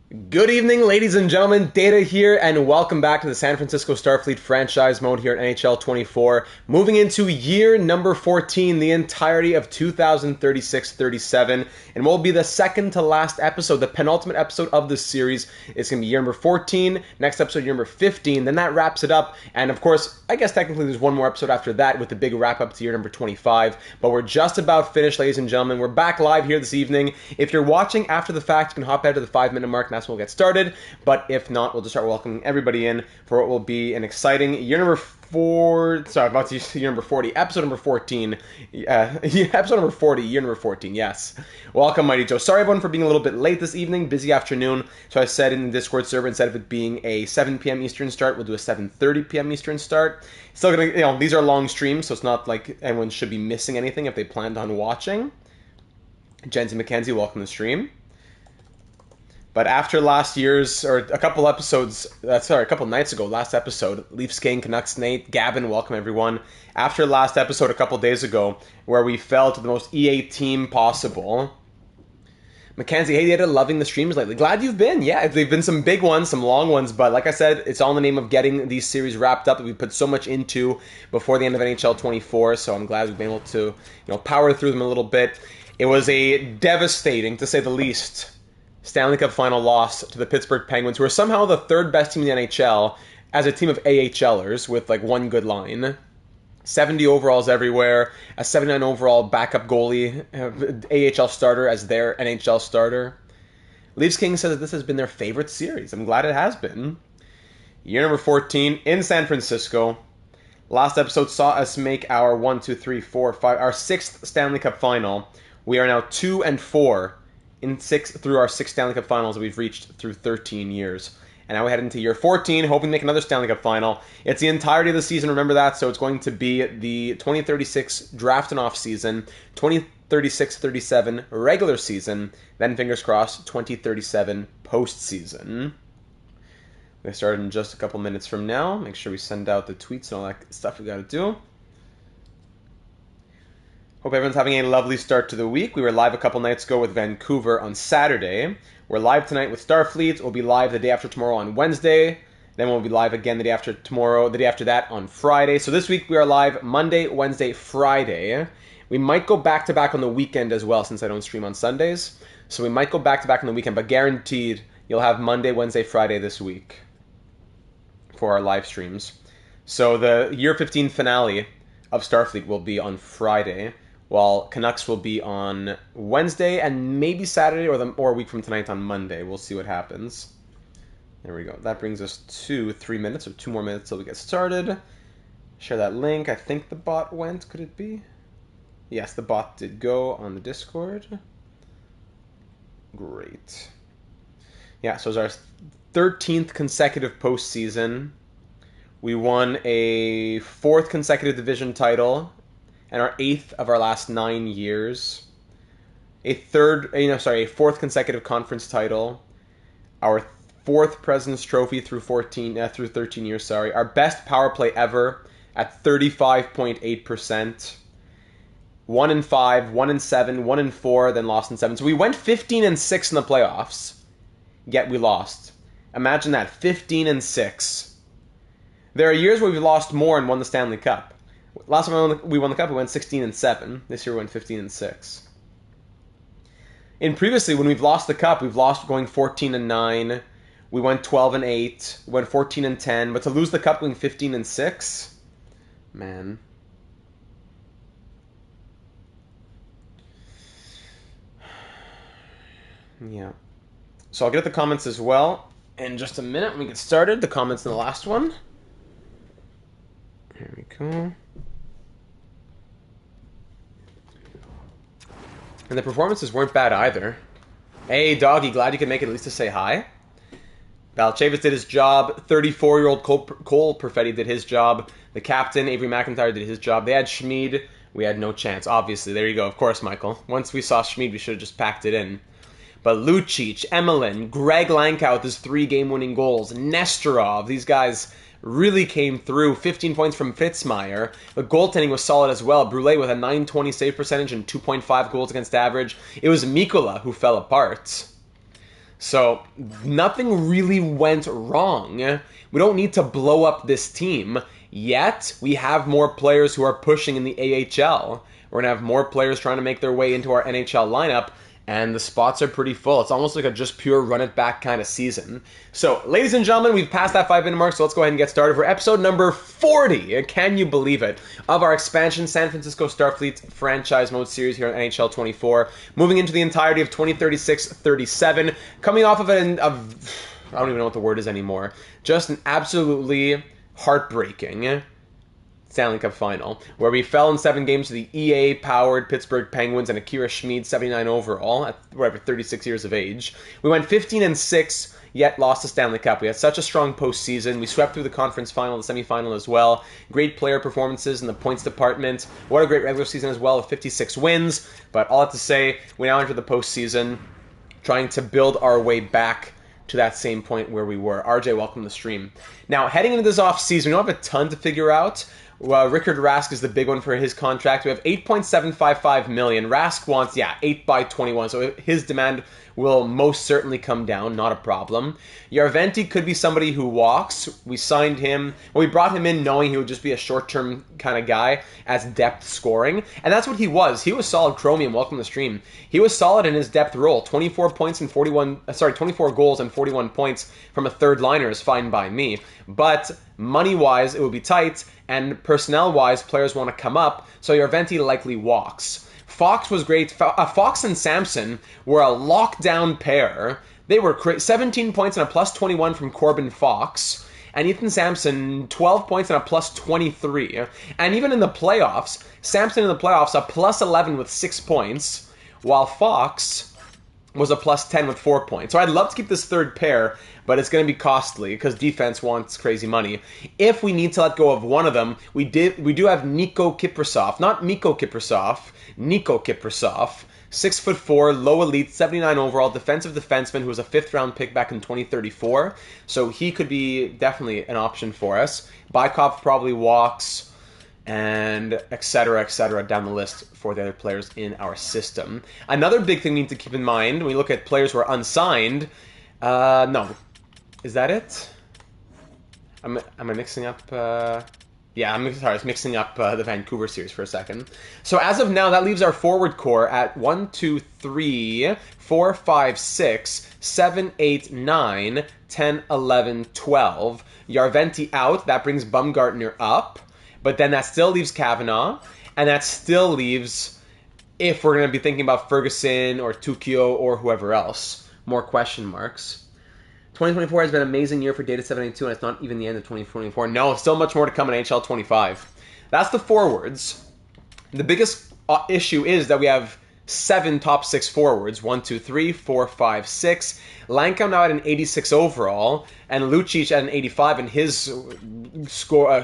Good evening, ladies and gentlemen. Data here, and welcome back to the San Francisco Starfleet franchise mode here at NHL 24. Moving into year number 14, the entirety of 2036-37, and will be the second to last episode, the penultimate episode of this series. It's going to be year number 14, next episode, year number 15. Then that wraps it up, and of course, I guess technically there's one more episode after that with the big wrap up to year number 25. But we're just about finished, ladies and gentlemen. We're back live here this evening. If you're watching after the fact, you can hop out to the 5-minute mark, and that's when we'll get started. But if not, we'll just start welcoming everybody in for what will be an exciting year number 4. Sorry, about to year number 40, episode number 14. Episode number 40, year number 14. Yes. Welcome, Mighty Joe. Sorry, everyone, for being a little bit late this evening. Busy afternoon. So I said in the Discord server, instead of it being a 7 p.m. Eastern start, we'll do a 7:30 p.m. Eastern start. Still gonna, these are long streams, so it's not like anyone should be missing anything if they planned on watching. Jens and Mackenzie, welcome to the stream. But after last year's, or a couple nights ago, last episode, Leafs King, Canucks Nate, Gavin, welcome everyone. After last episode a couple days ago, where we fell to the most EA team possible. Mackenzie, hey, Data, loving the streams lately. Glad you've been. Yeah, they've been some big ones, some long ones, but like I said, it's all in the name of getting these series wrapped up that we put so much into before the end of NHL 24, so I'm glad we've been able to, power through them a little bit. It was a devastating, to say the least, Stanley Cup final loss to the Pittsburgh Penguins, who are somehow the third best team in the NHL as a team of AHLers with like one good line. 70 overalls everywhere, a 79 overall backup goalie, AHL starter as their NHL starter. Leafs King says that this has been their favorite series. I'm glad it has been. Year number 14 in San Francisco. Last episode saw us make our our sixth Stanley Cup final. We are now 2-4 through our 6 Stanley Cup finals that we've reached through 13 years. And now we head into year 14, hoping to make another Stanley Cup final. It's the entirety of the season, remember that, so it's going to be the 2036 draft and off season, 2036-37 regular season, then fingers crossed, 2037 postseason. We'll start in just a couple minutes from now. Make sure we send out the tweets and all that stuff we gotta do. Hope everyone's having a lovely start to the week. We were live a couple nights ago with Vancouver on Saturday. We're live tonight with Starfleet. We'll be live the day after tomorrow on Wednesday. Then we'll be live again the day after tomorrow, the day after that on Friday. So this week we are live Monday, Wednesday, Friday. We might go back-to-back on the weekend as well since I don't stream on Sundays. So we might go back-to-back on the weekend, but guaranteed you'll have Monday, Wednesday, Friday this week for our live streams. So the year 15 finale of Starfleet will be on Friday, while Canucks will be on Wednesday and maybe Saturday or a week from tonight on Monday. We'll see what happens. There we go. That brings us to 3 minutes or 2 more minutes till we get started. Share that link. I think the bot went. Could it be? Yes, the bot did go on the Discord. Great. Yeah, so it's our 13th consecutive postseason. We won a 4th consecutive division title and our 8th of our last 9 years. A 4th consecutive conference title. Our 4th President's Trophy through 13 years, Our best power play ever at 35.8%. 1-5, 1-7, 1-4, then lost in 7. So we went 15-6 in the playoffs, yet we lost. Imagine that, 15-6. There are years where we've lost more and won the Stanley Cup. Last time we won the Cup, we went 16-7. This year we went 15-6. And previously, when we've lost the Cup, we've lost going 14-9. We went 12-8. We went 14-10. But to lose the Cup going 15-6, man. Yeah. So I'll get at the comments as well in just a minute when we get started. The comments in the last one. There we go. And the performances weren't bad either. Hey, Doggy, glad you could make it at least to say hi. Balchavis did his job. 34-year-old Cole Perfetti did his job. The captain, Avery McIntyre, did his job. They had Schmid. We had no chance. Obviously, there you go. Of course, Michael. Once we saw Schmid, we should have just packed it in. But Lucic, Emelin, Greg Lankow with his 3 game-winning goals, Nestorov, these guys really came through. 15 points from Fitzmyer. The goaltending was solid as well. Brule with a .920 save percentage and 2.5 goals against average. It was Mikkola who fell apart. So nothing really went wrong. We don't need to blow up this team, yet we have more players who are pushing in the AHL. We're going to have more players trying to make their way into our NHL lineup, and the spots are pretty full. It's almost like a just pure run-it-back kind of season. So, ladies and gentlemen, we've passed that 5-minute mark, so let's go ahead and get started for episode number 40, can you believe it, of our expansion San Francisco Starfleet franchise mode series here on NHL 24, moving into the entirety of 2036-37, coming off of I don't even know what the word is anymore, just an absolutely heartbreaking Stanley Cup final, where we fell in 7 games to the EA-powered Pittsburgh Penguins and Akira Schmid, 79 overall, at whatever, 36 years of age. We went 15-6, yet lost the Stanley Cup. We had such a strong postseason. We swept through the conference final, the semifinal as well. Great player performances in the points department. What a great regular season as well, with 56 wins. But all that to say, we now enter the postseason, trying to build our way back to that same point where we were. RJ, welcome to the stream. Now, heading into this offseason, we don't have a ton to figure out. Rickard Rask is the big one for his contract. We have $8.755 million. Rask wants, 8 by 21, so his demand will most certainly come down, not a problem. Järventie could be somebody who walks. We signed him, we brought him in knowing he would just be a short-term kind of guy as depth scoring, and that's what he was. He was solid. Chromium, welcome to the stream. He was solid in his depth role. 24 goals and 41 points from a third liner is fine by me, but money-wise, it would be tight, and personnel-wise, players want to come up, so Järventie likely walks. Fox was great. Fox and Samson were a lockdown pair. They were 17 points and a plus 21 from Corbin Fox, and Ethan Samson 12 points and a plus 23. And even in the playoffs, Samson in the playoffs a plus 11 with 6 points, while Fox was a plus 10 with 4 points. So I'd love to keep this third pair, but it's going to be costly because defense wants crazy money. If we need to let go of one of them, we do have Nico Kiprasov, not Mikko Kiprasov, Nico Kiprasov, 6'4", low elite, 79 overall, defensive defenseman who was a 5th-round pick back in 2034. So he could be definitely an option for us. Bykov probably walks, and et cetera, down the list for the other players in our system. Another big thing we need to keep in mind when we look at players who are unsigned, no. Is that it? Am I mixing up? I was mixing up the Vancouver series for a second. So as of now, that leaves our forward core at 1, 2, 3, 4, 5, 6, 7, 8, 9, 10, 11, 12. Järventie out. That brings Bumgartner up. But then that still leaves Kavanaugh. And that still leaves, if we're going to be thinking about Ferguson or Tukio or whoever else, more question marks. 2024 has been an amazing year for Data 782, and it's not even the end of 2024. No, still much more to come in NHL 25. That's the forwards. The biggest issue is that we have 7 top 6 forwards. 1, 2, 3, 4, 5, 6. Langkow now at an 86 overall, and Lucic at an 85 in his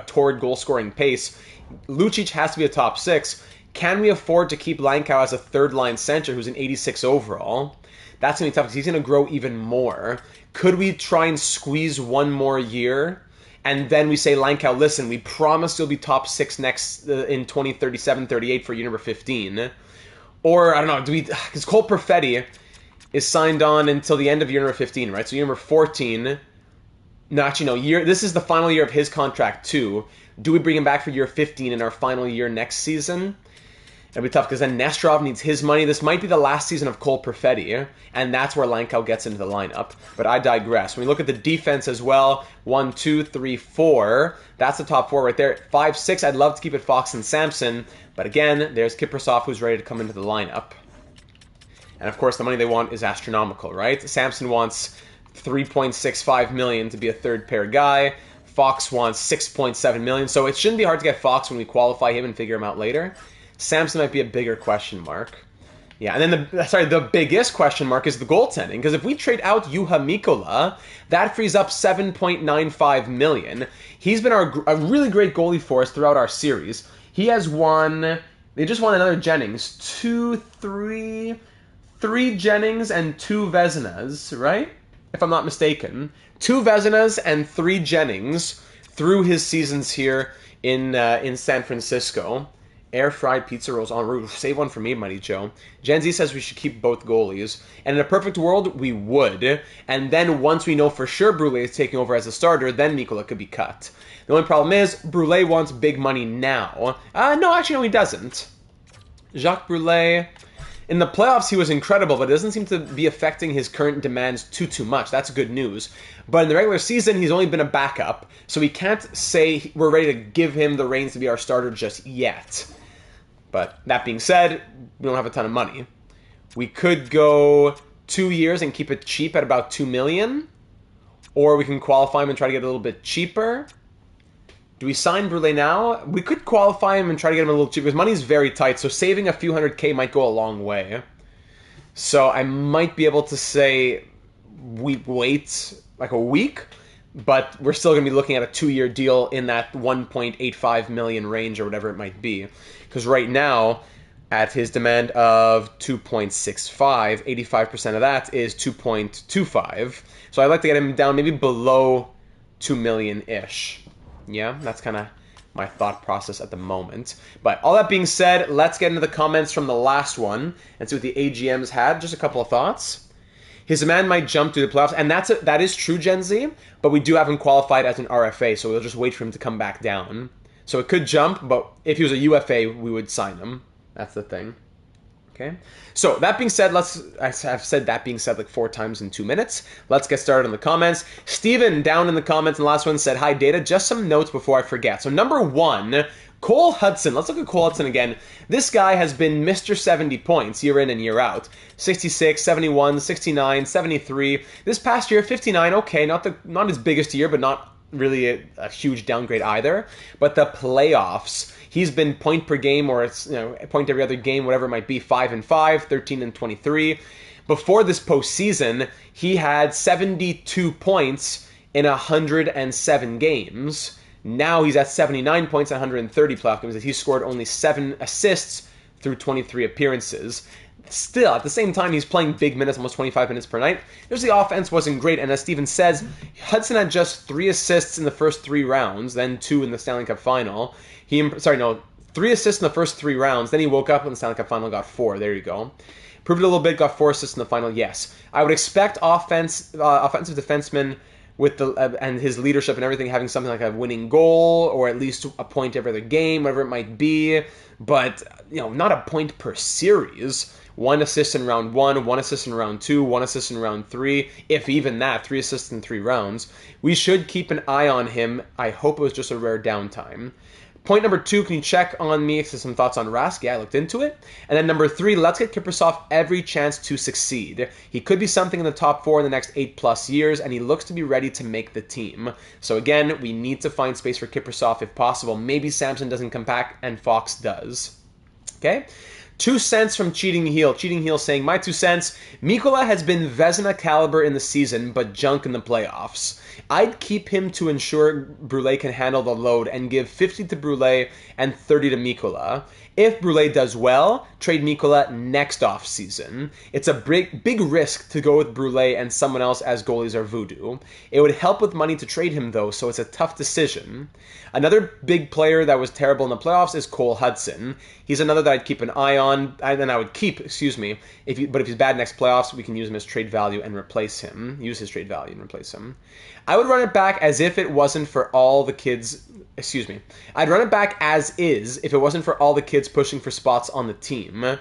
torrid goal-scoring pace. Lucic has to be a top 6. Can we afford to keep Langkow as a third-line center who's an 86 overall? That's going to be tough because he's going to grow even more. Could we try and squeeze one more year? And then we say, Langkow, listen, we promise you'll be top 6 next in 2037-38 for year number 15. Or, I don't know, because Cole Perfetti is signed on until the end of year number 15, right? So year number 14, this is the final year of his contract too. Do we bring him back for year 15 in our final year next season? It'll be tough because then Nesterov needs his money. This might be the last season of Cole Perfetti, and that's where Langkow gets into the lineup. But I digress. When we look at the defense as well, 1, 2, 3, 4. That's the top 4 right there. 5, 6, I'd love to keep it Fox and Samson. But again, there's Kiprasov who's ready to come into the lineup. And of course, the money they want is astronomical, right? Samson wants $3.65 million to be a third pair guy. Fox wants $6.7 million. So it shouldn't be hard to get Fox when we qualify him and figure him out later. Samson might be a bigger question mark. Yeah, and then the biggest question mark is the goaltending, because if we trade out Juha Mikkola, that frees up $7.95 million. He's been a really great goalie for us throughout our series. He has they just won another Jennings. Three Jennings and 2 Vezinas, right? If I'm not mistaken. 2 Vezinas and 3 Jennings through his seasons here in San Francisco. Air-fried pizza rolls en route. Save one for me, Mighty Joe. Gen Z says we should keep both goalies. And in a perfect world, we would. And then once we know for sure Brule is taking over as a starter, then Mikkola could be cut. The only problem is, Brule wants big money now. No, actually, no, he doesn't. Jacques Brule... In the playoffs, he was incredible, but it doesn't seem to be affecting his current demands too much. That's good news. But in the regular season, he's only been a backup, so we can't say we're ready to give him the reins to be our starter just yet. But that being said, we don't have a ton of money. We could go 2 years and keep it cheap at about $2 million, or we can qualify him and try to get a little bit cheaper. Do we sign Brule now? We could qualify him and try to get him a little cheap because money's very tight, so saving a few $100K might go a long way. So I might be able to say we wait like a week, but we're still going to be looking at a 2-year deal in that 1.85 million range or whatever it might be. Because right now, at his demand of 2.65, 85% of that is 2.25. So I'd like to get him down maybe below 2 million-ish. Yeah, that's kind of my thought process at the moment. But all that being said, let's get into the comments from the last one and see what the AGMs had. Just a couple of thoughts. His demand might jump through the playoffs, and that is true, Gen Z, but we do have him qualified as an RFA, so we'll just wait for him to come back down. So it could jump, but if he was a UFA, we would sign him. That's the thing. Okay. So that being said, I've said that being said like 4 times in 2 minutes. Let's get started on the comments. Steven down in the comments in the last one said, "Hi Data, just some notes before I forget." So number 1, Cole Hudson. Let's look at Cole Hudson again. This guy has been Mr. 70 points year in and year out. 66, 71, 69, 73. This past year, 59. Okay, not his biggest year, but not really a huge downgrade either. But the playoffs, he's been point per game, or it's point every other game, whatever it might be, 5-5, 13-23. Before this postseason, he had 72 points in 107 games. Now he's at 79 points in 130 playoff games. He's scored only 7 assists through 23 appearances. Still, at the same time, he's playing big minutes, almost 25 minutes per night. Just the offense wasn't great, and as Steven says, Hudson had just 3 assists in the first 3 rounds, then 2 in the Stanley Cup Final. 3 assists in the first 3 rounds, then he woke up in the Stanley Cup Final, got 4. There you go. Proved it a little bit, got 4 assists in the final, yes. I would expect offensive defensemen with and his leadership and everything having something like a winning goal, or at least a point every other game, whatever it might be, but not a point per series. 1 assist in round 1, 1 assist in round 2, 1 assist in round 3, if even that, 3 assists in 3 rounds. We should keep an eye on him. I hope it was just a rare downtime. Point number 2, can you check on me? Some thoughts on Rask. Yeah, I looked into it. And then number 3, let's get Kiprusoff every chance to succeed. He could be something in the top 4 in the next 8+ years, and he looks to be ready to make the team. So again, we need to find space for Kiprusoff if possible. Maybe Samson doesn't come back and Fox does. Okay? 2 cents from Cheating Heel. Cheating Heel saying, "My 2 cents, Mikkola has been Vezina caliber in the season, but junk in the playoffs. I'd keep him to ensure Brule can handle the load and give 50 to Brule and 30 to Mikkola. If Brule does well, trade Mikkola next offseason. It's a big risk to go with Brule and someone else as goalies are voodoo. It would help with money to trade him though, so it's a tough decision. Another big player that was terrible in the playoffs is Cole Hudson. He's another that I'd keep an eye on, and I would keep, but if he's bad next playoffs, we can use him as trade value and replace him. Use his trade value and replace him. I would run it back as if it wasn't for all the kids, I'd run it back as is if it wasn't for all the kids pushing for spots on the team.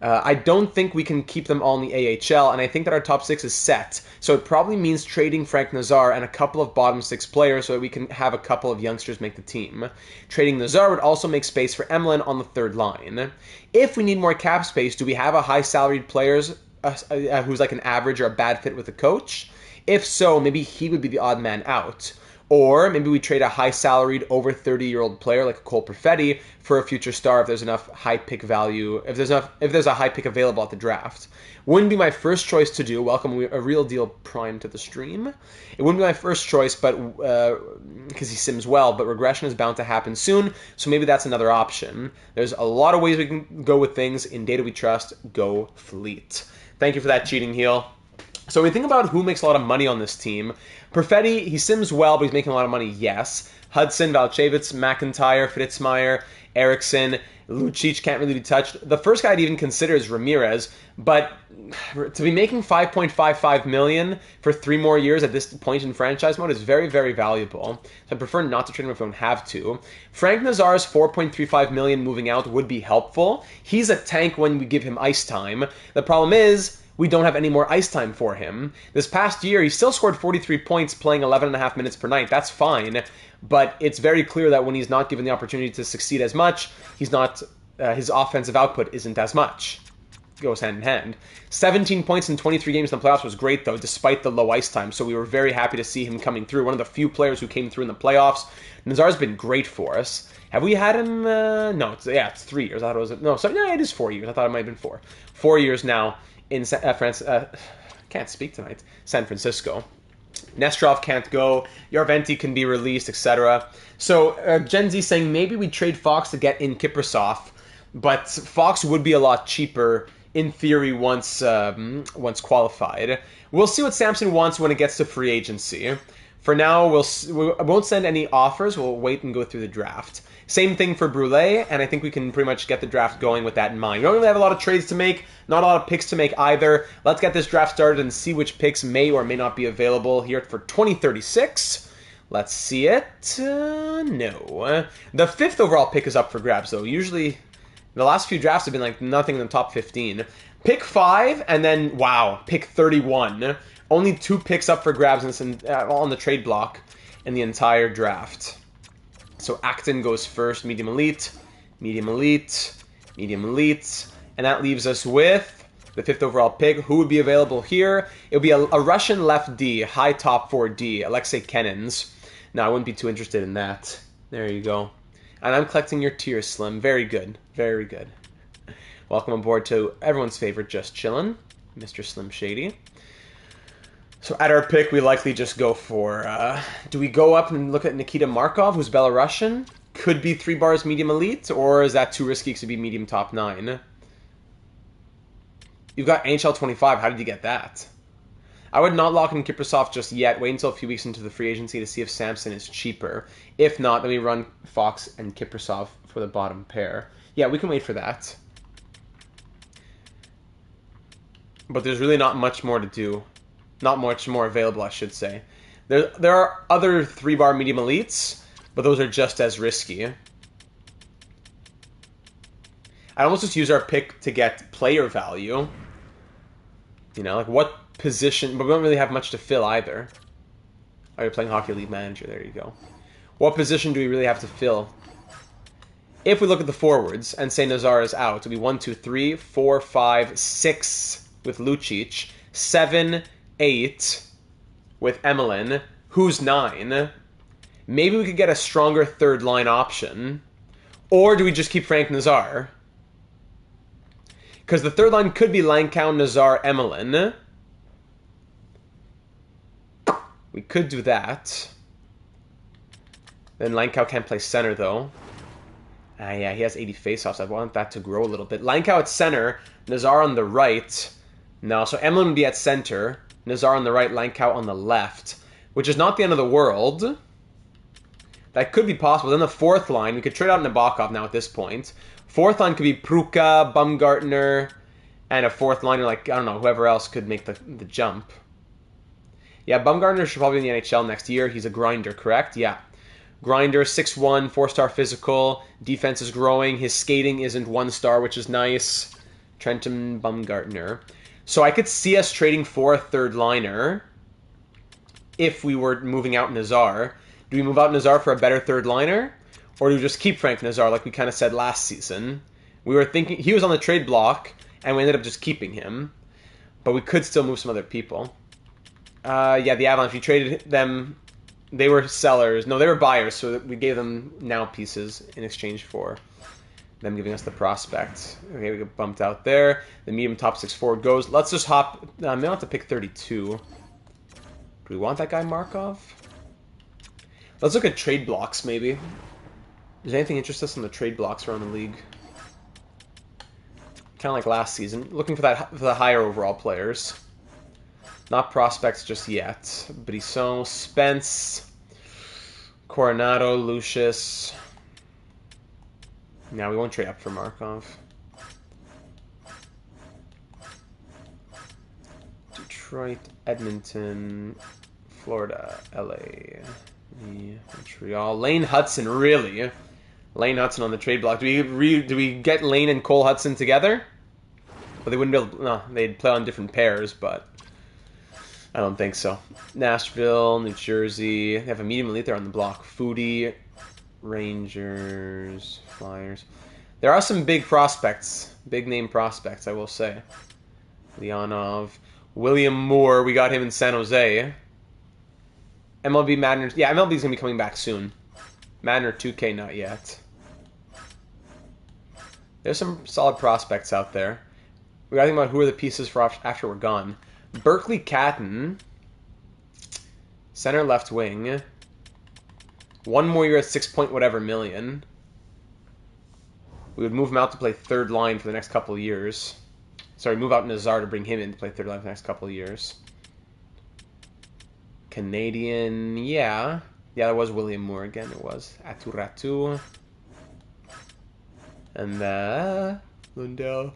I don't think we can keep them all in the AHL, and I think that our top 6 is set. So it probably means trading Frank Nazar and a couple of bottom 6 players so that we can have a couple of youngsters make the team. Trading Nazar would also make space for Emlyn on the 3rd line. If we need more cap space, do we have a high-salaried player who's like an average or a bad fit with the coach? If so, maybe he would be the odd man out. Or maybe we trade a high-salaried, over 30-year-old player like a Cole Perfetti for a future star if there's enough high pick value, if there's a high pick available at the draft. Wouldn't be my first choice to do. Welcome a real deal Prime to the stream. It wouldn't be my first choice, but because he sims well, but regression is bound to happen soon, so maybe that's another option. There's a lot of ways we can go with things. In Data We Trust, go Fleet. Thank you for that, Cheating Heel. So when we think about who makes a lot of money on this team, Perfetti, he sims well, but he's making a lot of money, yes. Hudson, Valchevitz, McIntyre, Fritzmeier. Eriksson. Lucic can't really be touched. The first guy I'd even consider is Ramirez, but to be making $5.55 million for 3 more years at this point in franchise mode is very, very valuable. So I prefer not to trade him if I don't have to. Frank Nazar's $4.35 million moving out would be helpful. He's a tank when we give him ice time. The problem is, we don't have any more ice time for him. This past year, he still scored 43 points playing 11.5 minutes per night. That's fine, but it's very clear that when he's not given the opportunity to succeed as much, he's not his offensive output isn't as much. It goes hand in hand. 17 points in 23 games in the playoffs was great, though, despite the low ice time, so we were very happy to see him coming through. One of the few players who came through in the playoffs. Nazar's been great for us. Have we had him? No, it's 3 years. I thought it was... No, sorry, no, it is 4 years. I thought it might have been 4. 4 years now in France. Can't speak tonight. San Francisco. Nesterov can't go. Yarventi can be released, etc. So Gen Z saying maybe we trade Fox to get in Kiprasov, but Fox would be a lot cheaper in theory once qualified. We'll see what Samson wants when it gets to free agency. For now, we won't send any offers. We'll wait and go through the draft. Same thing for Brule, and I think we can pretty much get the draft going with that in mind. We don't really have a lot of trades to make, not a lot of picks to make either. Let's get this draft started and see which picks may or may not be available here for 2036. Let's see it. No. The 5th overall pick is up for grabs, though. Usually, the last few drafts have been like nothing in the top 15. Pick 5, and then, wow, pick 31. Only 2 picks up for grabs on the trade block in the entire draft. So Acton goes first, medium elite, medium elite, medium elite. And that leaves us with the 5th overall pick. Who would be available here? It would be a Russian left D, high top 4D, Alexei Kenins. No, I wouldn't be too interested in that. There you go. And I'm collecting your tiers, Slim. Very good. Very good. Welcome aboard to everyone's favorite Just Chillin', Mr. Slim Shady. So at our pick, we likely just go for... do we go up and look at Nikita Markov, who's Belarusian? Could be 3 bars medium elite, or is that too risky to be medium top 9? You've got NHL 25. How did you get that? I would not lock in Kiprasov just yet. Wait until a few weeks into the free agency to see if Samson is cheaper. If not, then we run Fox and Kiprasov for the bottom pair. Yeah, we can wait for that. But there's really not much more to do. Not much more available, I should say. There are other 3-bar medium elites, but those are just as risky. I'd almost just use our pick to get player value. You know, like what position... But we don't really have much to fill either. Oh, you're playing Hockey League Manager. There you go. What position do we really have to fill? If we look at the forwards and say Nazar is out, it'll be 1, 2, 3, 4, 5, 6 with Lucic, 7... 8 with Emelin, who's 9. Maybe we could get a stronger third line option. Or do we just keep Frank Nazar? Because the third line could be Langkow, Nazar, Emelin. We could do that. Then Langkow can't play center, though. Yeah, he has 80 faceoffs. I want that to grow a little bit. Langkow at center, Nazar on the right. No, so Emelin would be at center. Nazar on the right, Langkow on the left, which is not the end of the world. That could be possible. Then the 4th line, we could trade out Nabokov now at this point. 4th line could be Pruka, Bumgartner, and a 4th liner like, I don't know, whoever else could make the jump. Yeah, Bumgartner should probably be in the NHL next year. He's a grinder, correct? Yeah. Grinder, 6'1", 4-star physical. Defense is growing. His skating isn't 1-star, which is nice. Trenton Bumgartner. So I could see us trading for a third liner if we were moving out Nazar. Do we move out Nazar for a better third liner? Or do we just keep Frank Nazar like we kind of said last season? We were thinking he was on the trade block and we ended up just keeping him. But we could still move some other people. Yeah, the Avalanche, we traded them. They were sellers. No, they were buyers, so we gave them now pieces in exchange for them giving us the prospect. Okay, we get bumped out there. The medium top 6 forward goes. Let's just hop... I may have to pick 32. Do we want that guy Markov? Let's look at trade blocks, maybe. Does anything interest us in the trade blocks around the league? Kind of like last season. Looking for the higher overall players. Not prospects just yet. Brisson, Spence, Coronado, Lucius... Now we won't trade up for Markov. Detroit, Edmonton, Florida, LA, Montreal. Lane Hudson, really? Lane Hudson on the trade block. Do we get Lane and Cole Hudson together? But they wouldn't be able to, no, they'd play on different pairs, but I don't think so. Nashville, New Jersey. They have a medium elite there on the block. Foodie, Rangers, Flyers. There are some big prospects. Big name prospects, I will say. Leonov. William Moore, we got him in San Jose. MLB Madden. Yeah, MLB's going to be coming back soon. Madden or 2K, not yet. There's some solid prospects out there. We got to think about who are the pieces for after we're gone. Berkeley Catton. Center left wing. 1 more year at 6 point whatever million. We would move him out to play third line for the next couple of years. Sorry, move out Nazar to bring him in to play third line for the next couple of years. Canadian, yeah. Yeah, that was William Moore again, it was. Aturatu. And, Lundell.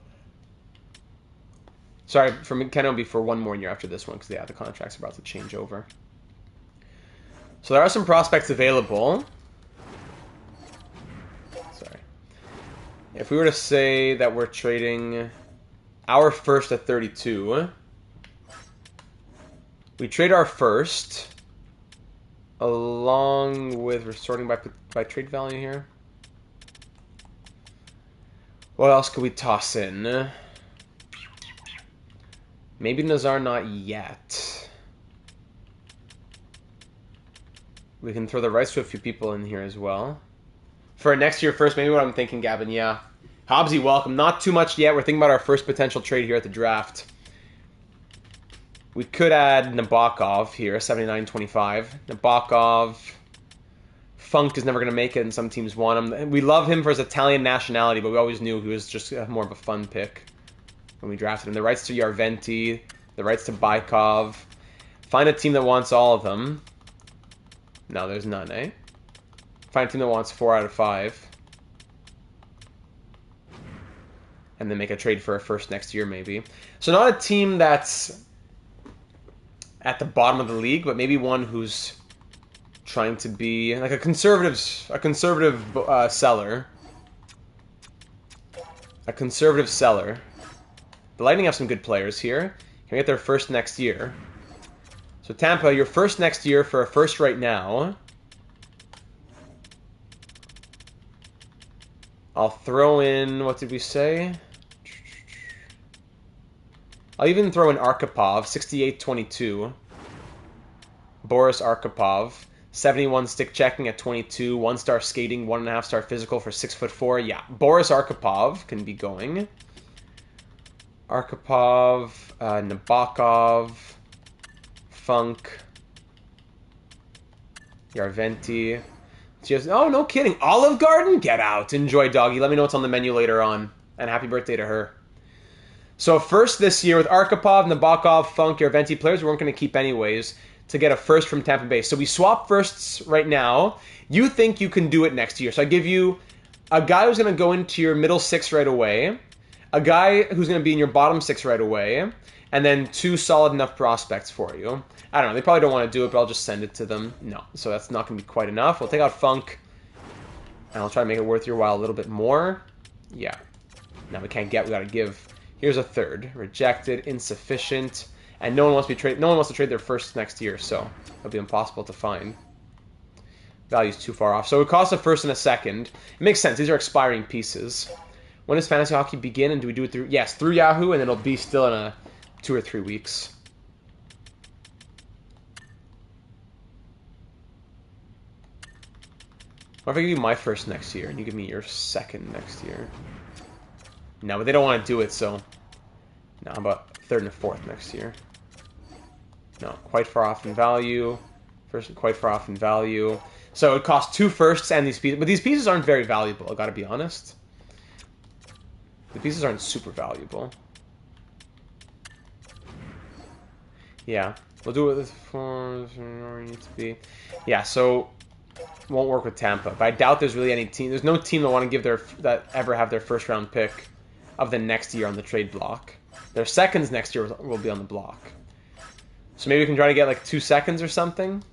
Sorry, for McKenna will be for 1 more year after this one, because, yeah, the contract's about to change over. So there are some prospects available. Sorry. If we were to say that we're trading our first at 32, we trade our first along with, we're sorting by trade value here. What else could we toss in? Maybe Nazar, not yet. We can throw the rights to a few people in here as well. For next year first, maybe what I'm thinking, Gavin, yeah. Hobbsy, welcome. Not too much yet. We're thinking about our first potential trade here at the draft. We could add Nabokov here, 79.25. Nabokov. Funk is never going to make it, and some teams want him. We love him for his Italian nationality, but we always knew he was just more of a fun pick when we drafted him. The rights to Yarventi, the rights to Baikov. Find a team that wants all of them. No, there's none, eh? Find a team that wants 4 out of 5. And then make a trade for a first next year, maybe. So not a team that's at the bottom of the league, but maybe one who's trying to be like a conservative seller. A conservative seller. The Lightning have some good players here. Can get their first next year. So Tampa, your first next year for a first right now. I'll throw in, what did we say? I'll even throw in Arkhipov, 68.22. Boris Arkhipov, 71 stick checking at 22, 1-star skating, 1.5-star physical for 6'4". Yeah, Boris Arkhipov can be going. Arkhipov, Nabokov, Funk, Yarventi. Oh, no kidding. Olive Garden? Get out. Enjoy, doggy. Let me know what's on the menu later on. And happy birthday to her. So first this year with Arkhipov, Nabokov, Funk, Yarventi, players we weren't going to keep anyways, to get a first from Tampa Bay. So we swap firsts right now. You think you can do it next year. So I give you a guy who's going to go into your middle 6 right away, a guy who's going to be in your bottom 6 right away, and then 2 solid enough prospects for you. I don't know. They probably don't want to do it, but I'll just send it to them. No. So that's not going to be quite enough. We'll take out Funk, and I'll try to make it worth your while a little bit more. Yeah. Now we can't get. We got to give. Here's a third. Rejected. Insufficient. And no one wants to trade. No one wants to trade their first next year, so it'll be impossible to find. Value's too far off. So it costs a first and a second. It makes sense. These are expiring pieces. When does fantasy hockey begin? And do we do it through? Yes, through Yahoo, and it'll be still in a 2 or 3 weeks. What if I give you my first next year, and you give me your second next year? No, but they don't want to do it, so... No, how about 3rd and 4th next year? No, quite far off in value. First, quite far off in value. So it costs 2 firsts and these pieces. But these pieces aren't very valuable, I gotta be honest. The pieces aren't super valuable. Yeah, we'll do it with 4 where you need to be. Yeah, so Won't work with Tampa, but I doubt there's really any team. There's no team that want to give that ever have their first round pick of the next year on the trade block. Their seconds next year will be on the block. So maybe we can try to get like 2 seconds or something.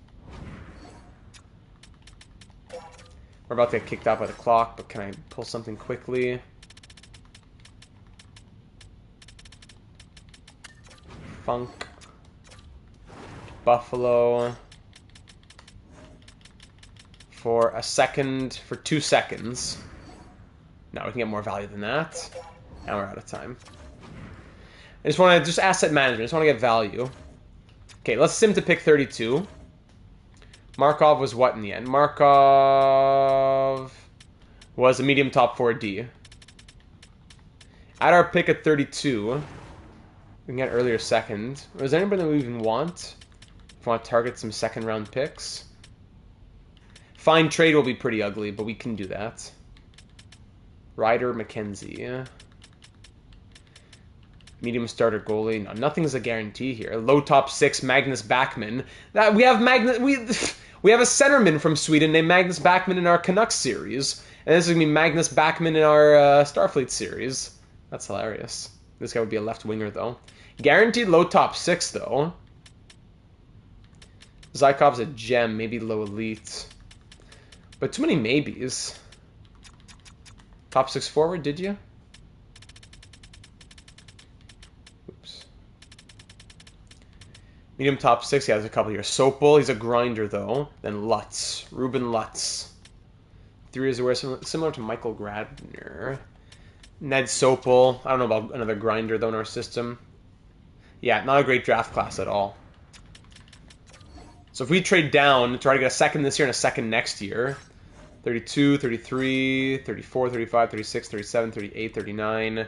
We're about to get kicked out by the clock, but can I pull something quickly? Funk. Buffalo. For a second, for 2 seconds. Now we can get more value than that. Now we're out of time. I just want to, just asset management. I just want to get value. Okay, let's sim to pick 32. Markov was what in the end? Markov was a medium top 4D. At our pick at 32, we can get earlier second. Is there anybody that we even want? If we want to target some second round picks. Fine trade will be pretty ugly, but we can do that. Ryder McKenzie. Medium starter goalie. No, nothing's a guarantee here. Low top 6, Magnus Backman. We have we have a centerman from Sweden named Magnus Backman in our Canucks series. And this is going to be Magnus Backman in our Starfleet series. That's hilarious. This guy would be a left winger, though. Guaranteed low top 6, though. Zaikov's a gem, maybe low elite. But too many maybes. Top 6 forward, did you? Oops. Medium top 6, he has a couple here. Sopel, he's a grinder, though. Then Lutz. Ruben Lutz. 3 years away, similar to Michael Gradner. Ned Sopel. I don't know about another grinder, though, in our system. Yeah, not a great draft class at all. So if we trade down, try to get a second this year and a second next year. 32, 33, 34, 35, 36, 37, 38, 39,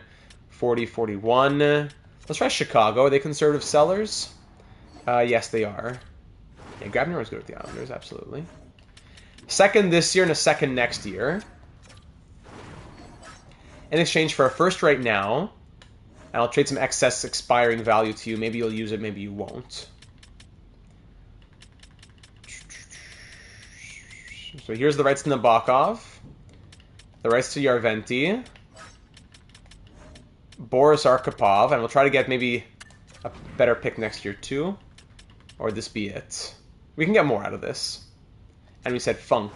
40, 41. Let's try Chicago. Are they conservative sellers? Yes, they are. Yeah, Grabner was good with the Islanders, absolutely. Second this year and a second next year. In exchange for a first right now. And I'll trade some excess expiring value to you. Maybe you'll use it, maybe you won't. So here's the rights to Nabokov. The rights to Yarventi. Boris Arkhipov. And we'll try to get maybe a better pick next year too. Or this be it. We can get more out of this. And we said Funk.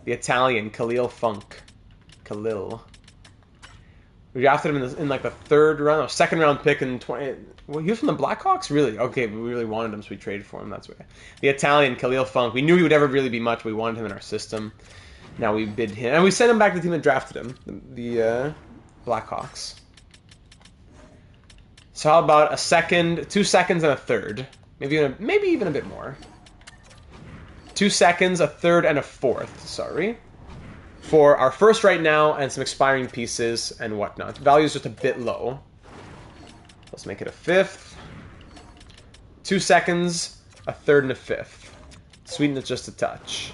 The Italian, Khalil Funk. Khalil. We drafted him in like the third round, or second round pick in 20. Well, he was from the Blackhawks? Really? Okay, we really wanted him, so we traded for him. That's why. The Italian, Khalil Funk. We knew he would never really be much, but we wanted him in our system. Now we bid him. And we sent him back to the team that drafted him, the Blackhawks. So how about a second, 2 seconds, and a third? Maybe even a bit more. 2 seconds, a third, and a fourth. Sorry. For our first right now and some expiring pieces and whatnot. Value is just a bit low. Let's make it a fifth. 2 seconds, a third, and a fifth. Sweeten it just a touch.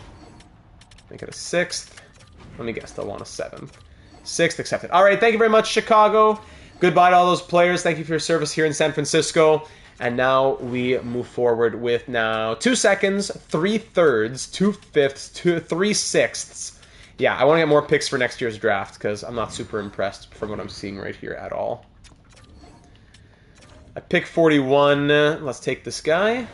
Make it a sixth. Let me guess, they'll want a seventh. Sixth, accepted. All right, thank you very much, Chicago. Goodbye to all those players. Thank you for your service here in San Francisco. And now we move forward with now 2 seconds, 3 thirds, 2 fifths, 3 sixths. Yeah, I want to get more picks for next year's draft because I'm not super impressed from what I'm seeing right here at all. At pick 41, let's take this guy.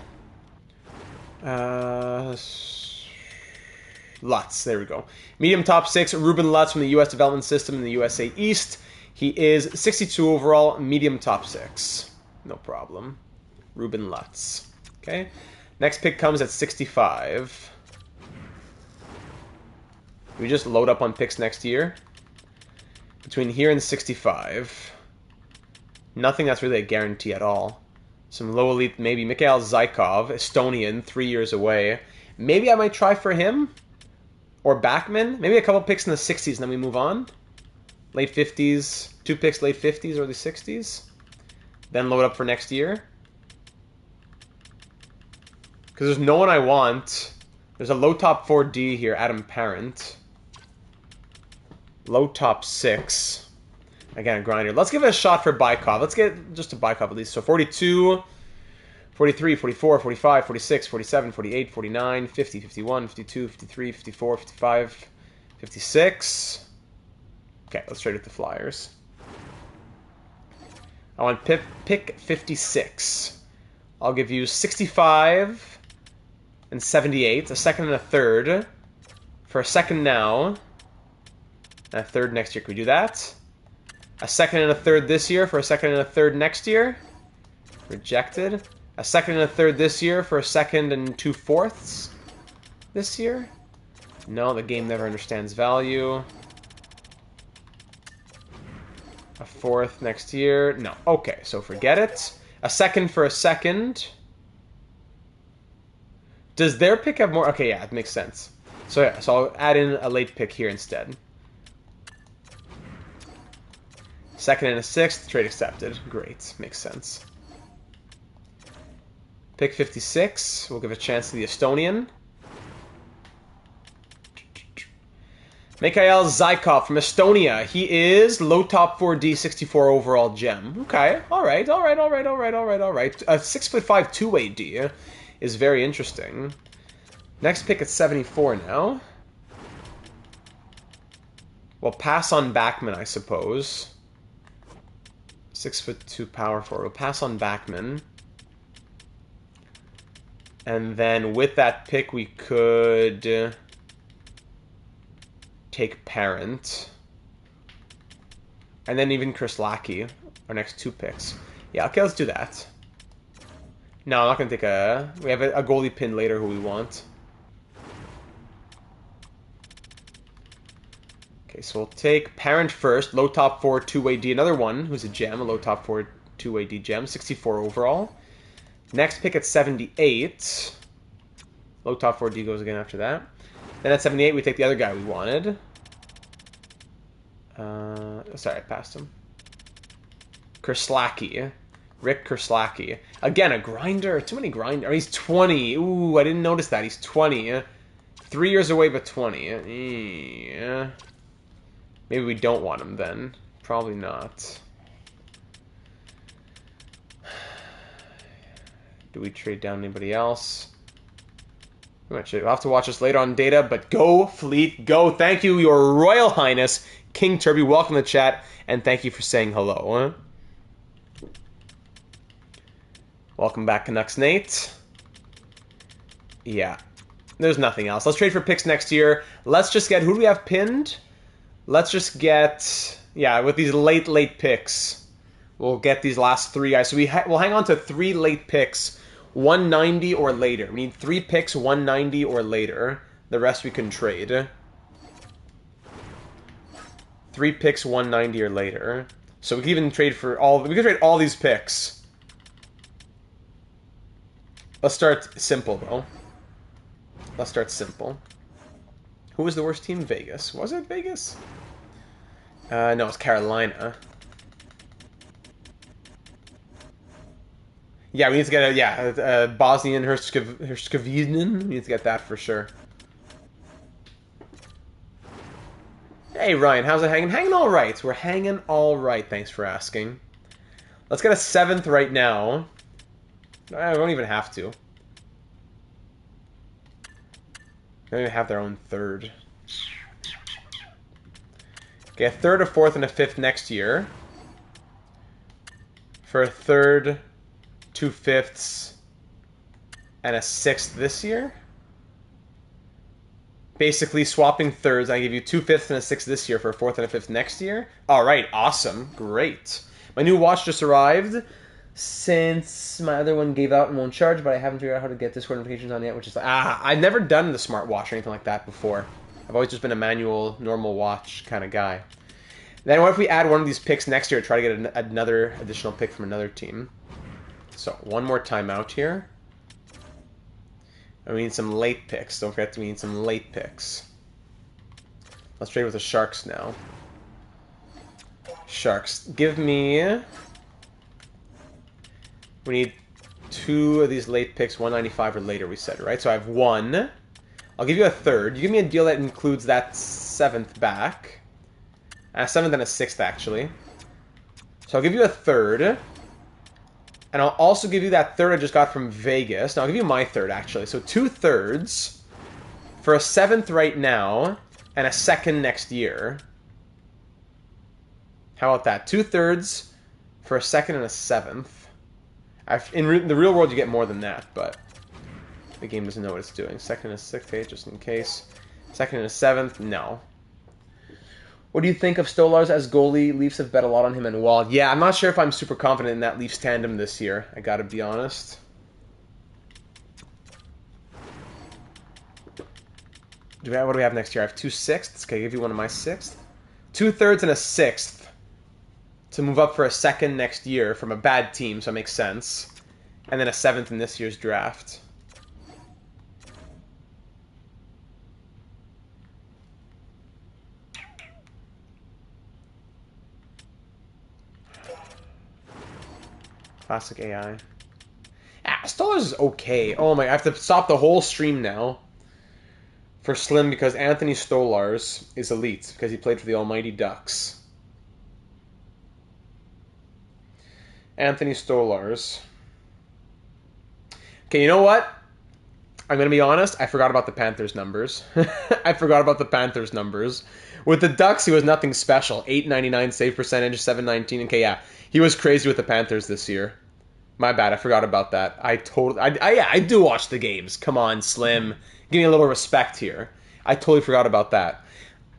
Lutz, there we go. Medium top 6, Ruben Lutz from the U.S. Development System in the USA East. He is 62 overall, medium top 6. No problem. Ruben Lutz. Okay. Next pick comes at 65. We just load up on picks next year. Between here and 65. Nothing that's really a guarantee at all. Some low elite, maybe. Mikhail Zykov, Estonian, 3 years away. Maybe I might try for him. Or Backman. Maybe a couple picks in the 60s and then we move on. Late 50s. 2 picks late 50s, early 60s. Then load up for next year. Because there's no one I want. There's a low top 4D here, Adam Parent. Low top 6. Again, a grinder. Let's give it a shot for Bykov. Let's get just a Bykov at least. So 42, 43, 44, 45, 46, 47, 48, 49, 50, 51, 52, 53, 54, 55, 56. Okay, let's trade with the Flyers. I want pick 56. I'll give you 65 and 78, a second and a third. For a second now, and a third next year. Can we do that? A second and a third this year for a second and a third next year. Rejected. A second and a third this year for a second and 2/4 this year. No, the game never understands value. A fourth next year. No. Okay, so forget it. A second for a second. Does their pick have more? Okay, yeah, it makes sense. So yeah, so I'll add in a late pick here instead. Second and a sixth, trade accepted. Great, makes sense. Pick 56, we'll give a chance to the Estonian. Mikhail Zykov from Estonia. He is low top 4D, 64 overall gem. Okay, alright. A 6'5" two-way D is very interesting. Next pick at 74 now. We'll pass on Backman, I suppose. 6'2" power forward. We'll pass on Backman. And then with that pick, we could take Parent. And then even Chris Lackey, our next two picks. Yeah, okay, let's do that. No, I'm not going to take a... We have a goalie pin later who we want. Okay, so we'll take Parent first. Low top 4, two-way D. Another one who's a gem. A low top 4, two-way D gem. 64 overall. Next pick at 78. Low top 4 D goes again after that. Then at 78, we take the other guy we wanted. Sorry, I passed him. Kerslacki. Rick Kerslacki. Again, a grinder. Too many grinder. He's 20. Ooh, I didn't notice that. He's 20. 3 years away, but 20. Yeah. Maybe we don't want him then. Probably not. Do we trade down anybody else? We'll have to watch this later on data, but go, Fleet, go. Thank you, Your Royal Highness, King Turby. Welcome to the chat, and thank you for saying hello. Welcome back, Canucks Nate. Yeah, there's nothing else. Let's trade for picks next year. Let's just get, who do we have pinned? Let's just get, yeah, with these late picks, we'll get these last three guys. So we'll hang on to 3 late picks, 190 or later. We need 3 picks, 190 or later. The rest we can trade. 3 picks, 190 or later. So we can even trade for all. We can trade all these picks. Let's start simple though. Let's start simple. Who was the worst team? Vegas. Was it Vegas? No, it's Carolina. Yeah, we need to get a Bosnian Herzegovinian. We need to get that for sure. Hey Ryan, how's it hanging? Hanging all right. We're hanging all right. Thanks for asking. Let's get a 7th right now. I don't even have to. They don't even have their own 3rd. Okay, a 3rd, a 4th, and a 5th next year. For a 3rd, 2 5ths, and a 6th this year. Basically swapping 3rds. I give you 2 5ths and a 6th this year for a 4th and a 5th next year. All right, awesome, great. My new watch just arrived. Since my other one gave out and won't charge, but I haven't figured out how to get Discord notifications on yet, which is I've never done the smartwatch or anything like that before. I've always just been a manual, normal watch kind of guy. Then what if we add one of these picks next year to try to get another additional pick from another team? So one more timeout here. And we need some late picks. Don't forget we need some late picks. Let's trade with the Sharks now. Sharks, give me... We need 2 of these late picks, 195 or later, we said, right? So I have 1. I'll give you a 3rd. You give me a deal that includes that 7th back. A 7th and a 6th, actually. So I'll give you a 3rd. And I'll also give you that third I just got from Vegas. Now, I'll give you my third, actually. So 2/3 for a 7th right now and a 2nd next year. How about that? 2/3 for a 2nd and a 7th. In the real world, you get more than that, but the game doesn't know what it's doing. 2nd and a 6th, okay, just in case. 2nd and a 7th, no. What do you think of Stolarz as goalie? Leafs have bet a lot on him and Wall. Yeah, I'm not sure if I'm super confident in that Leafs tandem this year. I gotta be honest. What do we have next year? I have 2/6. Can I give you one of my 6th? 2/3 and a 6th to move up for a 2nd next year from a bad team, so it makes sense. And then a 7th in this year's draft. Classic AI. Stolarz is okay. Oh my, I have to stop the whole stream now for Slim because Anthony Stolarz is elite because he played for the almighty Ducks. Anthony Stolarz. Okay, you know what? I'm going to be honest. I forgot about the Panthers numbers. I forgot about the Panthers numbers. With the Ducks, he was nothing special. 899 save percentage, 719. Okay, yeah. He was crazy with the Panthers this year. My bad. I forgot about that. I do watch the games. Come on, Slim. Give me a little respect here. I totally forgot about that.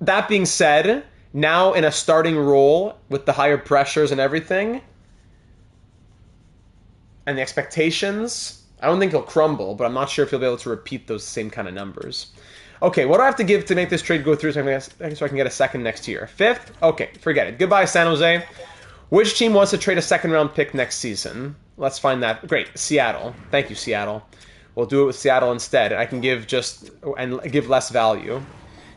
That being said, now in a starting role with the higher pressures and everything, and the expectations, I don't think he'll crumble, but I'm not sure if he'll be able to repeat those same kind of numbers. Okay, what do I have to give to make this trade go through so I can get a 2nd next year? 5th? Okay, forget it. Goodbye, San Jose. Which team wants to trade a 2nd-round pick next season? Let's find that. Great, Seattle. Thank you, Seattle. We'll do it with Seattle instead. I can give give less value.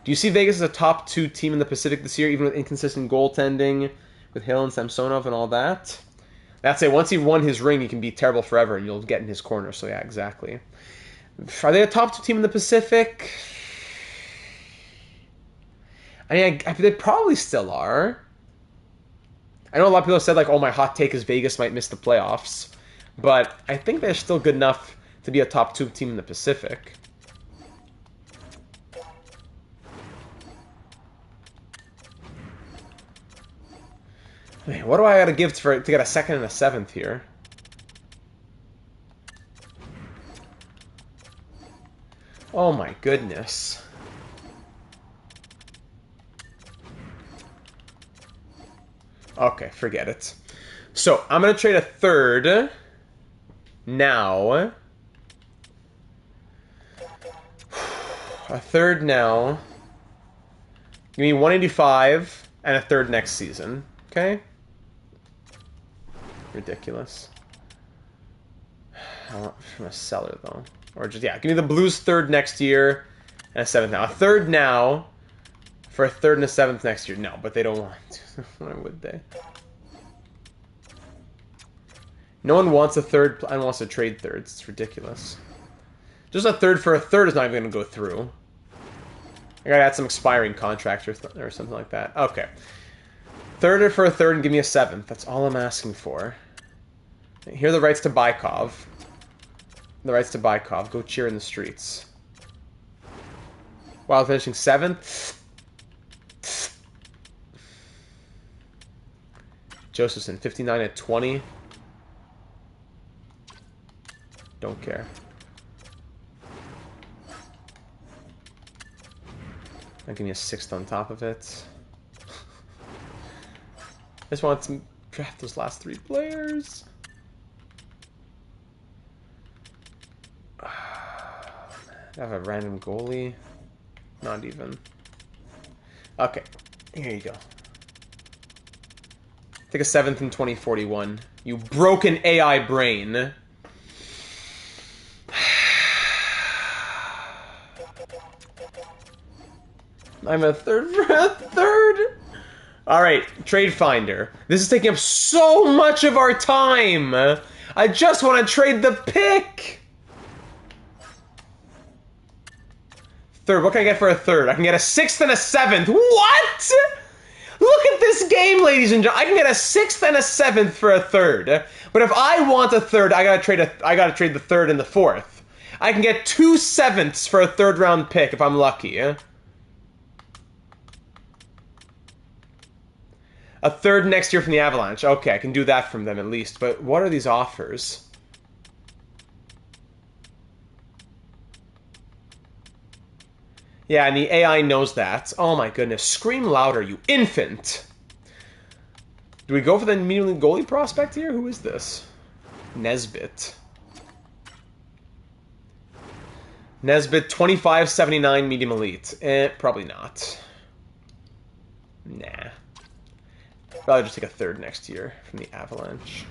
Do you see Vegas as a top 2 team in the Pacific this year, even with inconsistent goaltending, with Hill and Samsonov and all that? That's it. Once he won his ring, he can be terrible forever, and you'll get in his corner. So yeah, exactly. Are they a top 2 team in the Pacific? I mean, they probably still are. I know a lot of people have said, like, oh, my hot take is Vegas might miss the playoffs. But I think they're still good enough to be a top 2 team in the Pacific. Okay, what do I gotta give to get a 2nd and a 7th here? Oh my goodness. Okay, forget it. So, I'm going to trade a 3rd now. A 3rd now. Give me 185 and a 3rd next season. Okay? Ridiculous. I want from a seller, though. Or just, yeah, give me the Blues 3rd next year and a 7th now. A 3rd now for a 3rd and a 7th next year. No, but they don't want to. Why would they? No one wants a 3rd. No one wants to trade 3rds. It's ridiculous. Just a 3rd for a 3rd is not even going to go through. I gotta add some expiring contracts or something like that. Okay. 3rd for a 3rd and give me a 7th. That's all I'm asking for. Here are the rights to Bykov. The rights to Bykov. Go cheer in the streets. While finishing 7th. Josephson, 59 at 20. Don't care. I'll give me a 6th on top of it. I just want to draft those last 3 players. I have a random goalie. Not even. Okay, here you go. Take a 7th in 2041. You broken AI brain. I'm a 3rd for a 3rd. Alright, Trade Finder. This is taking up so much of our time. I just want to trade the pick. 3rd, what can I get for a 3rd? I can get a 6th and a 7th. What? Look at this game, ladies and gentlemen. I can get a 6th and a 7th for a 3rd. But if I want a 3rd, I gotta trade the 3rd and the 4th. I can get 2 7ths for a 3rd round pick if I'm lucky. A 3rd next year from the Avalanche. Okay, I can do that from them at least. But what are these offers? Yeah, and the AI knows that. Oh my goodness. Scream louder, you infant! Do we go for the medium goalie prospect here? Who is this? Nesbitt. Nesbitt, 25.79 medium elite. Probably not. Nah. Probably just take a 3rd next year from the Avalanche.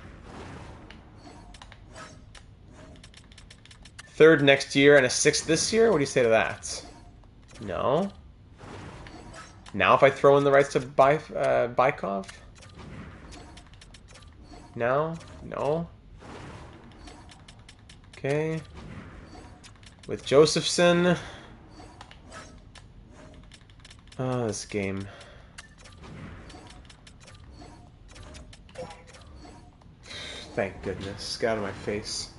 3rd next year and a 6th this year? What do you say to that? No. Now if I throw in the rights to Bykov? No? No? Okay. With Josephson. Oh, this game. Thank goodness. Get out of my face.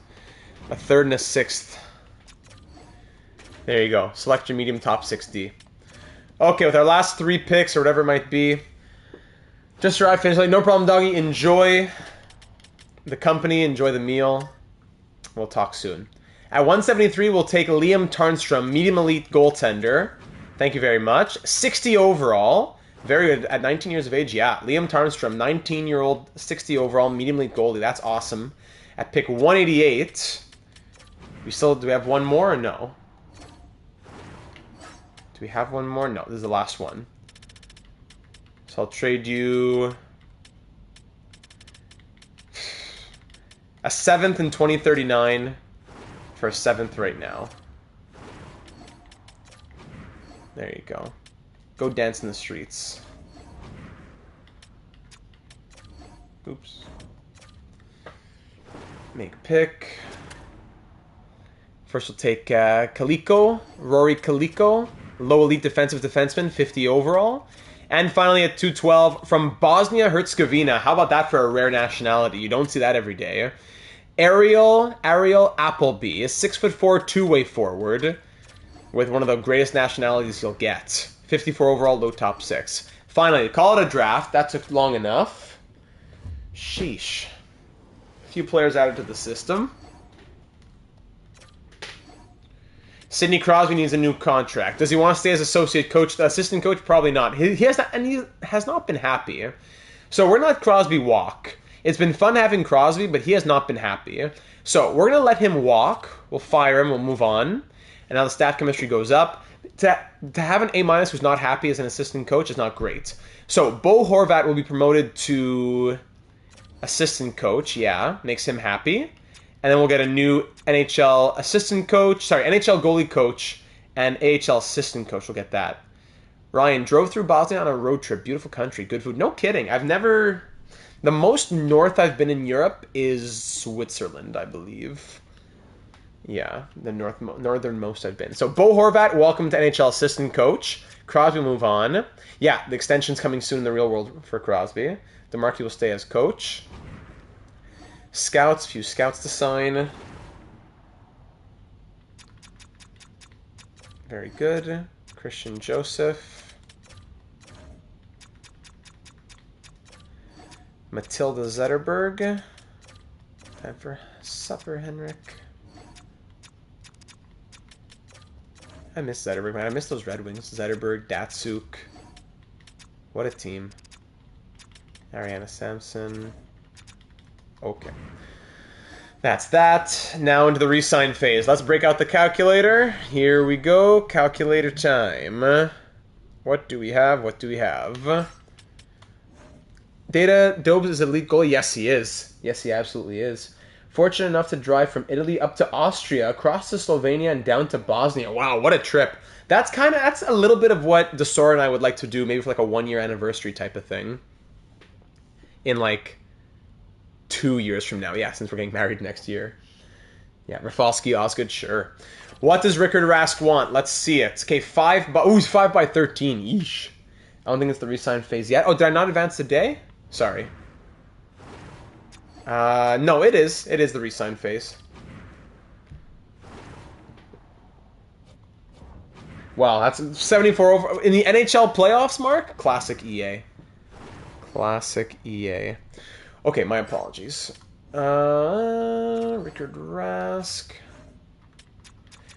A 3rd and a 6th. There you go. Select your medium top 6D. Okay, with our last 3 picks, or whatever it might be. Just arrived, finished. Like, no problem, doggy. Enjoy the company. Enjoy the meal. We'll talk soon. At 173, we'll take Liam Tarnstrom, medium elite goaltender. Thank you very much. 60 overall. Very good. At 19 years of age, yeah. Liam Tarnstrom, 19-year-old, 60 overall, medium elite goalie. That's awesome. At pick 188, do we have one more or no? Do we have one more? No, this is the last one. So I'll trade you a 7th in 2039 for a 7th right now. There you go. Go dance in the streets. Oops. Make pick. First we'll take Kaliko, Rory Kaliko, low elite defensive defenseman, 50 overall. And finally at 212 from Bosnia-Herzegovina. How about that for a rare nationality? You don't see that every day. Ariel Appleby, a 6'4" two-way forward with one of the greatest nationalities you'll get. 54 overall, low top 6. Finally, call it a draft. That took long enough. Sheesh. A few players added to the system. Sidney Crosby needs a new contract. Does he want to stay as associate coach, assistant coach? Probably not. He has not been happy. So we're not Crosby walk. It's been fun having Crosby, but he has not been happy. So we're going to let him walk. We'll fire him. We'll move on. And now the staff chemistry goes up. To have an A- who's not happy as an assistant coach is not great. So Bo Horvat will be promoted to assistant coach. Yeah, makes him happy. And then we'll get a new NHL assistant coach. Sorry, NHL goalie coach and AHL assistant coach. We'll get that. Ryan drove through Bosnia on a road trip. Beautiful country. Good food. No kidding. The most north I've been in Europe is Switzerland, I believe. Yeah, the northernmost I've been. So Bo Horvat, welcome to NHL assistant coach. Crosby, move on. Yeah, the extension's coming soon in the real world for Crosby. DeMarchi will stay as coach. Scouts, few scouts to sign. Very good. Christian Joseph. Matilda Zetterberg. Time for supper, Henrik. I miss Zetterberg, man. I miss those Red Wings. Zetterberg, Datsuk. What a team. Ariana Sampson. Okay. That's that. Now into the re-sign phase. Let's break out the calculator. Here we go. Calculator time. What do we have? What do we have? Data Dobes is a elite goalie. Yes, he is. Yes, he absolutely is. Fortunate enough to drive from Italy up to Austria, across to Slovenia, and down to Bosnia. Wow, what a trip. That's a little bit of what Desor and I would like to do, maybe for like a 1-year anniversary type of thing. In like 2 years from now. Yeah, since we're getting married next year. Yeah, Rafalski, Osgood, sure. What does Rickard Rask want? Let's see it. Okay, he's 5 by 13. Yeesh. I don't think it's the re-sign phase yet. Oh, did I not advance today? Sorry. No, it is. It is the re-sign phase. Wow, that's 74 over... In the NHL playoffs, Mark? Classic EA. Classic EA. Okay, my apologies. Richard Rask.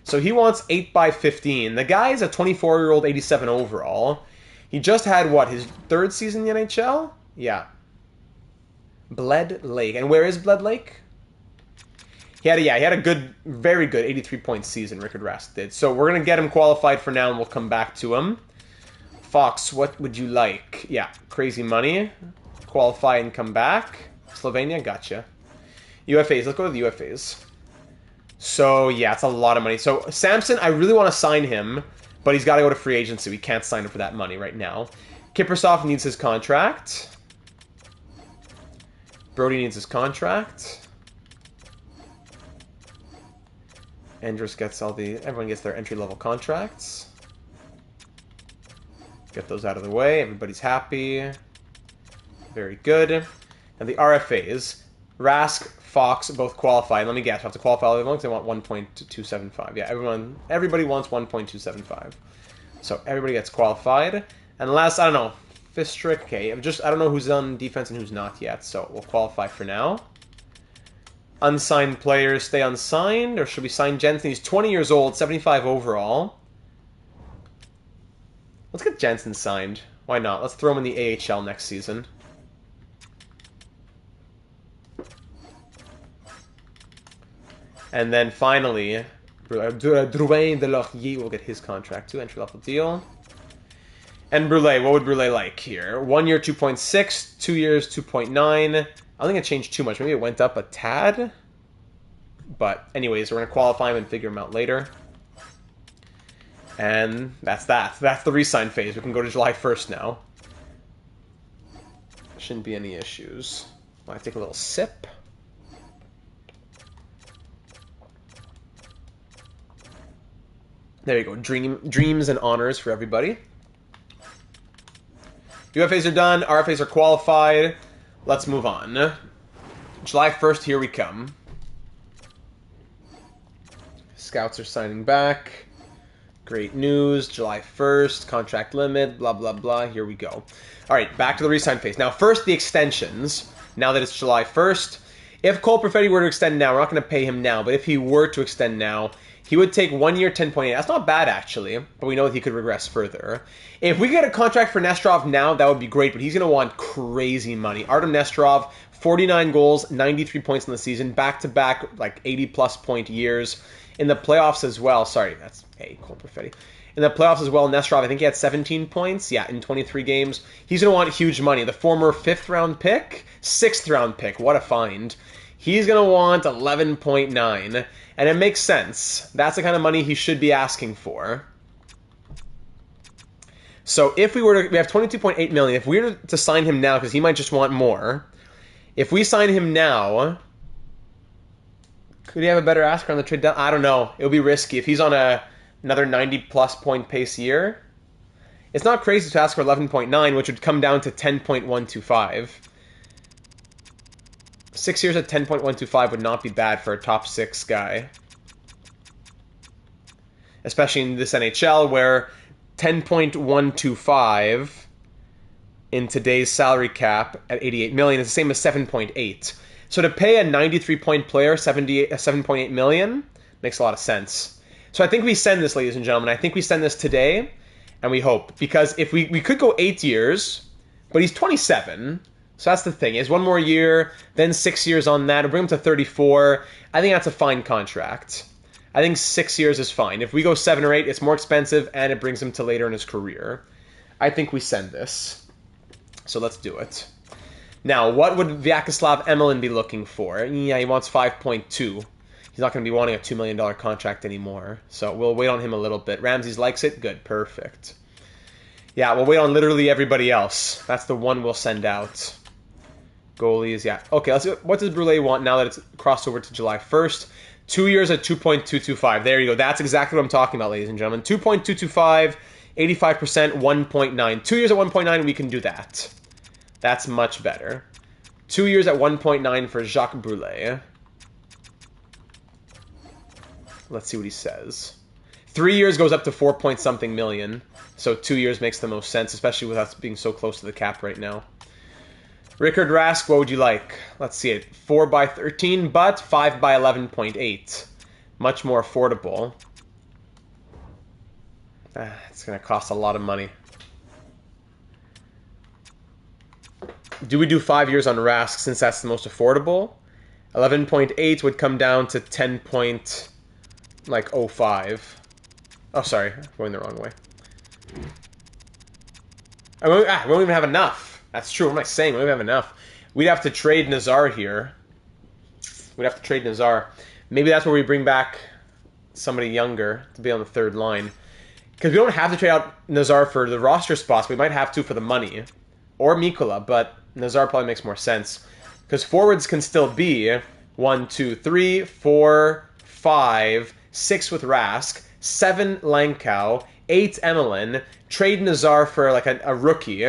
So he wants 8x15. The guy's a 24-year-old, 87 overall. He just had, what, his third season in the NHL? Yeah. Bled Lake. And where is Bled Lake? He had a good, very good 83-point season, Richard Rask did. So we're going to get him qualified for now, and we'll come back to him. Fox, what would you like? Yeah, crazy money. Qualify and come back. Slovenia, gotcha. UFAs, let's go to the UFAs. So, yeah, it's a lot of money. So, Samson, I really want to sign him, but he's got to go to free agency. We can't sign him for that money right now. Kiprusoff needs his contract. Brody needs his contract. Andrus gets everyone gets their entry-level contracts. Get those out of the way. Everybody's happy. Very good. And the RFAs, Rask, Fox, both qualified. Let me guess, I have to qualify all of them because they want 1.275. Yeah, everybody wants 1.275. So everybody gets qualified. And last, I don't know, Fistrick, okay, I don't know who's on defense and who's not yet, so we'll qualify for now. Unsigned players stay unsigned, or should we sign Jensen? He's 20 years old, 75 overall. Let's get Jensen signed. Why not? Let's throw him in the AHL next season. And then finally, Drouin de Laurier will get his contract too, entry-level deal. And Brule, what would Brule like here? 1 year, 2.6, 2 years, 2.9. I don't think it changed too much. Maybe it went up a tad. But anyways, we're going to qualify him and figure him out later. And that's that. That's the re-sign phase. We can go to July 1st now. Shouldn't be any issues. I'll take a little sip. There you go. Dreams and honors for everybody. UFAs are done. RFAs are qualified. Let's move on. July 1st, here we come. Scouts are signing back. Great news. July 1st, contract limit, blah, blah, blah. Here we go. All right, back to the re-sign phase. Now, first, the extensions. Now that it's July 1st. If Cole Perfetti were to extend now, we're not going to pay him now, but if he were to extend now, he would take 1 year, 10.8. That's not bad, actually, but we know that he could regress further. If we get a contract for Nesterov now, that would be great, but he's going to want crazy money. Artem Nesterov, 49 goals, 93 points in the season, back-to-back, like 80-plus point years. In the playoffs as well, sorry, that's, hey, Cole Perfetti. In the playoffs as well, Nesterov, I think he had 17 points, yeah, in 23 games. He's going to want huge money. The former 5th-round pick, 6th-round pick, what a find. He's going to want 11.9, and it makes sense. That's the kind of money he should be asking for. So if we have 22.8 million. If we were to sign him now, because he might just want more, if we sign him now, could he have a better ask on the trade down? I don't know. It would be risky. If he's on another 90-plus point pace year, it's not crazy to ask for 11.9, which would come down to 10.125. 6 years at 10.125 would not be bad for a top 6 guy. Especially in this NHL where 10.125 in today's salary cap at 88 million is the same as 7.8. So to pay a 93-point player 7.8 million makes a lot of sense. So I think we send this, ladies and gentlemen. I think we send this today, and we hope. Because if we could go 8 years, but he's 27. So that's the thing. Is 1 more year, then 6 years on that. It'll bring him to 34. I think that's a fine contract. I think 6 years is fine. If we go 7 or 8, it's more expensive, and it brings him to later in his career. I think we send this. So let's do it. Now, what would Vyacheslav Emelin be looking for? Yeah, he wants 5.2. He's not going to be wanting a $2 million contract anymore. So we'll wait on him a little bit. Ramses likes it? Good. Perfect. Yeah, we'll wait on literally everybody else. That's the one we'll send out. Goalies, yeah. Okay, let's see. What does Brule want now that it's crossed over to July 1st? 2 years at 2.225. There you go. That's exactly what I'm talking about, ladies and gentlemen. 2.225 85%, 1.9. 2 years at 1.9, we can do that. That's much better. 2 years at 1.9 for Jacques Brulé. Let's see what he says. 3 years goes up to 4 point something million. So 2 years makes the most sense, especially with us being so close to the cap right now. Rickard Rask, what would you like? Let's see it. 4 by 13, but 5 by 11.8. Much more affordable. It's going to cost a lot of money. Do we do 5 years on Rask since that's the most affordable? 11.8 would come down to 10.05. Oh, sorry. I'm going the wrong way. We won't even have enough. That's true. What am I saying? We don't have enough. We'd have to trade Nazar here. We'd have to trade Nazar. Maybe that's where we bring back somebody younger to be on the third line. Because we don't have to trade out Nazar for the roster spots. We might have to for the money. Or Mikola, but Nazar probably makes more sense. Because forwards can still be 1, 2, 3, 4, 5, 6 with Rask, 7 Langkow, 8 Emelin, trade Nazar for like a rookie.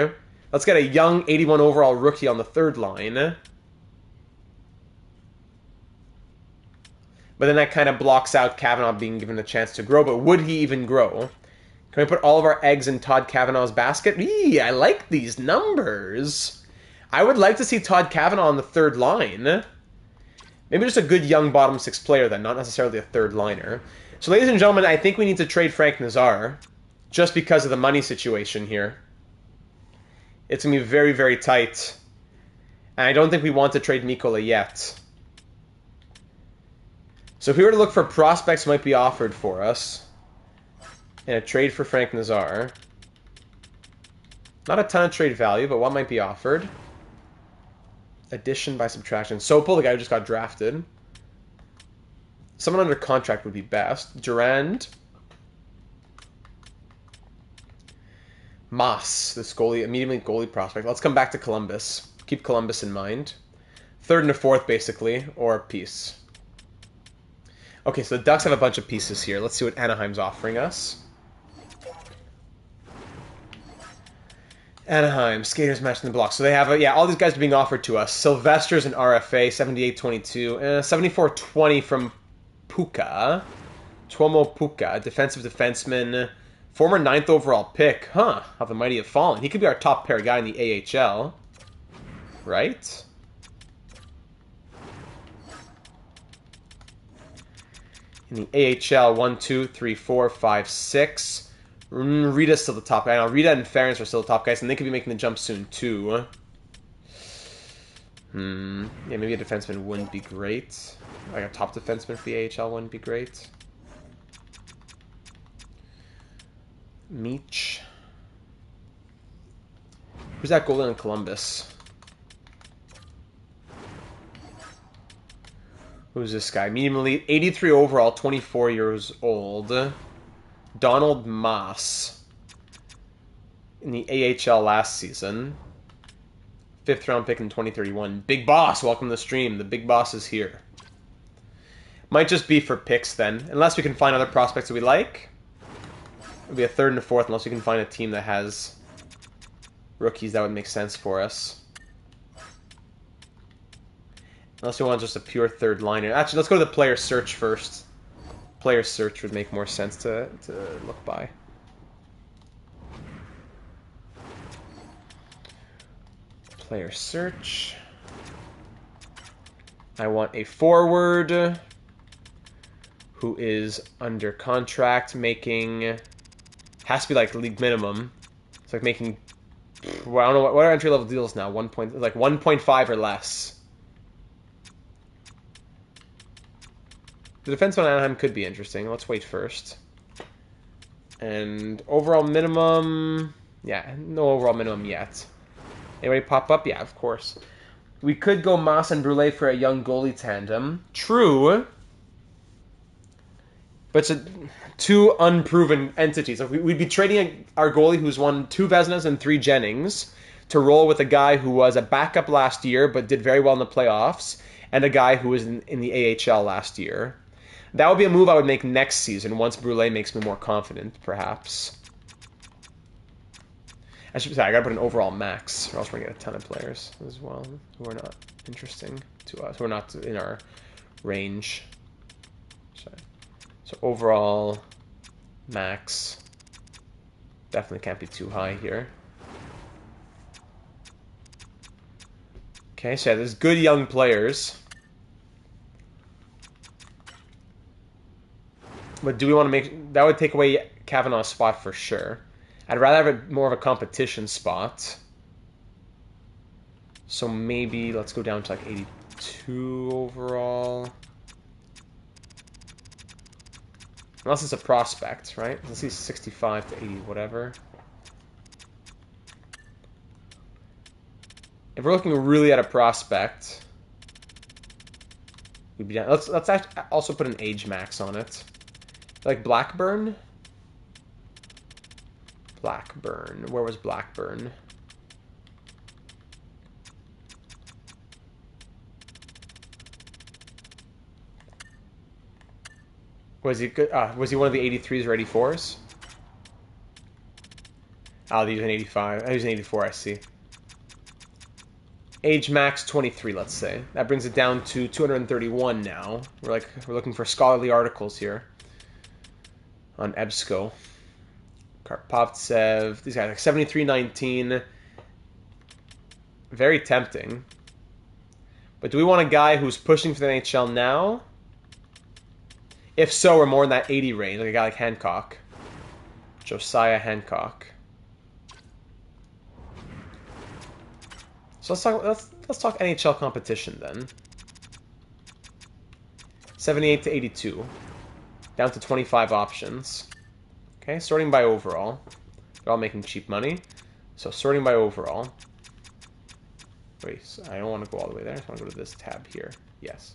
Let's get a young 81 overall rookie on the third line. But then that kind of blocks out Kavanaugh being given a chance to grow. But would he even grow? Can we put all of our eggs in Todd Kavanaugh's basket? Eee, I like these numbers. I would like to see Todd Kavanaugh on the third line. Maybe just a good young bottom six player then, not necessarily a third liner. So ladies and gentlemen, I think we need to trade Frank Nazar. Just because of the money situation here. It's going to be very, very tight. And I don't think we want to trade Mikola yet. So if we were to look for prospects who might be offered for us in a trade for Frank Nazar, not a ton of trade value, but what might be offered? Addition by subtraction. Sopel, the guy who just got drafted. Someone under contract would be best. Durand. Moss, this goalie, immediately goalie prospect. Let's come back to Columbus. Keep Columbus in mind. Third and a fourth, basically, or a piece. Okay, so the Ducks have a bunch of pieces here. Let's see what Anaheim's offering us. Anaheim, skaters matching the block. So they have, all these guys are being offered to us. Sylvester's an RFA, 78-22. 74-20 from Puka. Tuomo Puka, defensive defenseman. Former 9th overall pick. Huh, how the mighty have fallen. He could be our top pair guy in the AHL. Right? In the AHL, 1, 2, 3, 4, 5, 6. Rita's still the top guy. Now, Rita and Ference are still the top guys, and they could be making the jump soon, too. Yeah, maybe a defenseman wouldn't be great. Like a top defenseman for the AHL wouldn't be great. Meech. Who's that goalie in Columbus? Who's this guy? Medium elite, 83 overall, 24 years old. Donald Moss. In the AHL last season. 5th round pick in 2031. Big Boss, welcome to the stream. The Big Boss is here. Might just be for picks then. Unless we can find other prospects that we like. It'll be a third and a fourth unless we can find a team that has rookies that would make sense for us. Unless we want just a pure third liner. Actually, let's go to the player search first. Player search would make more sense to look by. Player search. I want a forward who is under contract making... Has to be like league minimum. It's like making... Well, I don't know what are entry level deals now. Like 1.5 or less. The defenseman on Anaheim could be interesting. Let's wait first. And overall minimum... Yeah, no overall minimum yet. Anybody pop up? Yeah, of course. We could go Moss and Brulé for a young goalie tandem. True. But it's two unproven entities. Like we'd be trading our goalie who's won 2 Vezinas and 3 Jennings to roll with a guy who was a backup last year but did very well in the playoffs, and a guy who was in the AHL last year. That would be a move I would make next season once Brulé makes me more confident, perhaps. I should say I gotta put an overall max, or else we're gonna get a ton of players as well who are not interesting to us, who are not in our range. Sorry. So overall max definitely can't be too high here. Okay, so yeah, there's good young players. But do we want to make... That would take away Kavanaugh's spot for sure. I'd rather have more of a competition spot. So maybe let's go down to like 82 overall. Unless it's a prospect, right? Let's see 65 to 80, whatever. If we're looking really at a prospect, we'd be down. Let's also put an age max on it. Like Blackburn? Blackburn. Where was Blackburn? Was he good? Was he one of the 83s or 84s? Oh, he was an 85. He was an 84, I see. Age max 23, let's say. That brings it down to 231 now. We're looking for scholarly articles here on EBSCO. Karpovtsev, these guys like 73-19. Very tempting. But do we want a guy who's pushing for the NHL now? If so, we're more in that 80 range, like a guy like Hancock. Josiah Hancock. So let's talk NHL competition then. 78 to 82. Down to 25 options. Okay, sorting by overall. They're all making cheap money. So sorting by overall. Wait, so I don't want to go all the way there. I just want to go to this tab here. Yes.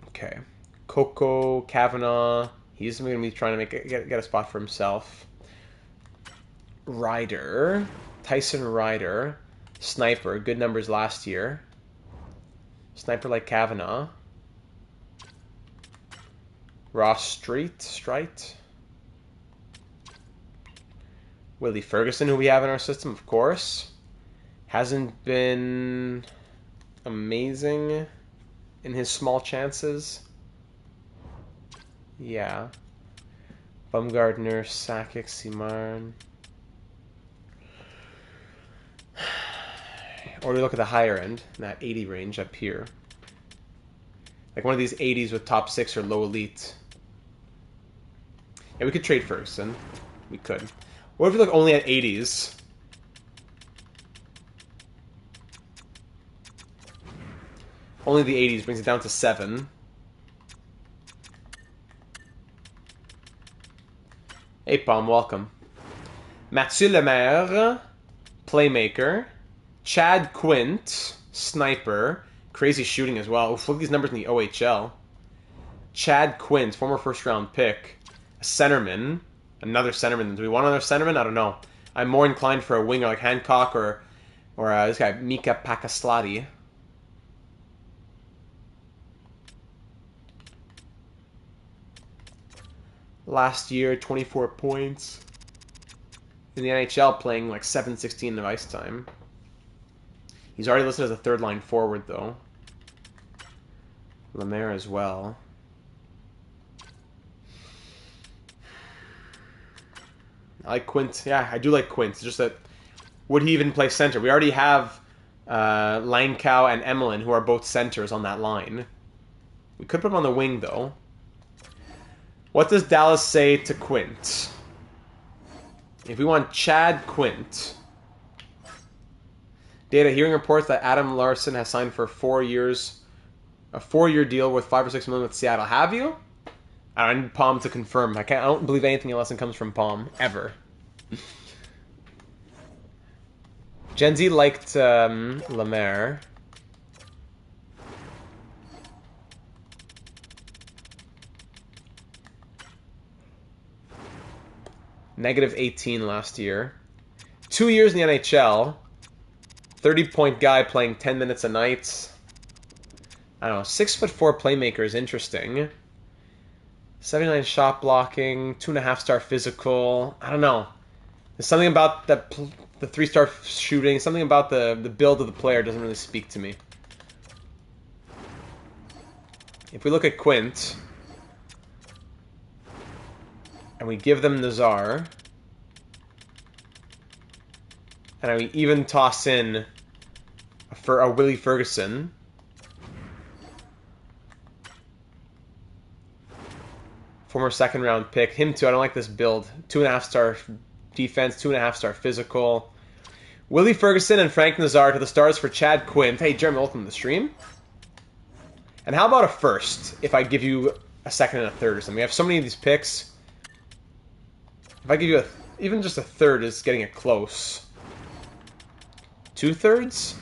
Okay. Coco, Kavanaugh. He's going to be trying to get a spot for himself. Ryder. Tyson Ryder. Sniper. Good numbers last year. Sniper like Kavanaugh. Ross Strite. Willie Ferguson, who we have in our system, of course. Hasn't been amazing in his small chances. Yeah. Bumgardner, Sakic, Simarn. Or we look at the higher end, in that 80 range up here. Like one of these 80s with top 6 or low elite. Yeah, we could trade Ferguson. We could. What if we look only at 80s? Only the 80s brings it down to 7. Hey, Palm, welcome. Mathieu Lemaire, playmaker. Chad Quint, sniper. Crazy shooting as well. Oof, look at these numbers in the OHL. Chad Quint, former first-round pick. A centerman. Another centerman. Do we want another centerman? I don't know. I'm more inclined for a winger like Hancock or this guy, Mika Pakaslati. Last year, 24 points. In the NHL, playing like 7-16 of ice time. He's already listed as a third-line forward, though. Lemaire as well. I like Quint. Yeah, I do like Quint. It's just that, would he even play center? We already have Langkow and Emelin, who are both centers on that line. We could put him on the wing, though. What does Dallas say to Quint? If we want Chad Quint... Data, hearing reports that Adam Larson has signed for 4 years, a 4-year deal worth $5 or $6 million with Seattle. Have you? I need Palm to confirm. I don't believe anything unless it comes from Palm ever. Gen Z liked Lemaire. Negative 18 last year. 2 years in the NHL. 30-point guy playing 10 minutes a night. I don't know. 6'4" playmaker is interesting. 79 shot blocking, 2.5-star physical. I don't know. There's something about the 3-star shooting, something about the build of the player doesn't really speak to me. If we look at Quint, and we give them Nazar, and we even toss in a Willie Ferguson, former second-round pick. Him too. I don't like this build. 2.5-star defense, 2.5-star physical. Willie Ferguson and Frank Nazar to the stars for Chad Quint. Hey, Jeremy, welcome to the stream. And how about a first if I give you a second and a third or something? We have so many of these picks. If I give you even just a third is getting it close. 2/3?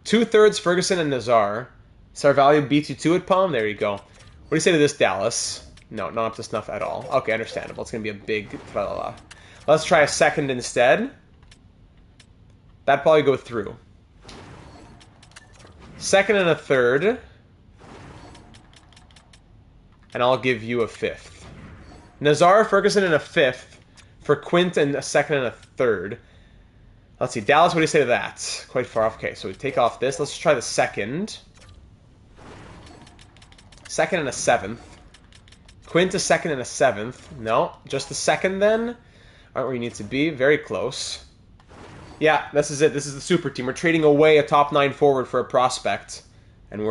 2/3 Ferguson and Nazar. Is our value beats you to it, Palm? There you go. What do you say to this, Dallas? No, not up to snuff at all. Okay, understandable. It's going to be a big tra-la-la. Let's try a second instead. That'd probably go through. Second and a third. And I'll give you a fifth. Nazar, Ferguson, and a fifth for Quint and a second and a third. Let's see. Dallas, what do you say to that? Quite far off. Okay, so we take off this. Let's just try the second. Second and a seventh. Quint a second and a seventh. No, just the second then. Aren't where you need to be. Very close. Yeah, this is it. This is the super team. We're trading away a top 9 forward for a prospect. And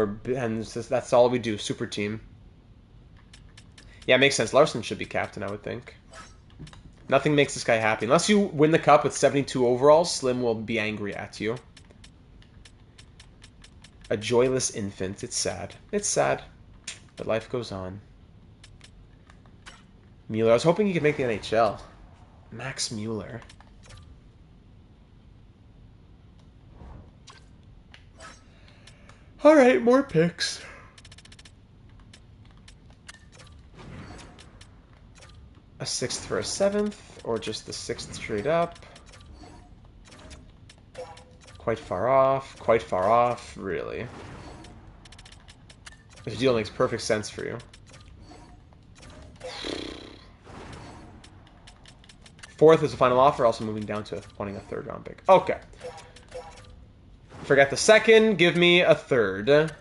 that's all we do. Super team. Yeah, it makes sense. Larson should be captain, I would think. Nothing makes this guy happy. Unless you win the cup with 72 overalls, Slim will be angry at you. A joyless infant. It's sad. It's sad. But life goes on. Mueller. I was hoping he could make the NHL. Max Mueller. Alright, more picks. A 6th for a 7th, or just the 6th straight up. Quite far off, really. This deal makes perfect sense for you. 4th is the final offer, also moving down to wanting a 3rd round pick. Okay. Forget the 2nd, give me a 3rd.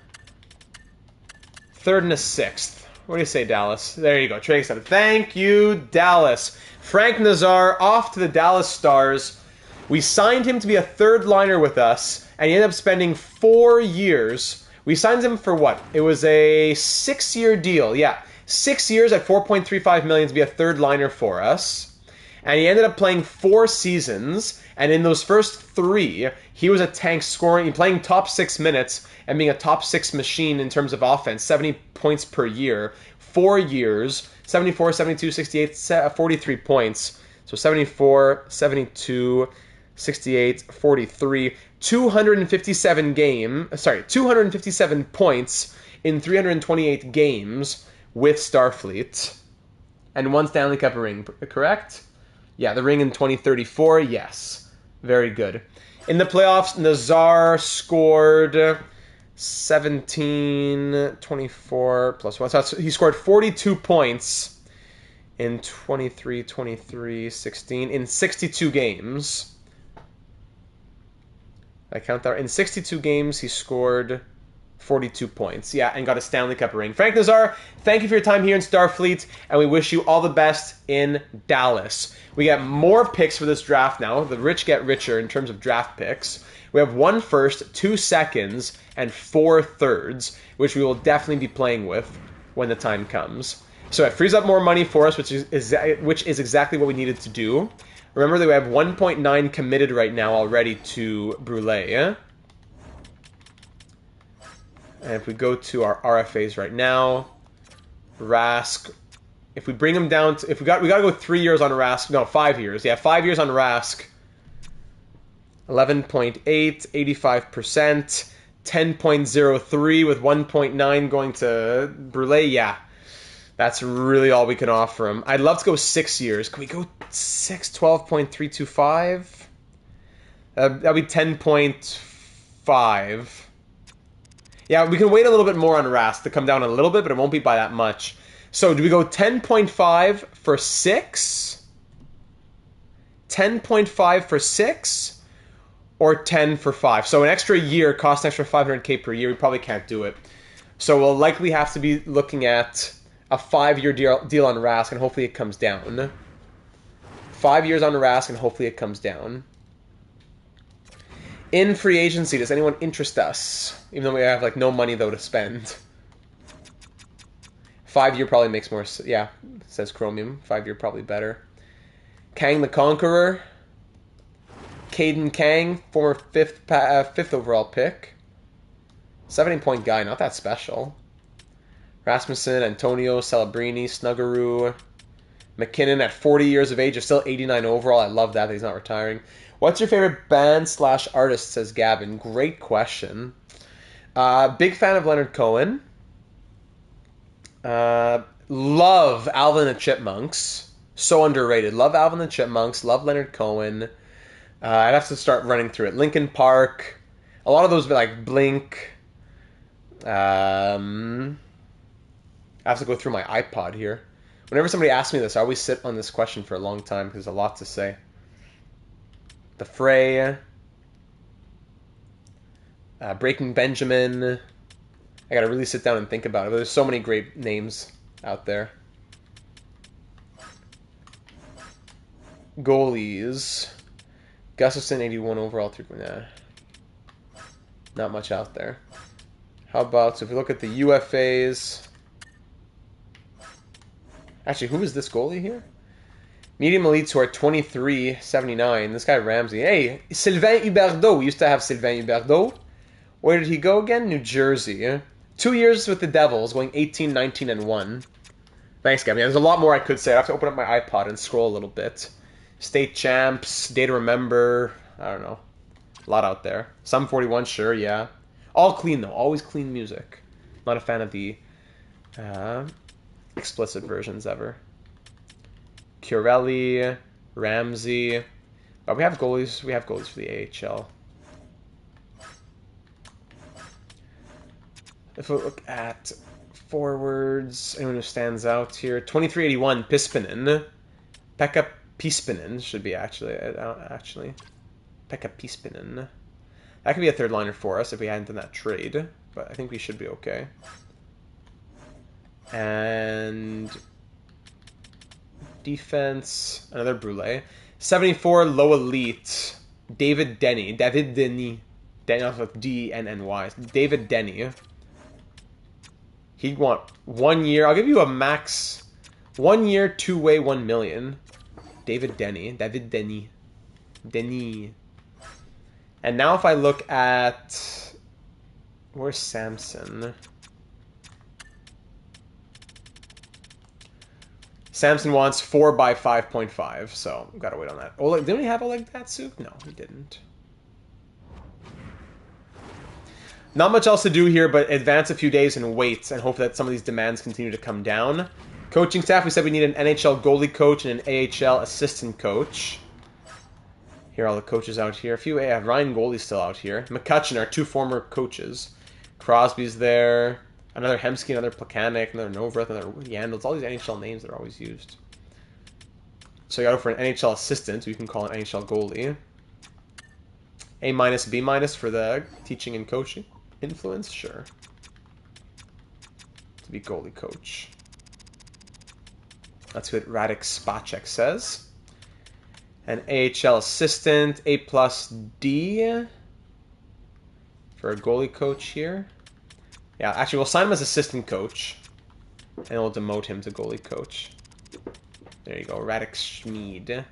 3rd and a 6th. What do you say, Dallas? There you go. Trey said, thank you, Dallas. Frank Nazar off to the Dallas Stars. We signed him to be a 3rd liner with us, and he ended up spending 4 years. We signed him for what? It was a 6-year deal. Yeah, 6 years at $4.35 million to be a 3rd liner for us. And he ended up playing 4 seasons, and in those first 3, he was a tank scoring, playing top 6 minutes and being a top 6 machine in terms of offense, 70 points per year, 4 years, 74, 72, 68, 43 points. So 74, 72, 68, 43, 257 points in 328 games with Starfleet. And 1 Stanley Cup ring, correct? Yeah, the ring in 2034, yes. Very good. In the playoffs, Nazar scored 17, 24 plus 1. So he scored 42 points in 23, 23, 16, in 62 games. I count that. In 62 games, he scored 42 points. Yeah, and got a Stanley Cup ring. Frank Nazar, thank you for your time here in Starfleet, and we wish you all the best in Dallas. We got more picks for this draft now. The rich get richer in terms of draft picks. We have 1 first, 2 seconds, and 4 thirds, which we will definitely be playing with when the time comes. So it frees up more money for us, which is exactly what we needed to do. Remember that we have 1.9 committed right now already to Brûlé. And if we go to our RFAs right now, Rask, if we bring him down to, we got to go 3 years on Rask, no, 5 years. Yeah, 5 years on Rask. 11.8, 85%, 10.03 with 1.9 going to Brûlé. Yeah, that's really all we can offer him. I'd love to go 6 years. Can we go 6, 12.325? That'd be 10.5. Yeah, we can wait a little bit more on Rask to come down a little bit, but it won't be by that much. So do we go 10.5 for 6? 10.5 for 6? Or 10 for 5? So an extra year costs an extra 500k per year. We probably can't do it. So we'll likely have to be looking at a 5-year deal on Rask, and hopefully it comes down. 5 years on Rask, and hopefully it comes down. In free agency, does anyone interest us? Even though we have like no money though to spend. 5-year probably makes more. Yeah, says Chromium. 5-year probably better. Kang the Conqueror. Caden Kang, former fifth overall pick. 17-point guy, not that special. Rasmussen, Antonio, Celebrini, Snuggeroo. McKinnon at 40 years of age is still 89 overall. I love that he's not retiring. What's your favorite band/artist, says Gavin? Great question. Big fan of Leonard Cohen. Love Alvin and the Chipmunks. So underrated. Love Alvin and the Chipmunks. Love Leonard Cohen. I'd have to start running through it. Linkin Park. A lot of those, like Blink. I have to go through my iPod here. Whenever somebody asks me this, I always sit on this question for a long time because there's a lot to say. The Fray. Breaking Benjamin. I gotta really sit down and think about it. But there's so many great names out there. Goalies. Gustafson, 81 overall. Nah. Not much out there. How about, so if we look at the UFAs. Actually, who is this goalie here? Medium elites who are 23.79. This guy Ramsey. Hey, Sylvain Huberdeau. We used to have Sylvain Huberdeau. Where did he go again? New Jersey. 2 years with the Devils, going 18, 19, and 1. Thanks, Gavin. There's a lot more I could say. I have to open up my iPod and scroll a little bit. State champs, day to remember. I don't know. A lot out there. Some 41, sure, yeah. All clean, though. Always clean music. Not a fan of the explicit versions ever. Chiarelli, Ramsey. Oh, we have goalies. We have goalies for the AHL. If we look at forwards, anyone who stands out here, 2381, Pispinen. Pekka Pispinen should be actually. Pekka Pispinen. That could be a third liner for us if we hadn't done that trade, but I think we should be okay. And defense, another Brule. 74 low elite, David Denny. David Denny. D-N-N-Y. David Denny. He'd want 1 year. I'll give you a max 1 year, 2-way, 1 million. David Denny. David Denny. Denny. And now if I look at... Where's Samson? Samson wants 4 by 5.5, so we've got to wait on that. Oleg, didn't we have Oleg Datsuk? No, we didn't. Not much else to do here, but advance a few days and wait, and hope that some of these demands continue to come down. Coaching staff, we said we need an NHL goalie coach and an AHL assistant coach. Here are all the coaches out here. A few, Ryan Goldie's still out here. McCutcheon, our 2 former coaches. Crosby's there. Another Hemsky, another Plekanec, another Novrath, another Yandels. All these NHL names that are always used. So you got to go for an NHL assistant, who you can call an NHL goalie. A-, B- for the teaching and coaching influence, sure. To be goalie coach. That's what Radek Spacek says. An AHL assistant, A+D for a goalie coach here. Yeah, actually, we'll sign him as assistant coach, and we'll demote him to goalie coach. There you go, Radek Schmid.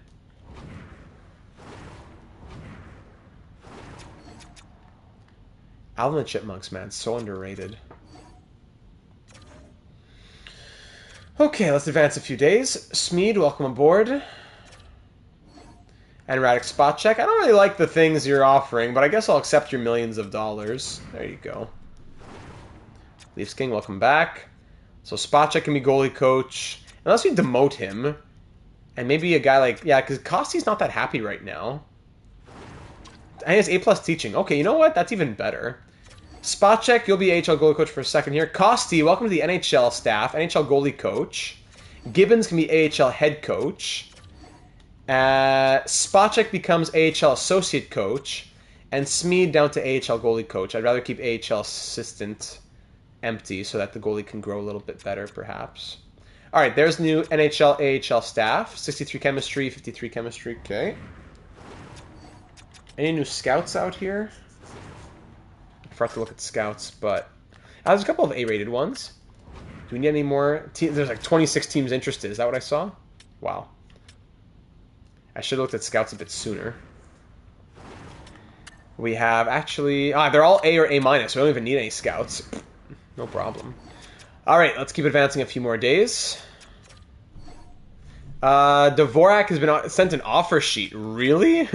Alvin and the Chipmunks, man, so underrated. Okay, let's advance a few days. Smeed, welcome aboard. And Radek Spacek. I don't really like the things you're offering, but I guess I'll accept your millions of dollars. There you go. Leafs King, welcome back. So Spacek can be goalie coach. Unless we demote him. And maybe a guy like... Yeah, because Kosty's not that happy right now. And he has A+ teaching. Okay, you know what? That's even better. Spot check, you'll be AHL goalie coach for a second here. Costi, welcome to the NHL staff. NHL goalie coach. Gibbons can be AHL head coach. Spot check becomes AHL associate coach. And Smeed down to AHL goalie coach. I'd rather keep AHL assistant empty so that the goalie can grow a little bit better, perhaps. All right, there's new NHL, AHL staff. 63 chemistry, 53 chemistry. Okay. Any new scouts out here? I forgot to look at scouts, but there's a couple of A-rated ones. Do we need any more? There's like 26 teams interested. Is that what I saw? Wow. I should have looked at scouts a bit sooner. We have actually... they're all A or A-. We don't even need any scouts. No problem. All right, let's keep advancing a few more days. Dvorak has been sent an offer sheet. Really?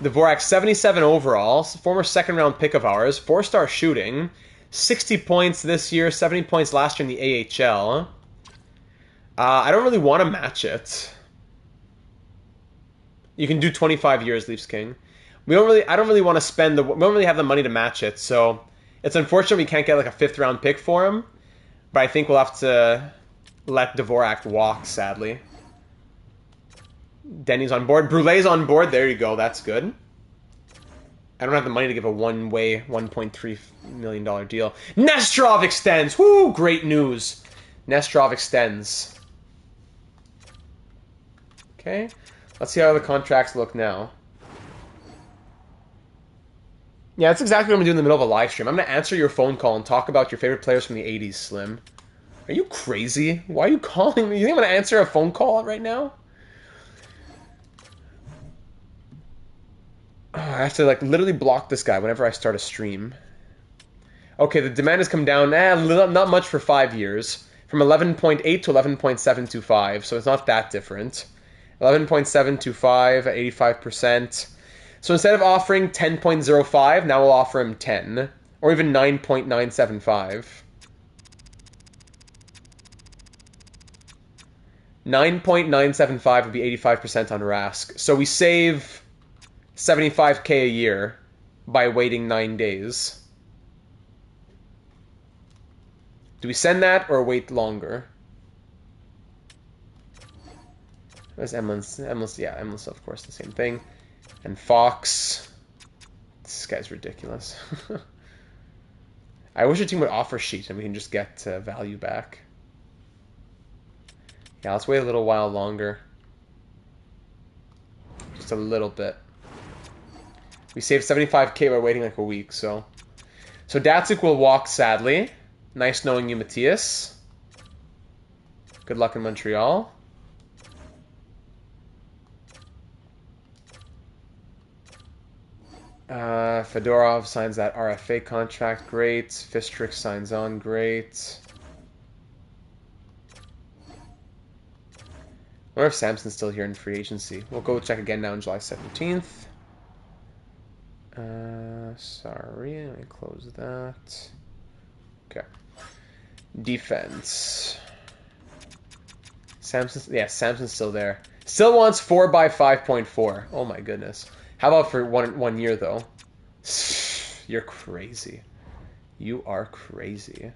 Dvorak, 77 overall, former second-round pick of ours, 4-star shooting, 60 points this year, 70 points last year in the AHL. I don't really want to match it. You can do 25 years, Leafs King. I don't really want to spend we don't really have the money to match it, so it's unfortunate we can't get like a 5th-round pick for him, but I think we'll have to let Dvorak walk, sadly. Denny's on board. Brulé's on board. There you go. That's good. I don't have the money to give a one-way $1.3 million deal. Nestrov extends. Woo! Great news. Nestrov extends. Okay. Let's see how the contracts look now. Yeah, that's exactly what I'm going to do in the middle of a live stream. I'm going to answer your phone call and talk about your favorite players from the 80s, Slim. Are you crazy? Why are you calling me? You think I'm going to answer a phone call right now? I have to like literally block this guy whenever I start a stream. Okay, the demand has come down, not much for 5 years. From 11.8 to 11.725, so it's not that different. 11.725 at 85%. So instead of offering 10.05, now we'll offer him 10. Or even 9.975. 9.975 would be 85% on Rask. So we save $75K a year by waiting 9 days. Do we send that or wait longer? There's Emlyn, yeah, Emlyn, of course, the same thing. And Fox. This guy's ridiculous. I wish a team would offer sheet and we can just get value back. Yeah, let's wait a little while longer. Just a little bit. We saved 75K by waiting like a week, so... So Datsuk will walk, sadly. Nice knowing you, Matthias. Good luck in Montreal. Fedorov signs that RFA contract, great. Fistrix signs on, great. I wonder if Samson's still here in free agency. We'll go check again now on July 17th. Sorry, let me close that. Okay. Defense. Samson's still there. Still wants 4 by 5.4. Oh my goodness. How about for one year though? You're crazy. You are crazy.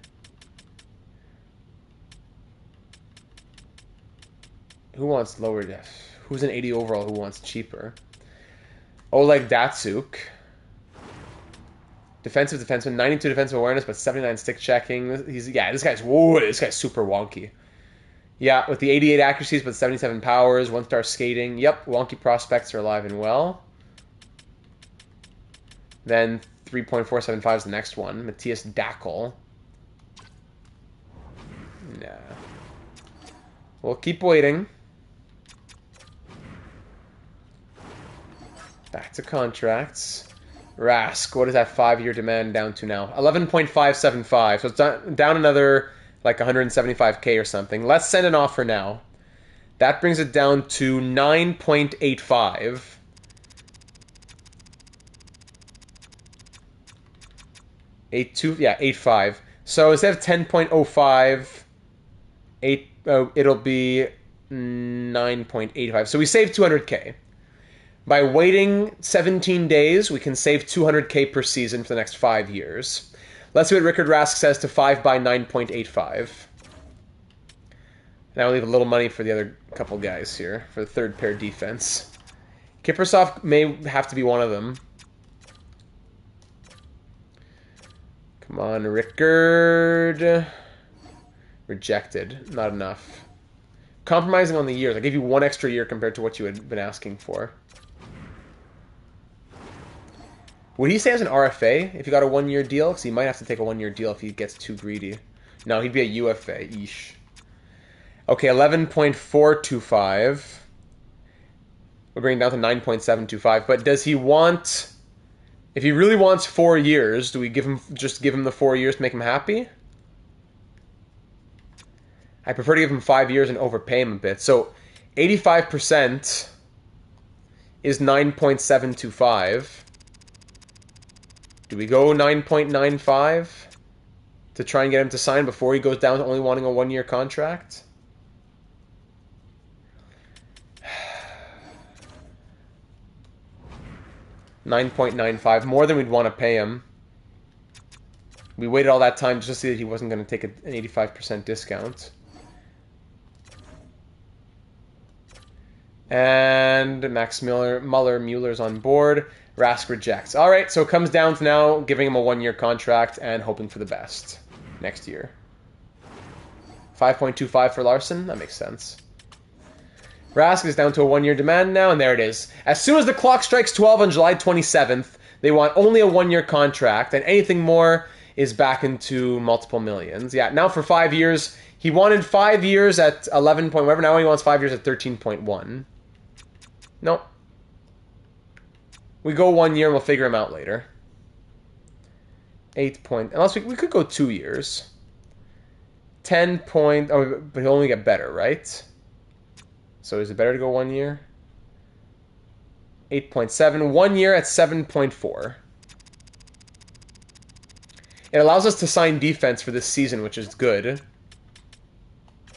Who wants lower def? Who's an 80 overall who wants cheaper? Oleg Datsuk. Defensive defenseman, 92 defensive awareness, but 79 stick checking. This guy's super wonky. Yeah, with the 88 accuracies, but 77 powers, 1-star skating. Yep, wonky prospects are alive and well. Then 3.475 is the next one. Matthias Dackel. Nah. We'll keep waiting. Back to contracts. Rask, what is that 5-year demand down to now? 11.575. So it's down another like 175K or something. Let's send an offer now. That brings it down to 9.85. 8.5. So instead of 10.05, it'll be 9.85. So we saved 200K. By waiting 17 days, we can save 200K per season for the next 5 years. Let's see what Rickard Rask says to 5 by 9.85. Now we'll leave a little money for the other couple guys here, for the third pair defense. Kiprusoff may have to be one of them. Come on, Rickard. Rejected. Not enough. Compromising on the years. I gave you 1 extra year compared to what you had been asking for. Would he stay as an RFA if he got a 1-year deal? Because he might have to take a 1-year deal if he gets too greedy. No, he'd be a UFA. Eesh. Okay, 11.425. We're bringing it down to 9.725. But does he want... If he really wants 4 years, do we just give him the 4 years to make him happy? I prefer to give him 5 years and overpay him a bit. So 85% is 9.725. Do we go 9.95 to try and get him to sign before he goes down to only wanting a 1-year contract? $9.95, more than we'd want to pay him. We waited all that time just to see that he wasn't going to take an 85% discount. And Max Mueller's on board. Rask rejects. All right, so it comes down to now giving him a 1-year contract and hoping for the best next year. 5.25 for Larson. That makes sense. Rask is down to a 1-year demand now, and there it is. As soon as the clock strikes 12 on July 27th, they want only a 1-year contract, and anything more is back into multiple millions. Yeah, now for 5 years. He wanted 5 years at 11 point whatever. Now he wants 5 years at 13.1. Nope. We go 1 year and we'll figure him out later. 8 point... Unless we could go 2 years. 10 point... Oh, but he'll only get better, right? So is it better to go 1 year? 8.7. 1 year at 7.4. It allows us to sign defense for this season, which is good.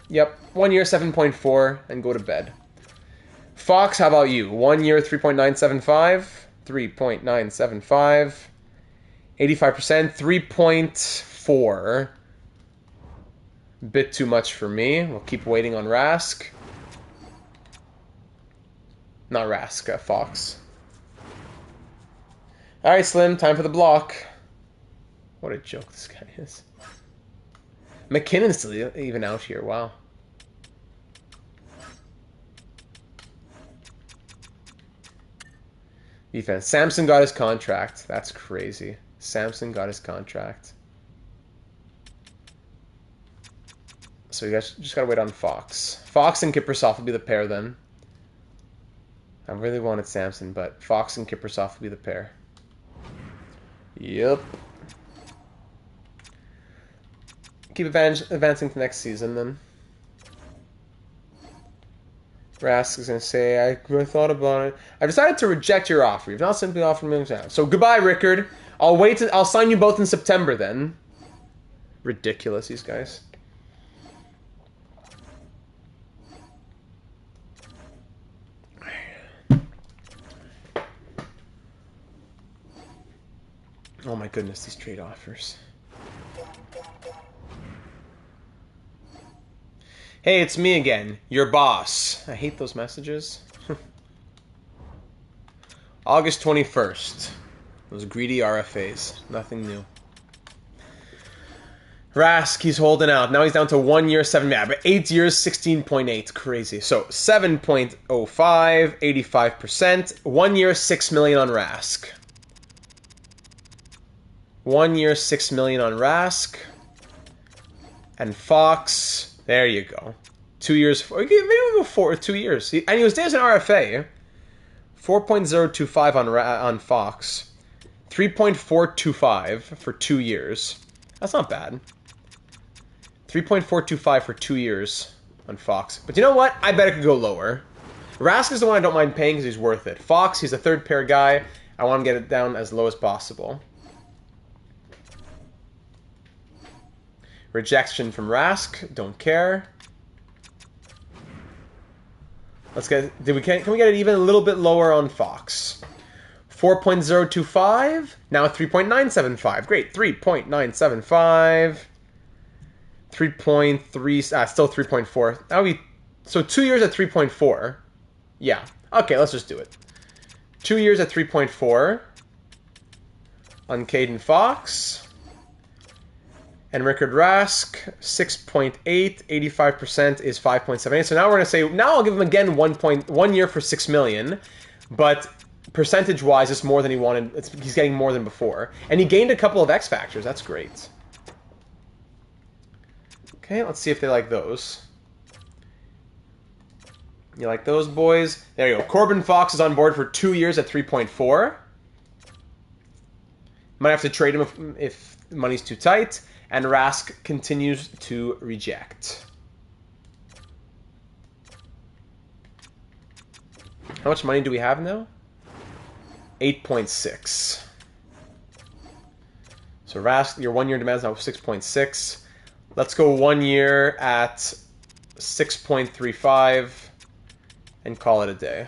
Yep. 1 year, 7.4, and go to bed. Fox, how about you? 1 year, 3.975. 3.975. 85%. 3.4. Bit too much for me. We'll keep waiting on Rask. Not Rask, Fox. Alright, Slim, time for the block. What a joke this guy is. McKinnon's still even out here, wow. Defense. Samson got his contract. That's crazy. Samson got his contract. So you guys just gotta wait on Fox. Fox and Kiprusoff will be the pair then. I really wanted Samson, but Fox and Kiprusoff will be the pair. Yep. Keep advancing to next season then. Rask is going to say, I thought about it. I've decided to reject your offer. You've not simply offered me an So goodbye, Rickard. I'll sign you both in September then. Ridiculous, these guys. Oh my goodness, these trade offers. Hey, it's me again, your boss. I hate those messages. August 21st. Those greedy RFAs. Nothing new. Rask, he's holding out. Now he's down to 1 year, 7... Yeah, but 8 years, 16.8. Crazy. So, 7.05, 85%. 1 year, 6 million on Rask. 1 year, 6 million on Rask. And Fox... There you go. 2 years. Maybe we'll go 2 years. And he was there as an RFA. 4.025 on Fox. 3.425 for 2 years. That's not bad. 3.425 for 2 years on Fox. But you know what? I bet it could go lower. Rask is the one I don't mind paying because he's worth it. Fox, he's a third pair guy. I want him to get it down as low as possible. Rejection from Rask. Don't care. Let's get. Can we get it even a little bit lower on Fox? 4.025. Now 3.975. Great. 3.975. 3.3. Still 3.4. That would be so 2 years at 3.4. Yeah. Okay. Let's just do it. 2 years at 3.4 on Caden Fox. And Rickard Rask, 6.8, 85% is 5.78. So now we're going to say, now I'll give him again 1 year for $6 million, but percentage-wise, it's more than he wanted. He's getting more than before. And he gained a couple of X Factors. That's great. Okay, let's see if they like those. You like those, boys? There you go. Corbin Fox is on board for 2 years at 3.4. Might have to trade him if money's too tight. And Rask continues to reject. How much money do we have now? 8.6. So Rask, your 1 year demand is now 6.6. Let's go 1 year at 6.35 and call it a day.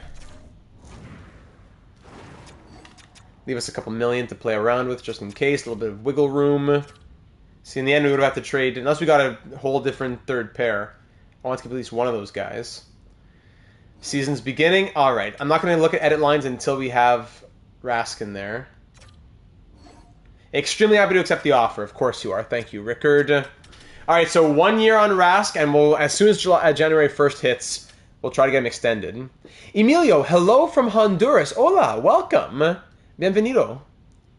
Leave us a couple million to play around with just in case. A little bit of wiggle room. See, in the end, we would have to trade, unless we got a whole different third pair. I want to keep at least one of those guys. Season's beginning. All right. I'm not going to look at edit lines until we have Rask in there. Extremely happy to accept the offer. Of course you are. Thank you, Rickard. All right, so 1 year on Rask, and we'll, as soon as January 1st hits, we'll try to get him extended. Emilio, hello from Honduras. Hola, welcome. Bienvenido.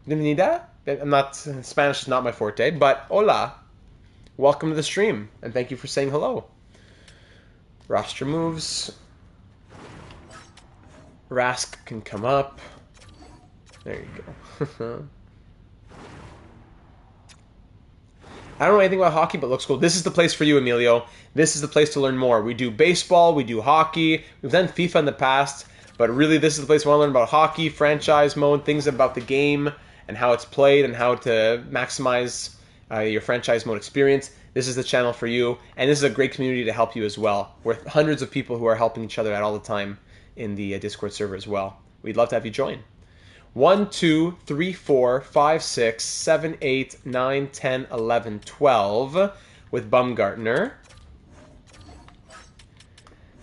Bienvenida? I'm not, Spanish is not my forte, but hola. Welcome to the stream, and thank you for saying hello. Roster moves. Rask can come up. There you go. I don't know anything about hockey, but looks cool. This is the place for you, Emilio. This is the place to learn more. We do baseball, we do hockey. We've done FIFA in the past, but really this is the place we want to learn about hockey, franchise mode, things about the game, and how it's played, and how to maximize your franchise mode experience. This is the channel for you, and this is a great community to help you as well. We're hundreds of people who are helping each other out all the time in the Discord server as well. We'd love to have you join. 1, 2, 3, 4, 5, 6, 7, 8, 9, 10, 11, 12 with Bumgartner.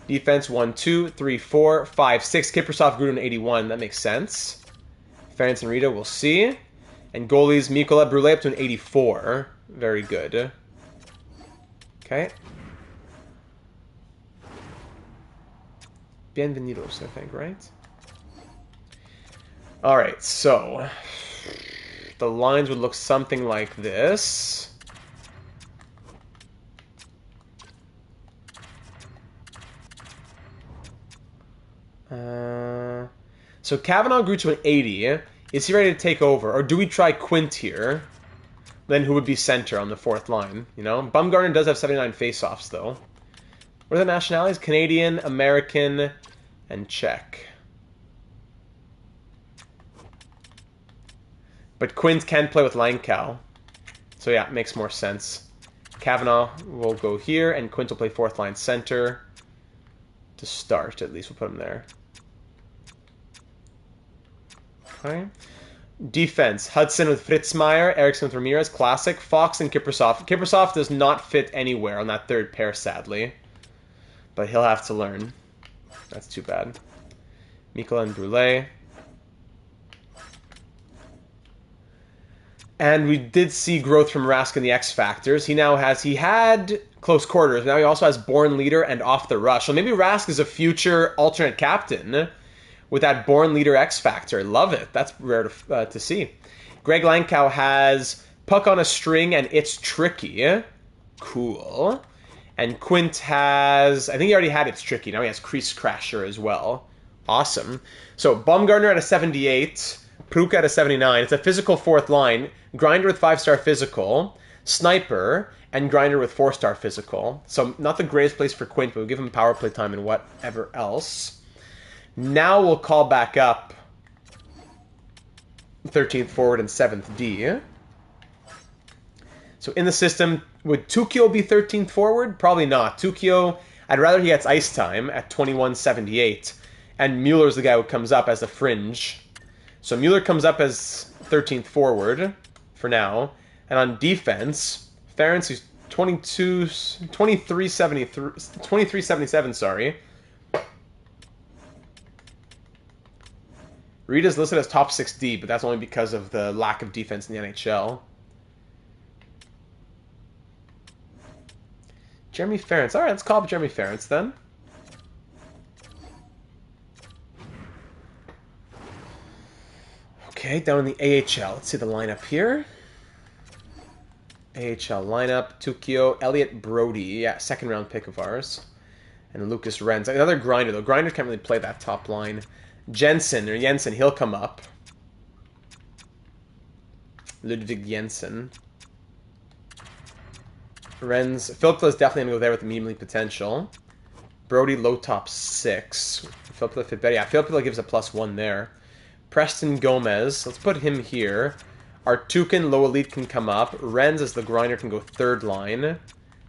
Defense 1, 2, 3, 4, 5, 6. Kiprusoff, Gruden, 81. That makes sense. Ferentz and Rita, we'll see. And goalies, Mikola, Brule up to an 84. Very good. Okay. Bienvenidos, I think, right? All right, so the lines would look something like this. So Kavanaugh grew to an 80. Is he ready to take over? Or do we try Quint here? Then who would be center on the fourth line? You know, Bumgarner does have 79 faceoffs, though. What are the nationalities? Canadian, American, and Czech. But Quint can play with Langkow. So yeah, it makes more sense. Kavanaugh will go here, and Quint will play fourth line center. To start, at least we'll put him there. Okay. Defense, Hudson with Fritzmeier, Eriksson with Ramirez, classic. Fox and Kiprusoff. Kiprusoff does not fit anywhere on that third pair, sadly. But he'll have to learn. That's too bad. Mikola and Brule. And we did see growth from Rask in the X Factors. He had close quarters. Now he also has Born Leader and Off the Rush. So maybe Rask is a future alternate captain with that Born Leader X Factor. Love it. That's rare to see. Greg Langkow has Puck on a String and It's Tricky. Cool. And Quint has, I think he already had It's Tricky. Now he has Crease Crasher as well. Awesome. So Bumgarner at a 78. Pruka at a 79. It's a physical fourth line. Grinder with 5-star physical. Sniper. And Grinder with 4-star physical. So not the greatest place for Quint, but we'll give him power play time and whatever else. Now we'll call back up 13th forward and 7th D. So in the system, would Tukio be 13th forward? Probably not. Tukio, I'd rather he gets ice time at 21.78, and Mueller's the guy who comes up as a fringe. So Mueller comes up as 13th forward for now. And on defense, Ferentz, who's 2377, sorry. Rita's listed as top 6D, but that's only because of the lack of defense in the NHL. Jeremy Ferentz. All right, let's call up Jeremy Ferentz then. Okay, down in the AHL. Let's see the lineup here. AHL lineup. Tukio, Elliot Brody. Yeah, second round pick of ours. And Lucas Renz. Another grinder, though. Grinders can't really play that top line. Jensen, he'll come up. Ludwig Jensen. Renz. Philippa is definitely going to go there with the medium league potential. Brody, low top 6. Philippa fit better. Yeah, Philippa gives a +1 there. Preston Gomez. Let's put him here. Artukin, low elite, can come up. Renz, as the grinder, can go third line.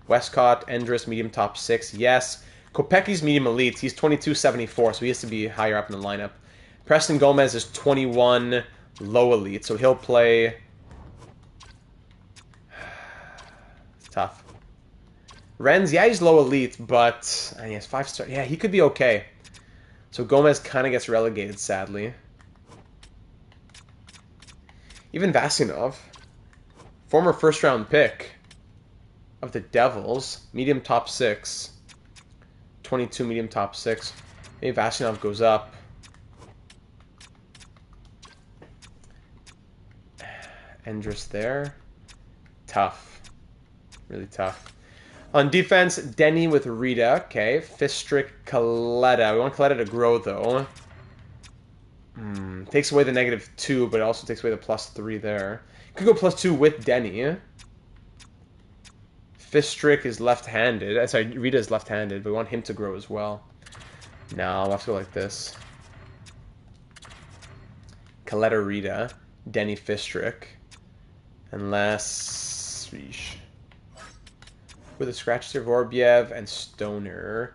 Westcott, Endress, medium top 6. Yes. Kopecki's medium elite. He's 2274, so he has to be higher up in the lineup. Preston Gomez is 21 low elite, so he'll play... It's tough. Renz, yeah, he's low elite, but... And he has 5-star. Yeah, he could be okay. So Gomez kind of gets relegated, sadly. Even Vasinov, former first-round pick of the Devils, medium top 6, 22 medium top 6. Maybe Vasinov goes up. Endress there. Tough. Really tough. On defense, Denny with Rita. Okay. Fistrick, Coletta. We want Coletta to grow, though. Takes away the -2, but it also takes away the +3 there. Could go +2 with Denny. Fistrick is left-handed. Sorry, Rita is left-handed, but we want him to grow as well. No, we'll have to go like this. Coletta, Rita. Denny, Fistrick. Unless... With a scratch here, Vorbiev and Stoner.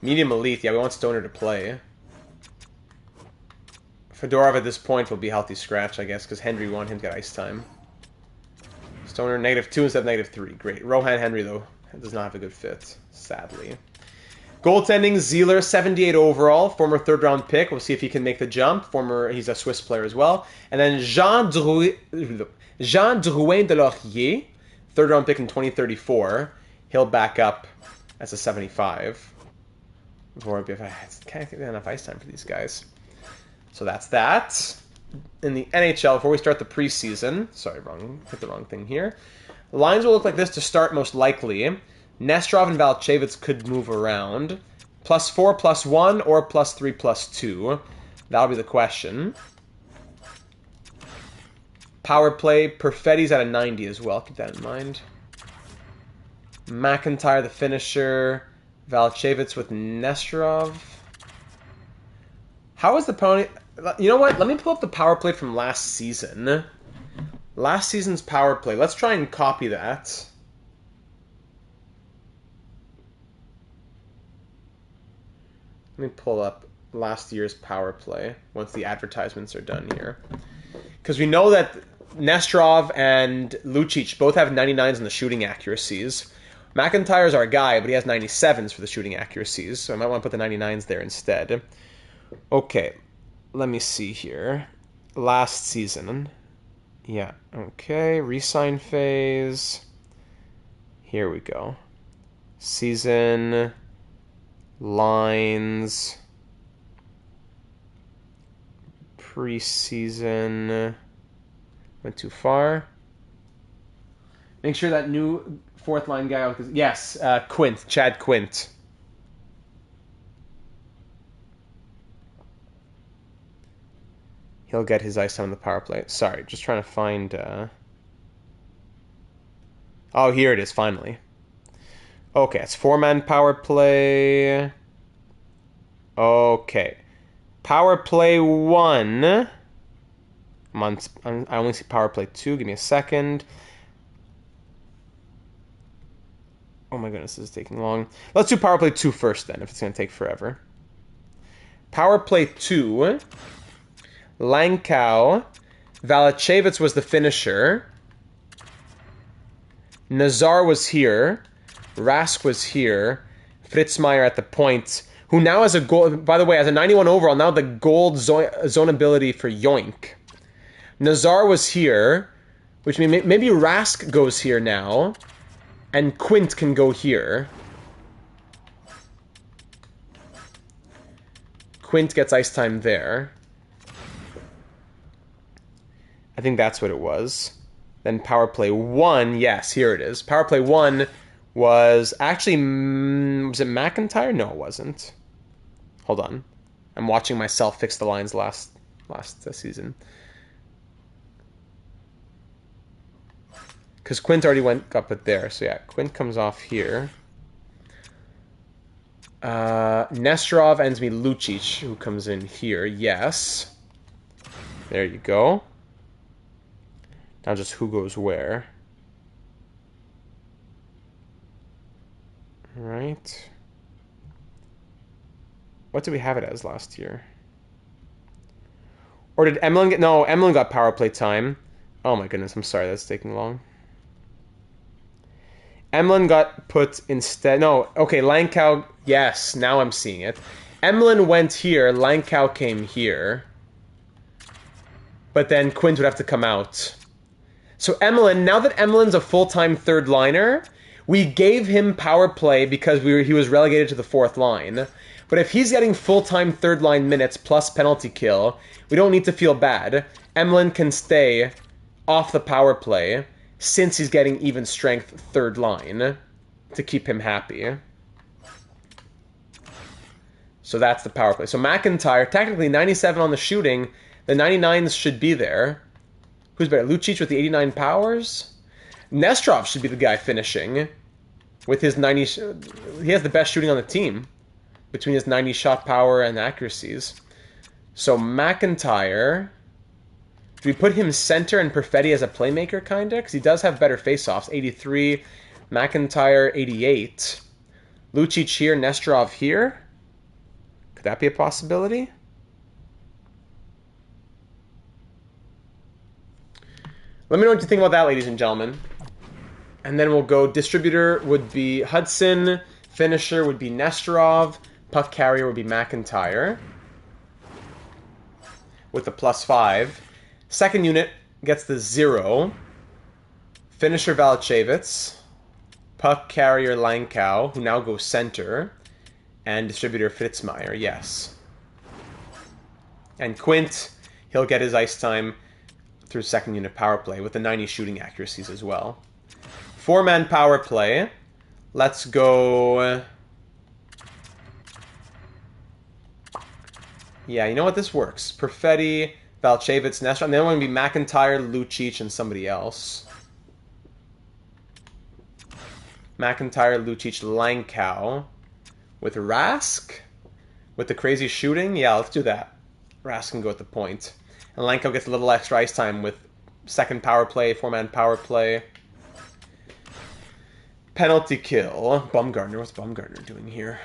Medium elite. Yeah, we want Stoner to play. Fedorov at this point will be healthy scratch, I guess, because Henry want him to get ice time. Stoner, -2 instead of -3. Great. Rohan Henry, though, does not have a good fit, sadly. Goaltending, Zieler, 78 overall, former third-round pick. We'll see if he can make the jump. He's a Swiss player as well. And then Jean Drouin de Laurier, third-round pick in 2034. He'll back up as a 75. Vorbiev, I can't get enough ice time for these guys. So that's that. In the NHL, before we start the preseason, sorry, hit the wrong thing here. Lines will look like this to start most likely. Nestrov and Valchevitz could move around. +4, +1, or +3, +2. That'll be the question. Power play, Perfetti's at a 90 as well. Keep that in mind. McIntyre, the finisher. Valchevitz with Nestrov. How is the pony... You know what? Let me pull up the power play from last season. Last season's power play. Let's try and copy that. Let me pull up last year's power play once the advertisements are done here. Because we know that Nestrov and Lucic both have 99s in the shooting accuracies. McIntyre's our guy, but he has 97s for the shooting accuracies, so I might want to put the 99s there instead. Okay, let me see here. Last season. Yeah, okay, re-sign phase. Here we go. Season, lines, preseason. Went too far. Make sure that new fourth line guy... Yes, Quint, Chad Quint. He'll get his ice time on the power play. Sorry, just trying to find... Oh, here it is, finally. Okay, it's 4-man power play. Okay. Power play 1. I only see power play 2. Give me a second. Oh my goodness, this is taking long. Let's do power play 2 first then, if it's going to take forever. Power play 2. Langkow. Valachevitz was the finisher. Nazar was here. Rask was here. Fritzmeier at the point, who now has a gold, by the way, has a 91 overall, now the gold zone ability for Yoink. Nazar was here, which means maybe Rask goes here now, and Quint can go here. Quint gets ice time there. I think that's what it was. Then power play 1, yes, here it is. Power play 1 was actually, was it McIntyre? No, it wasn't. Hold on. I'm watching myself fix the lines last season. Because Quint already got put there. So yeah, Quint comes off here. Nesterov ends me Lucic, who comes in here. Yes. There you go. Now just who goes where. Right. What did we have it as last year? Or did Emlyn get... No, Emlyn got power play time. Oh my goodness, I'm sorry, that's taking long. Emlyn got put instead... No, okay, Langkow... Yes, now I'm seeing it. Emlyn went here, Langkow came here. But then Quint would have to come out. So Emlyn, now that Emlyn's a full-time third liner, we gave him power play because he was relegated to the fourth line. But if he's getting full-time third line minutes plus penalty kill, we don't need to feel bad. Emlyn can stay off the power play since he's getting even strength third line to keep him happy. So that's the power play. So McIntyre, technically 97 on the shooting, the 99s should be there. Who's better? Lucic with the 89 powers? Nesterov should be the guy finishing with his 90... He has the best shooting on the team between his 90 shot power and accuracies. So McIntyre... Do we put him center and Perfetti as a playmaker, kind of? Because he does have better face-offs. 83, McIntyre 88. Lucic here, Nesterov here. Could that be a possibility? Let me know what you think about that, ladies and gentlemen. And then we'll go, distributor would be Hudson, finisher would be Nesterov, puck carrier would be McIntyre with the +5. Second unit gets the 0. Finisher Valachevitz, puck carrier Langkow, who now goes center, and distributor Fritzmeier, yes. And Quint, he'll get his ice time through second unit power play with the 90 shooting accuracies as well. 4-man power play. Let's go... Yeah, you know what? This works. Perfetti, Valachevitz, Nesterov. And then one would be McIntyre, Lucic, and somebody else. McIntyre, Lucic, Langkow. With Rask? With the crazy shooting? Yeah, let's do that. Rask can go at the point. And Langkow gets a little extra ice time with second power play, 4-man power play. Penalty kill. Bumgarner. What's Bumgarner doing here?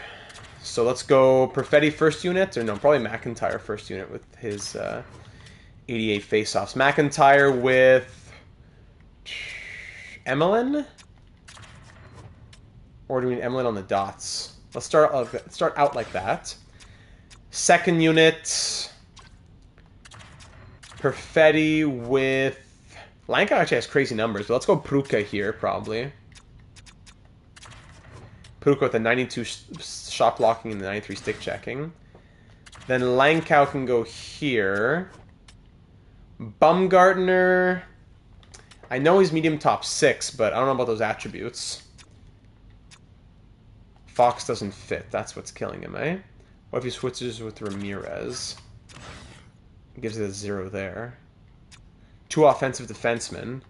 So let's go Perfetti first unit. Or no, probably McIntyre first unit with his 88 face-offs. McIntyre with Emlyn? Or do we need Emlyn on the dots? Let's start out like that. Second unit... Perfetti with... Langkow actually has crazy numbers, but let's go Pruka here, probably. Pruka with the 92 shot blocking and the 93 stick checking. Then Langkow can go here. Bumgarner... I know he's medium top 6, but I don't know about those attributes. Fox doesn't fit. That's what's killing him, eh? What if he switches with Ramirez? Gives it a 0 there. 2 offensive defensemen.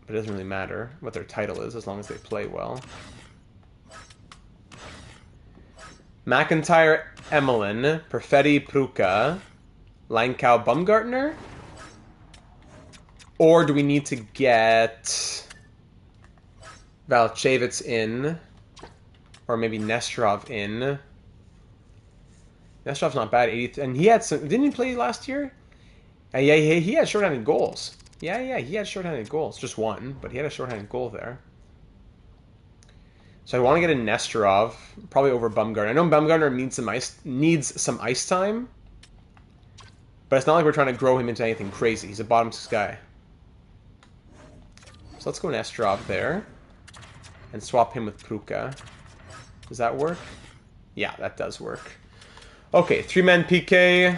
But it doesn't really matter what their title is as long as they play well. McIntyre, Emlyn, Perfetti, Pruka, Langkow, Bumgarner? Or do we need to get... Valchevitz in. Or maybe Nesterov in. Nesterov's not bad. 80, and he had some. Didn't he play last year? Yeah, he had shorthanded goals. Yeah, he had shorthanded goals. Just one, but he had a shorthanded goal there. So I want to get a Nesterov, probably over Bumgarner. I know Bumgarner needs some ice time, but it's not like we're trying to grow him into anything crazy. He's a bottom six guy. So let's go Nesterov there, and swap him with Pruka. Does that work? Yeah, that does work. Okay, 3-man PK.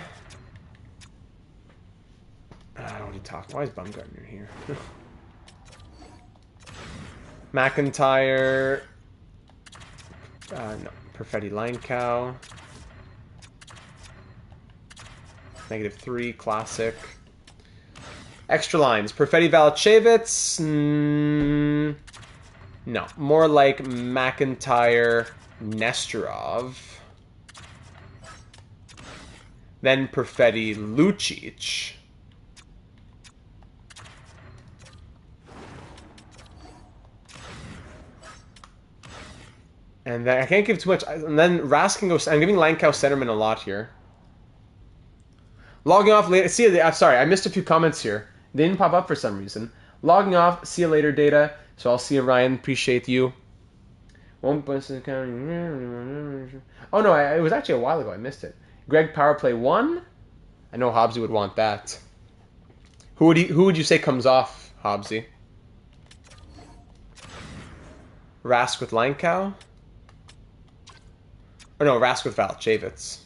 I don't want to talk. Why is Bumgarner here? McIntyre. No. Perfetti Langkow. -3, classic. Extra lines. Perfetti Valchevitz. No. More like McIntyre Nesterov. Then Perfetti Lucic. And then I can't give too much. And then Rask can go. I'm giving Langkow centerman a lot here. Logging off later. See you. I'm sorry, I missed a few comments here. They didn't pop up for some reason. Logging off. See you later, Data. So I'll see you, Ryan. Appreciate you. Oh no, it was actually a while ago. I missed it. Greg power play 1. I know Hobbsy would want that. Who would you say comes off, Hobbsy? Rask with Langkow? Or no, Rask with Valchevitz.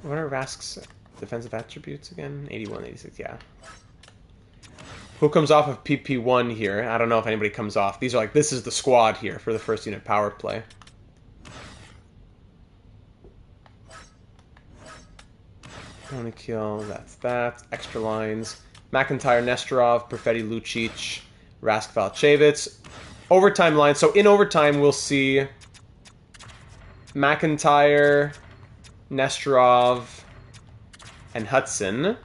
What are Rask's defensive attributes again? 81, 86, yeah. Who comes off of PP1 here? I don't know if anybody comes off. These are like, this is the squad here for the first unit power play. Only kill, that's that. Extra lines. McIntyre, Nesterov, Perfetti, Lucic, Rask, Valchevitz. Overtime line. So in overtime, we'll see McIntyre, Nesterov, and Hudson.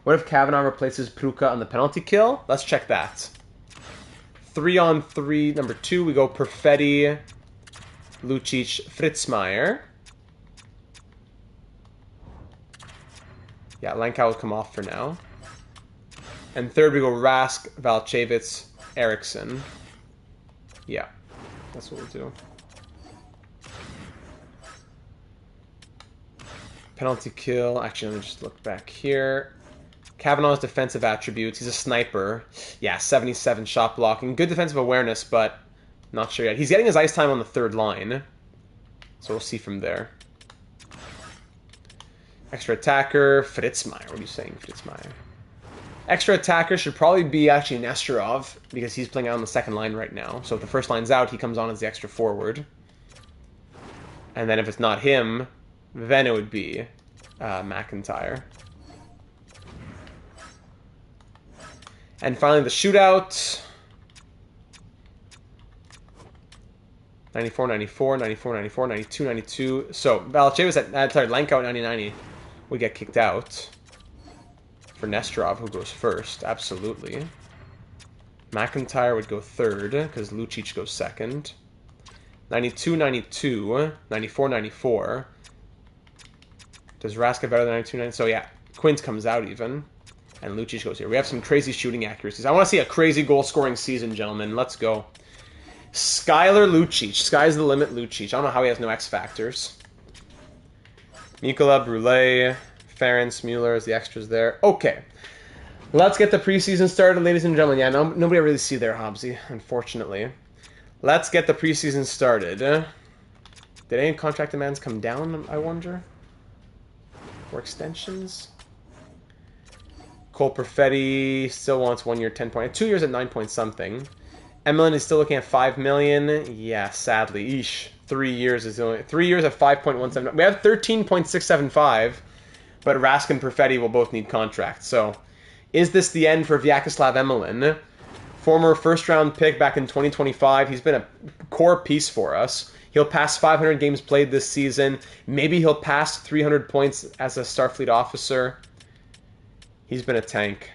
What if Kavanaugh replaces Pruka on the penalty kill? Let's check that. 3-on-3, number 2, we go Perfetti, Lucic, Fritzmeier. Yeah, Langkow will come off for now. And third, we go Rask, Valchevitz, Eriksson. Yeah, that's what we'll do. Penalty kill. Actually, let me just look back here. Kavanaugh's defensive attributes. He's a sniper. Yeah, 77 shot blocking. Good defensive awareness, but not sure yet. He's getting his ice time on the third line. So we'll see from there. Extra attacker, Fritzmeier. What are you saying, Fritzmeier? Extra attacker should probably be actually Nesterov, because he's playing out on the second line right now. So if the first line's out, he comes on as the extra forward. And then if it's not him, then it would be McIntyre. And finally, the shootout. 94, 94, 94, 94, 92, 92. So Valchevitz Langkow at 90-90 would get kicked out. For Nesterov, who goes first. Absolutely. McIntyre would go third, because Lucic goes second. 92, 92, 94, 94. Does Rask get better than 92, 90? So yeah, Quint comes out even. And Lucic goes here. We have some crazy shooting accuracies. I want to see a crazy goal-scoring season, gentlemen. Let's go. Skylar Lucic. Sky's the limit, Lucic. I don't know how he has no X factors. Nikola, Brule, Ferenc, Mueller is the extras there. Okay. Let's get the preseason started, ladies and gentlemen. Yeah, nobody I really see there, Hobbsy, unfortunately. Let's get the preseason started. Did any contract demands come down, I wonder? For extensions? Cole Perfetti still wants 1 year, 10 point. 2 years at 9 point something. Emlyn is still looking at 5 million. Yeah, sadly. Eesh. 3 years is only 3 years at 5.17. We have 13.675, but Rask and Perfetti will both need contracts. So, is this the end for Vyacheslav Emlyn? Former first round pick back in 2025. He's been a core piece for us. He'll pass 500 games played this season. Maybe he'll pass 300 points as a Starfleet officer. He's been a tank.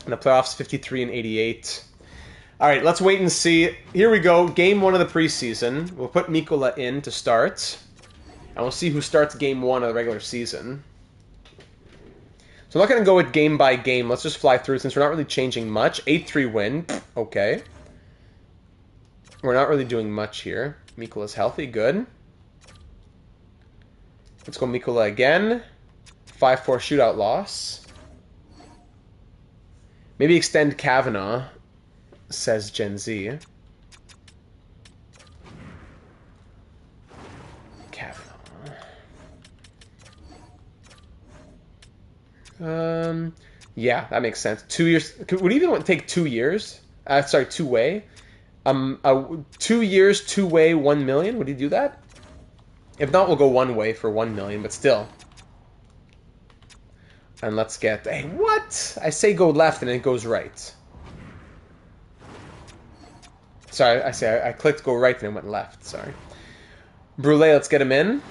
In the playoffs, 53 and 88. All right, let's wait and see. Here we go. Game 1 of the preseason. We'll put Mikola in to start. And we'll see who starts Game 1 of the regular season. So I'm not going to go with game by game. Let's just fly through since we're not really changing much. 8-3 win. Okay. We're not really doing much here. Mikola's healthy. Good. Let's go Mikola again. 5-4 shootout loss. Maybe extend Kavanaugh, says Gen Z. Yeah, that makes sense. 2 years. Would you even want to take 2 years? Sorry, two-way. 2 years, two-way, 1 million. Would you do that? If not, we'll go one way for 1 million, but still. And let's get. Hey, what? I say go left and it goes right. Sorry, I clicked go right and it went left. Sorry. Brule, let's get him in.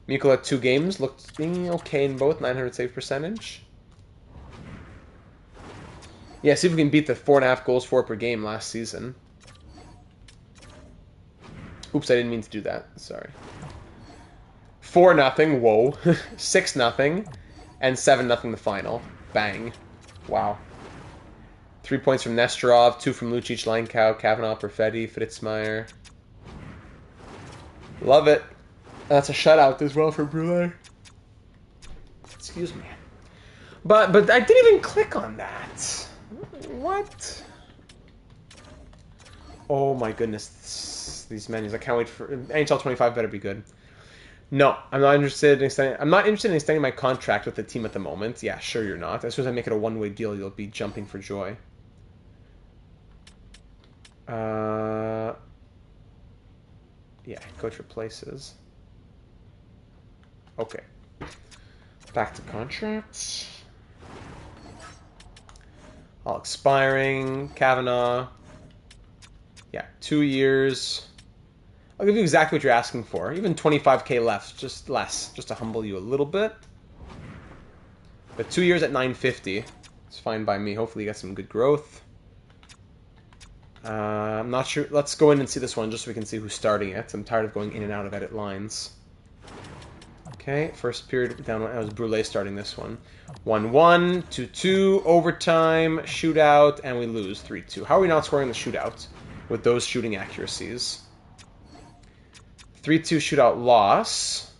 Mikola, 2 games, looked okay in both, 900 save percentage. Yeah, see if we can beat the 4.5 goals for per game last season. Oops, I didn't mean to do that. Sorry. 4-0, whoa. 6-0, and 7-0 the final. Bang. Wow. 3 points from Nesterov, 2 from Lucic, Linecow, Kavanaugh, Perfetti, Fritzmeier. Love it. That's a shutout as well for Brule. Excuse me. But I didn't even click on that. What? Oh my goodness. These menus. I can't wait for NHL 25 better be good. No, I'm not interested in extending my contract with the team at the moment. Yeah, sure you're not. As soon as I make it a one-way deal, you'll be jumping for joy. Yeah, coach for places. Okay. Back to contracts. All expiring. Kavanaugh. Yeah, 2 years. I'll give you exactly what you're asking for. Even 25k left, just less, just to humble you a little bit. But 2 years at 950. It's fine by me. Hopefully you get some good growth. I'm not sure. Let's go in and see this one just so we can see who's starting it. I'm tired of going in and out of edit lines. Okay, first period down. That was Brule starting this one. 1-1, 2-2, overtime, shootout, and we lose 3-2. How are we not scoring the shootout with those shooting accuracies? 3-2 shootout loss.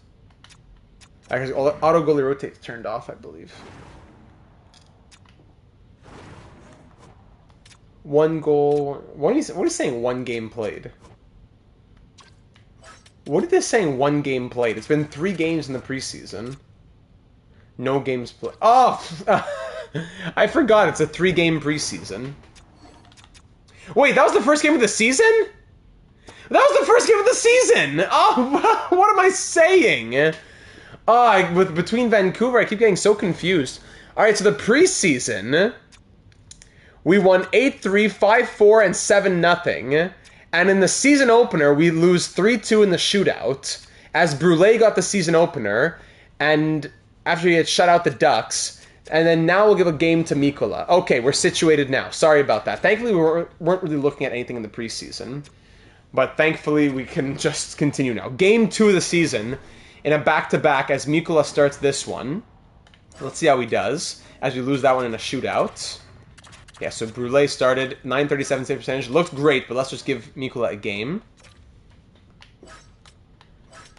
Actually, auto goalie rotate turned off, I believe. 1 goal. What are you saying? 1 game played. What is this saying? 1 game played. It's been 3 games in the preseason. No games played. Oh, I forgot. It's a 3-game preseason. Wait, that was the first game of the season? That was the first game of the season! Oh, what am I saying? Oh, between Vancouver, I keep getting so confused. Alright, so the preseason, we won 8-3, 5-4, and 7-0. And in the season opener, we lose 3-2 in the shootout, as Brule got the season opener, and after he had shut out the Ducks. And then now we'll give a game to Mikola. Okay, we're situated now. Sorry about that. Thankfully, we weren't really looking at anything in the preseason. But thankfully, we can just continue now. Game 2 of the season in a back-to-back as Mikola starts this one. Let's see how he does as we lose that one in a shootout. Yeah, so Brule started, 937 save percentage. Looked great, but let's just give Mikola a game.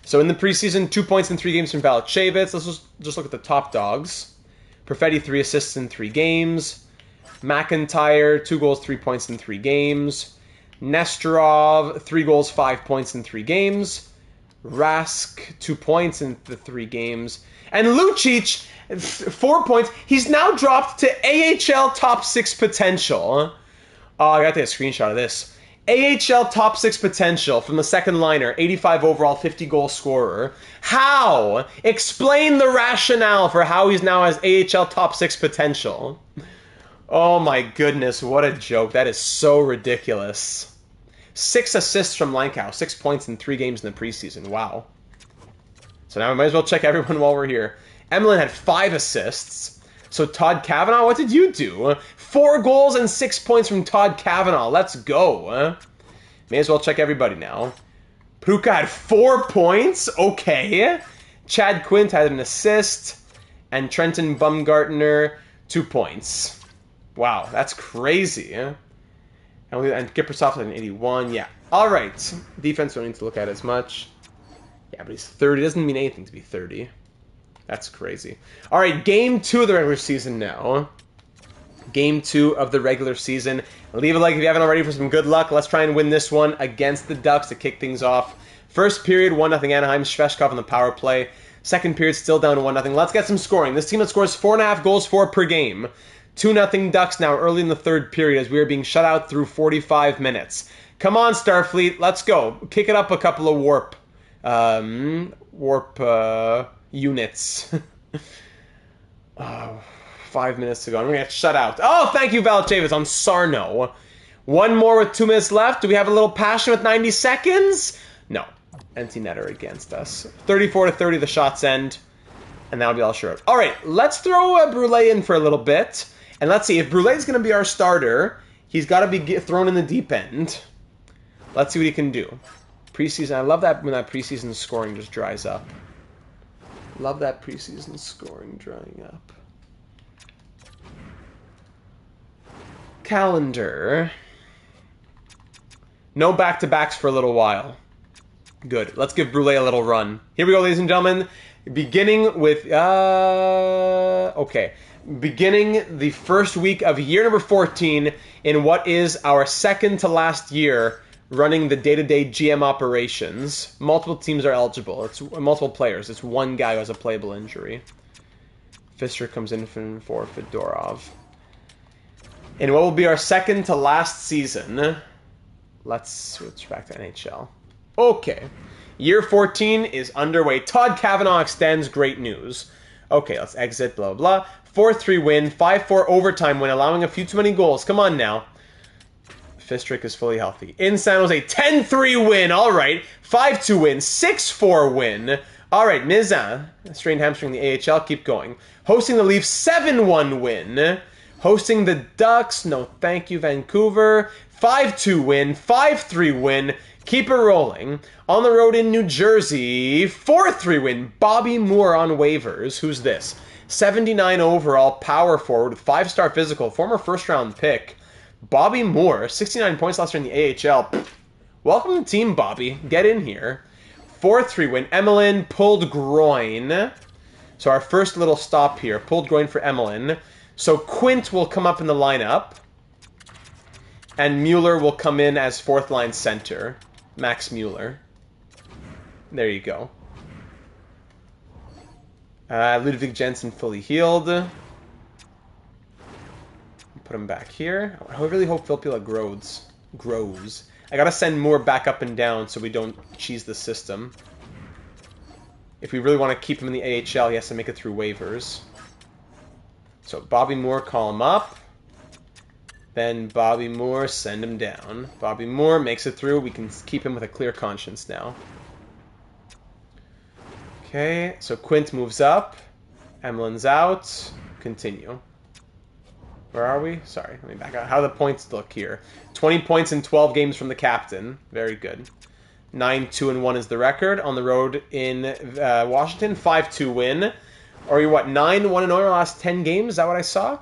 So in the preseason, 2 points in 3 games from Valachevitz. Let's just look at the top dogs. Perfetti, 3 assists in 3 games. McIntyre, 2 goals, 3 points in 3 games. Nesterov, 3 goals, 5 points in 3 games. Rask, 2 points in the 3 games. And Lucic, 4 points. He's now dropped to AHL top 6 potential. Oh, I got to take a screenshot of this. AHL top 6 potential from the second liner, 85 overall, 50 goal scorer. How? Explain the rationale for how he's now has AHL top 6 potential. Oh my goodness, what a joke. That is so ridiculous. 6 assists from Lankow. 6 points in 3 games in the preseason. Wow. So now we might as well check everyone while we're here. Emlyn had 5 assists. So Todd Cavanaugh, what did you do? 4 goals and 6 points from Todd Cavanaugh. Let's go. May as well check everybody now. Pruka had 4 points. Okay. Chad Quint had an assist. And Trenton Bumgartner, 2 points. Wow, that's crazy. And Kiprasov had an 81. Yeah. All right. Defense don't need to look at as much. Yeah, but he's 30. Doesn't mean anything to be 30. That's crazy. All right, Game 2 of the regular season now. Game 2 of the regular season. Leave a like if you haven't already for some good luck. Let's try and win this one against the Ducks to kick things off. First period, 1-0 Anaheim. Sveshkov on the power play. Second period, still down 1-0. Let's get some scoring. This team that scores 4.5 goals per game. 2-0 Ducks now early in the third period as we are being shut out through 45 minutes. Come on, Starfleet. Let's go. Kick it up a couple of warp units. 5 minutes to go. I'm going to get shut out. Oh, thank you, Valachevis on Sarno. One more with 2 minutes left. Do we have a little passion with 90 seconds? No. Empty netter against us. 34-30, the shots end. And that'll be all sure. All right, let's throw Brule in for a little bit. And let's see, if Brule's going to be our starter, he's got to be thrown in the deep end. Let's see what he can do. Preseason, I love that when that preseason scoring just dries up. Love that preseason scoring drying up. Calendar. No back-to-backs for a little while. Good. Let's give Brule a little run. Here we go, ladies and gentlemen. Beginning with... okay. Beginning the first week of year number 14 in what is our second to last year running the day-to-day GM operations. Multiple teams are eligible. It's multiple players. It's one guy who has a playable injury. Fischer comes in for Fedorov. In what will be our second to last season, let's switch back to NHL. Okay. Year 14 is underway. Todd Cavanaugh extends. Great news. Okay, let's exit, blah, blah. 4-3 win, 5-4 overtime win, allowing a few too many goals. Come on now. Fistrick is fully healthy. In San Jose, 10-3 win. All right. 5-2 win, 6-4 win. All right, Mizan, strained hamstring in the AHL. Keep going. Hosting the Leafs, 7-1 win. Hosting the Ducks, no thank you, Vancouver. 5-2 win, 5-3 win. Keep it rolling. On the road in New Jersey, 4-3 win. Bobby Moore on waivers. Who's this? 79 overall, power forward, 5-star physical, former first-round pick. Bobby Moore, 69 points last year in the AHL. Welcome to the team, Bobby. Get in here. 4-3 win. Emelin pulled groin. So our first little stop here. Pulled groin for Emelin. So Quint will come up in the lineup. And Mueller will come in as fourth-line center. Max Mueller. There you go. Ludwig Jensen fully healed. Put him back here. I really hope Filppula grows. I gotta send Moore back up and down so we don't cheese the system. If we really want to keep him in the AHL, he has to make it through waivers. So Bobby Moore, call him up. Then Bobby Moore, send him down. Bobby Moore makes it through. We can keep him with a clear conscience now. Okay, so Quint moves up. Emelin's out. Continue. Where are we? Sorry, let me back out. How do the points look here? 20 points in 12 games from the captain. Very good. 9-2-1 is the record. On the road in Washington, 5-2 win. Or you what, 9-1-0 in our last 10 games? Is that what I saw?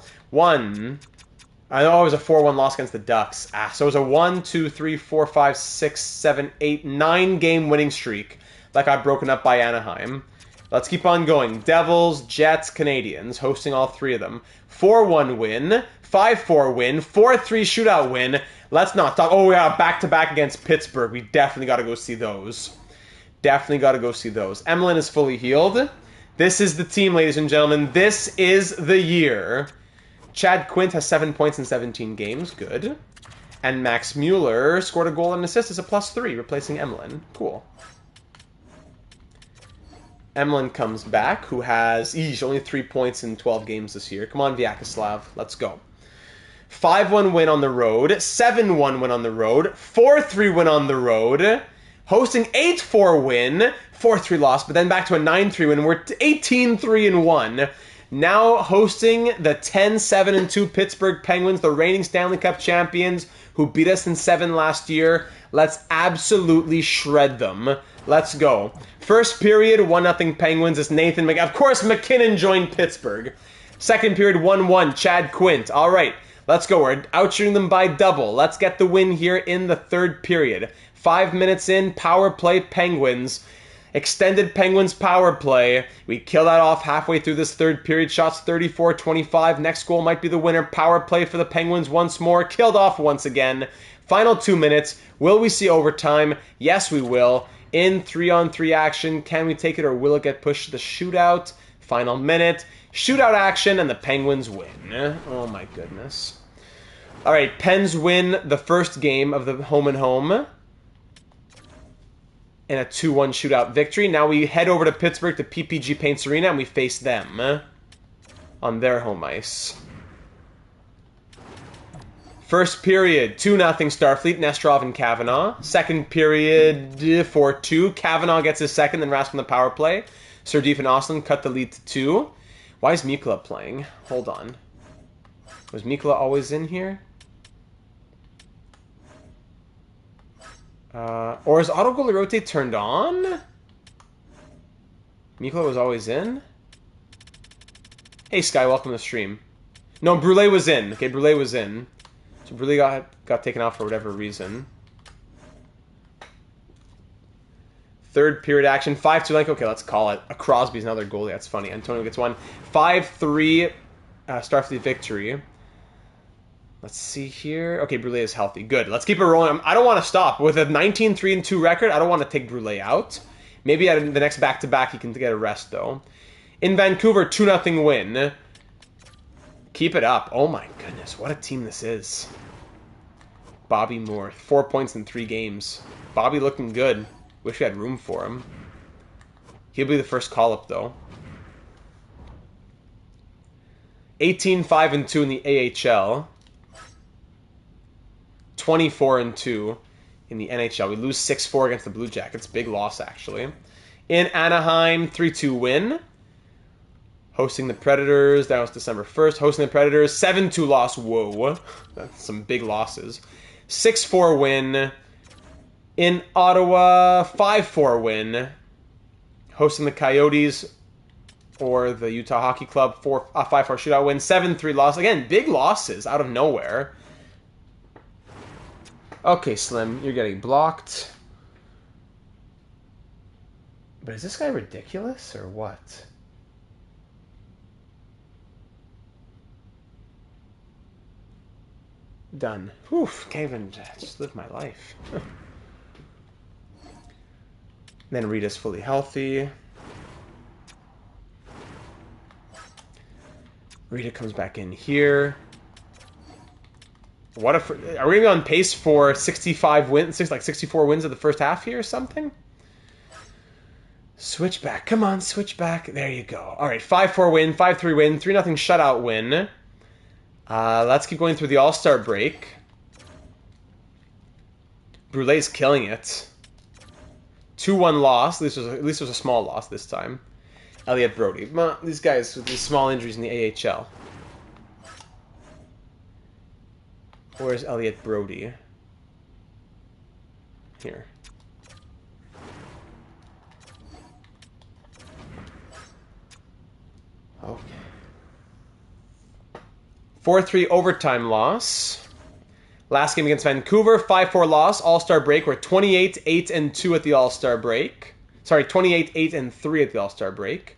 I know it was a 4-1 loss against the Ducks. So it was a 1, 2, 3, 4, 5, 6, 7, 8, 9 game winning streak that got broken up by Anaheim. Let's keep on going. Devils, Jets, Canadians, hosting all three of them. 4-1 win, 5-4 win, 4-3 shootout win. Let's not talk. Oh, we got a back-to-back against Pittsburgh. We definitely got to go see those. Definitely got to go see those. Emelin is fully healed. This is the team, ladies and gentlemen. This is the year. Chad Quint has 7 points in 17 games. Good. And Max Mueller scored a goal and an assist as a +3, replacing Emelin. Cool. Emelin comes back, who has only 3 points in 12 games this year. Come on, Vyacheslav. Let's go. 5-1 win on the road, 7-1 win on the road, 4-3 win on the road, hosting 8-4 win, 4-3 loss, but then back to a 9-3 win. We're 18-3-1. Now hosting the 10-7-2 Pittsburgh Penguins, the reigning Stanley Cup champions who beat us in 7 last year. Let's absolutely shred them. Let's go. First period, 1-0 Penguins. It's Nathan Of course, McKinnon joined Pittsburgh. Second period, 1-1, Chad Quint. All right, let's go. We're outshooting them by double. Let's get the win here in the third period. 5 minutes in, power play Penguins. Extended Penguins power play. We kill that off halfway through this third period. Shots 34-25. Next goal might be the winner. Power play for the Penguins once more. Killed off once again. Final 2 minutes. Will we see overtime? Yes, we will. In 3-on-3 action. Can we take it or will it get pushed to the shootout? Final minute. Shootout action and the Penguins win. Oh my goodness. All right, Pens win the first game of the home and home in a 2-1 shootout victory. Now we head over to Pittsburgh to PPG Paints Arena and we face them on their home ice. First period, 2-0 Starfleet, Nesterov and Kavanaugh. Second period, 4-2. Kavanaugh gets his second, then Rasmus on the power play. Serdeev and Austin cut the lead to 2. Why is Mikula playing? Hold on. Was Mikula always in here? Or is auto goalie rotate turned on? Mikula was always in? Hey Sky, welcome to the stream. No, Brule was in. Okay, Brule was in. So Brule got taken out for whatever reason. Third period action, 5-2. Okay, let's call it. A Crosby's another goalie. That's funny. Antonio gets one. 5-3 Starfleet victory. Let's see here. Okay, Brule is healthy. Good. Let's keep it rolling. I don't want to stop. With a 19-3-2 record, I don't want to take Brule out. Maybe at the next back-to-back he can get a rest, though. In Vancouver, 2-0 win. Keep it up. Oh my goodness, what a team this is. Bobby Moore, 4 points in 3 games. Bobby looking good. Wish we had room for him. He'll be the first call-up, though. 18-5-2 in the AHL. 24-2 in the NHL. We lose 6-4 against the Blue Jackets. Big loss, actually. In Anaheim, 3-2 win. Hosting the Predators. That was December 1st. Hosting the Predators. 7-2 loss. Whoa. That's some big losses. 6-4 win. In Ottawa, 5-4 win. Hosting the Coyotes or the Utah Hockey Club. 5-4 shootout win. 7-3 loss. Again, big losses out of nowhere. Okay, Slim, you're getting blocked. But is this guy ridiculous or what? Done. Whew, can't even just live my life. Then Rita's fully healthy. Rita comes back in here. What if are we gonna be on pace for 65 wins, like 64 wins of the first half here or something? Switch back, come on, switch back. There you go. All right, 5-4 win, 5-3 win, 3-0 shutout win. Let's keep going through the All-Star break. Brule's killing it. 2-1 loss. At least it was a small loss this time. Elliot Brody. These guys with these small injuries in the AHL. Where's Elliot Brody? Here. Okay. 4-3 overtime loss. Last game against Vancouver, 5-4 loss. All-Star break. We're 28-8-2 at the All-Star break. Sorry, 28-8-3 at the All-Star break.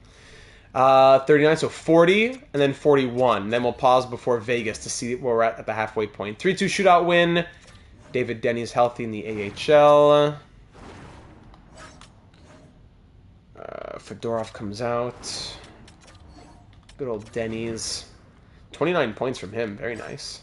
39, so 40, and then 41. Then we'll pause before Vegas to see where we're at the halfway point. 3-2 shootout win. David Denny's healthy in the AHL. Fedorov comes out. Good old Denny's. 29 points from him. Very nice.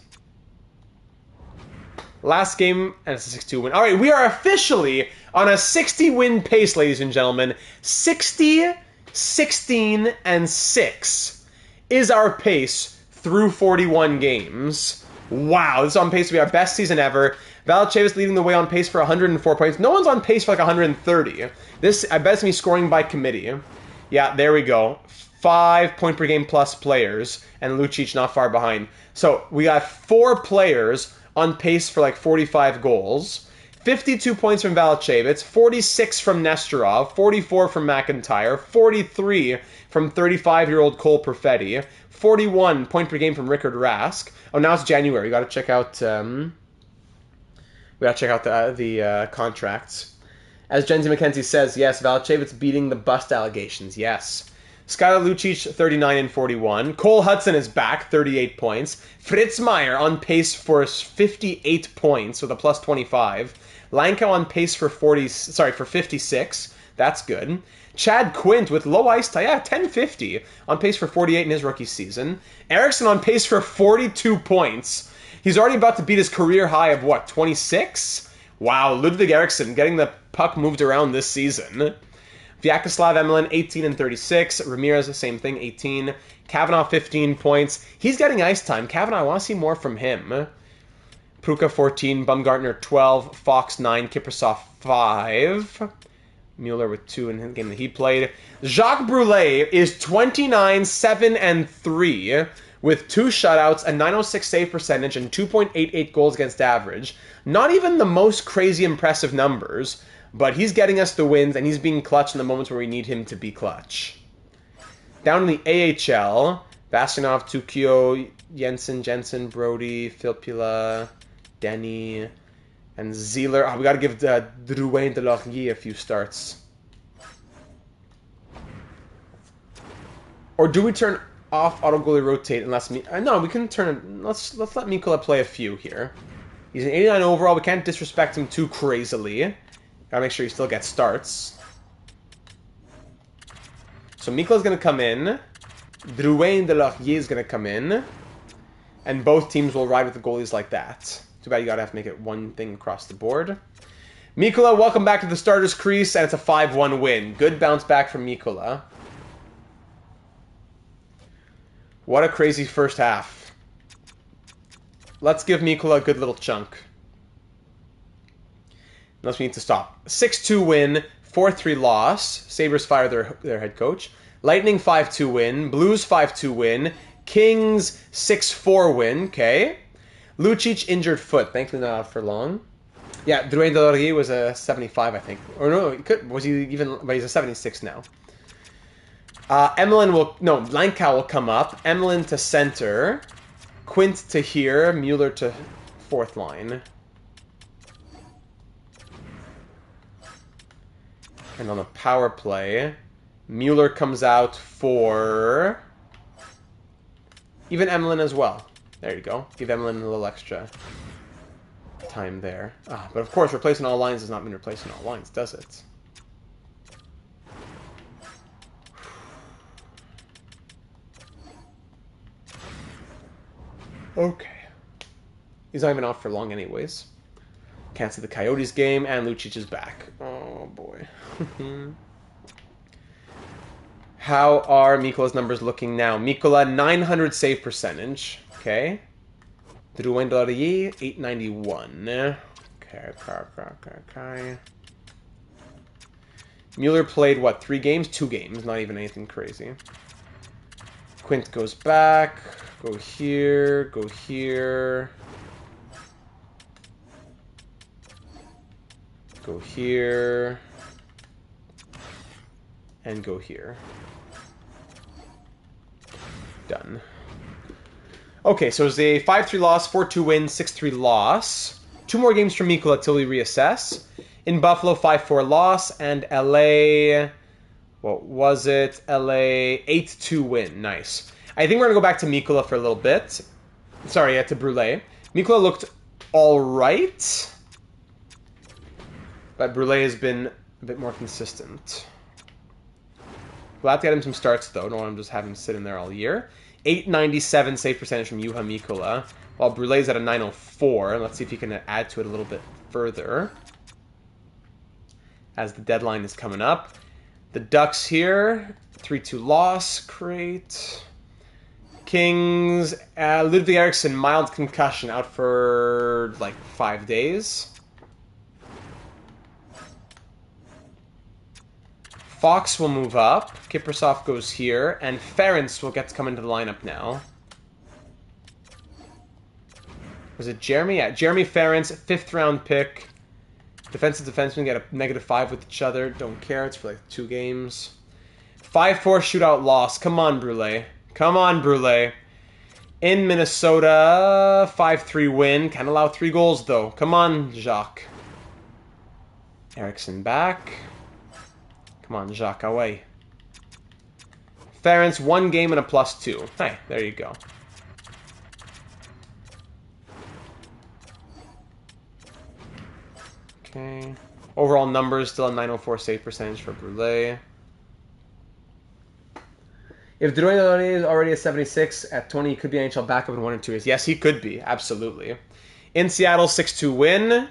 Last game, and it's a 6-2 win. All right, we are officially on a 60-win pace, ladies and gentlemen. 60, 16, and 6 is our pace through 41 games. Wow, this is on pace to be our best season ever. Valanciunas leading the way on pace for 104 points. No one's on pace for like 130. This, I bet it's me scoring by committee. Yeah, there we go. 5 point per game plus players, and Lucic not far behind. So we got 4 players on pace for like 45 goals. 52 points from Valanciunas, 46 from Nesterov, 44 from McIntyre, 43 from 35-year-old Cole Perfetti, 41 point per game from Rickard Rask. Oh, now it's January. We got to check out. The contracts. As Jenzy McKenzie says, yes, Valanciunas beating the bust allegations. Yes. Skylar Lucic, 39 and 41. Cole Hudson is back, 38 points. Fritz Meyer on pace for 58 points with a plus 25. Lanka on pace for 56. That's good. Chad Quint with low ice time, 1050 on pace for 48 in his rookie season. Eriksson on pace for 42 points. He's already about to beat his career high of what, 26? Wow, Ludwig Eriksson getting the puck moved around this season. Vyacheslav Emelin, 18 and 36. Ramirez, the same thing, 18. Kavanaugh, 15 points. He's getting ice time. Kavanaugh, I want to see more from him. Pruka, 14. Bumgartner, 12. Fox, 9. Kiprusoff, 5. Mueller with 2 in the game that he played. Jacques Brulé is 29, 7, and 3 with 2 shutouts, a 906 save percentage, and 2.88 goals against average. Not even the most crazy impressive numbers, but he's getting us the wins, and he's being clutch in the moments where we need him to be clutch. Down in the AHL, Vasilyanov, Tukio, Jensen, Brody, Filppula, Denny, and Zeeler. Oh, we got to give Drouin de Laurier a few starts. Or do we turn off auto goalie rotate unless no, we can turn it. Let's let Mikkola play a few here. He's an 89 overall. We can't disrespect him too crazily. Gotta make sure he still gets starts. So Mikkola's gonna come in. Drouin de Laurier is gonna come in. And both teams will ride with the goalies like that. Too bad you gotta have to make it one thing across the board. Mikkola, welcome back to the starter's crease, and it's a 5-1 win. Good bounce back from Mikkola. What a crazy first half. Let's give Mikkola a good little chunk. Unless we need to stop. 6-2 win, 4-3 loss. Sabres fire their head coach. Lightning 5-2 win. Blues 5-2 win. Kings 6-4 win. Okay. Lucic injured foot. Thankfully not out for long. Yeah, Drouin de Laurier was a 75, I think. Or no, was he even... But he's a 76 now. Emelin will... No, Lanka will come up. Emelin to center. Quint to here. Mueller to fourth line. And on the power play, Mueller comes out for... Even Emelin as well. There you go. Give Emelin a little extra time there. But of course, replacing all lines has not been replacing all lines, does it? Okay. He's not even off for long anyways. Can't see the Coyotes game, and Lucic is back. Oh, boy. How are Mikkola's numbers looking now? Mikkola, 900 save percentage. Okay. Drouin de Laurier, 891. Okay. Mueller played, what, 3 games? 2 games. Not even anything crazy. Quint goes back. Go here. Go here. Go here. And go here. Done. Okay, so it's a 5-3 loss, 4-2 win, 6-3 loss. 2 more games from Mikkola till we reassess. In Buffalo, 5-4 loss, and LA... What was it? LA, 8-2 win. Nice. I think we're going to go back to Mikkola for a little bit. Sorry, to Brulé. Mikkola looked alright. But Brulé has been a bit more consistent. Glad to get him some starts, though. Don't want him just have him sit in there all year. 897 save percentage from Juha Mikkola, while Brulé's at a 904. Let's see if he can add to it a little bit further as the deadline is coming up. The Ducks here, 3-2 loss. Great. Kings, Ludwig Eriksson, mild concussion, out for like 5 days. Fox will move up. Kiprasov goes here, and Ference will get to come into the lineup now. Was it Jeremy? Yeah, Jeremy Ference, 5th round pick. Defensive defensemen get a -5 with each other. Don't care. It's for like 2 games. 5-4 shootout loss. Come on, Brule. Come on, Brule. In Minnesota, 5-3 win. Can't allow 3 goals, though. Come on, Jacques. Eriksson back. Come on, Jacques, away. Ference, 1 game and a +2. Hey, there you go. Okay. Overall numbers, still a 904 save percentage for Brule. If Drouin is already a 76 at 20, he could be NHL backup in 1 or 2 years. Yes, he could be. Absolutely. In Seattle, 6-2 win.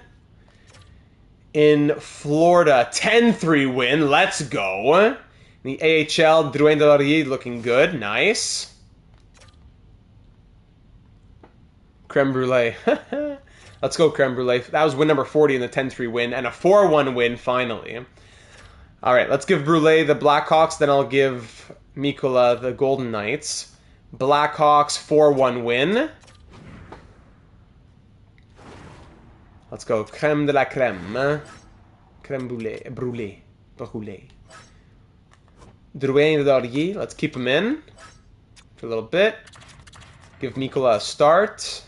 In Florida, 10-3 win. Let's go. In the AHL, Drouin de Laurier looking good. Nice. Creme Brulee. Let's go, Creme Brulee. That was win number 40 in the 10-3 win. And a 4-1 win, finally. All right, let's give Brule the Blackhawks. Then I'll give Mikkola the Golden Knights. Blackhawks 4-1 win. Let's go. Creme de la creme. Creme brulee. Brûlée. Brûlée. Drouin de Laurier. Let's keep him in for a little bit. Give Mikkola a start.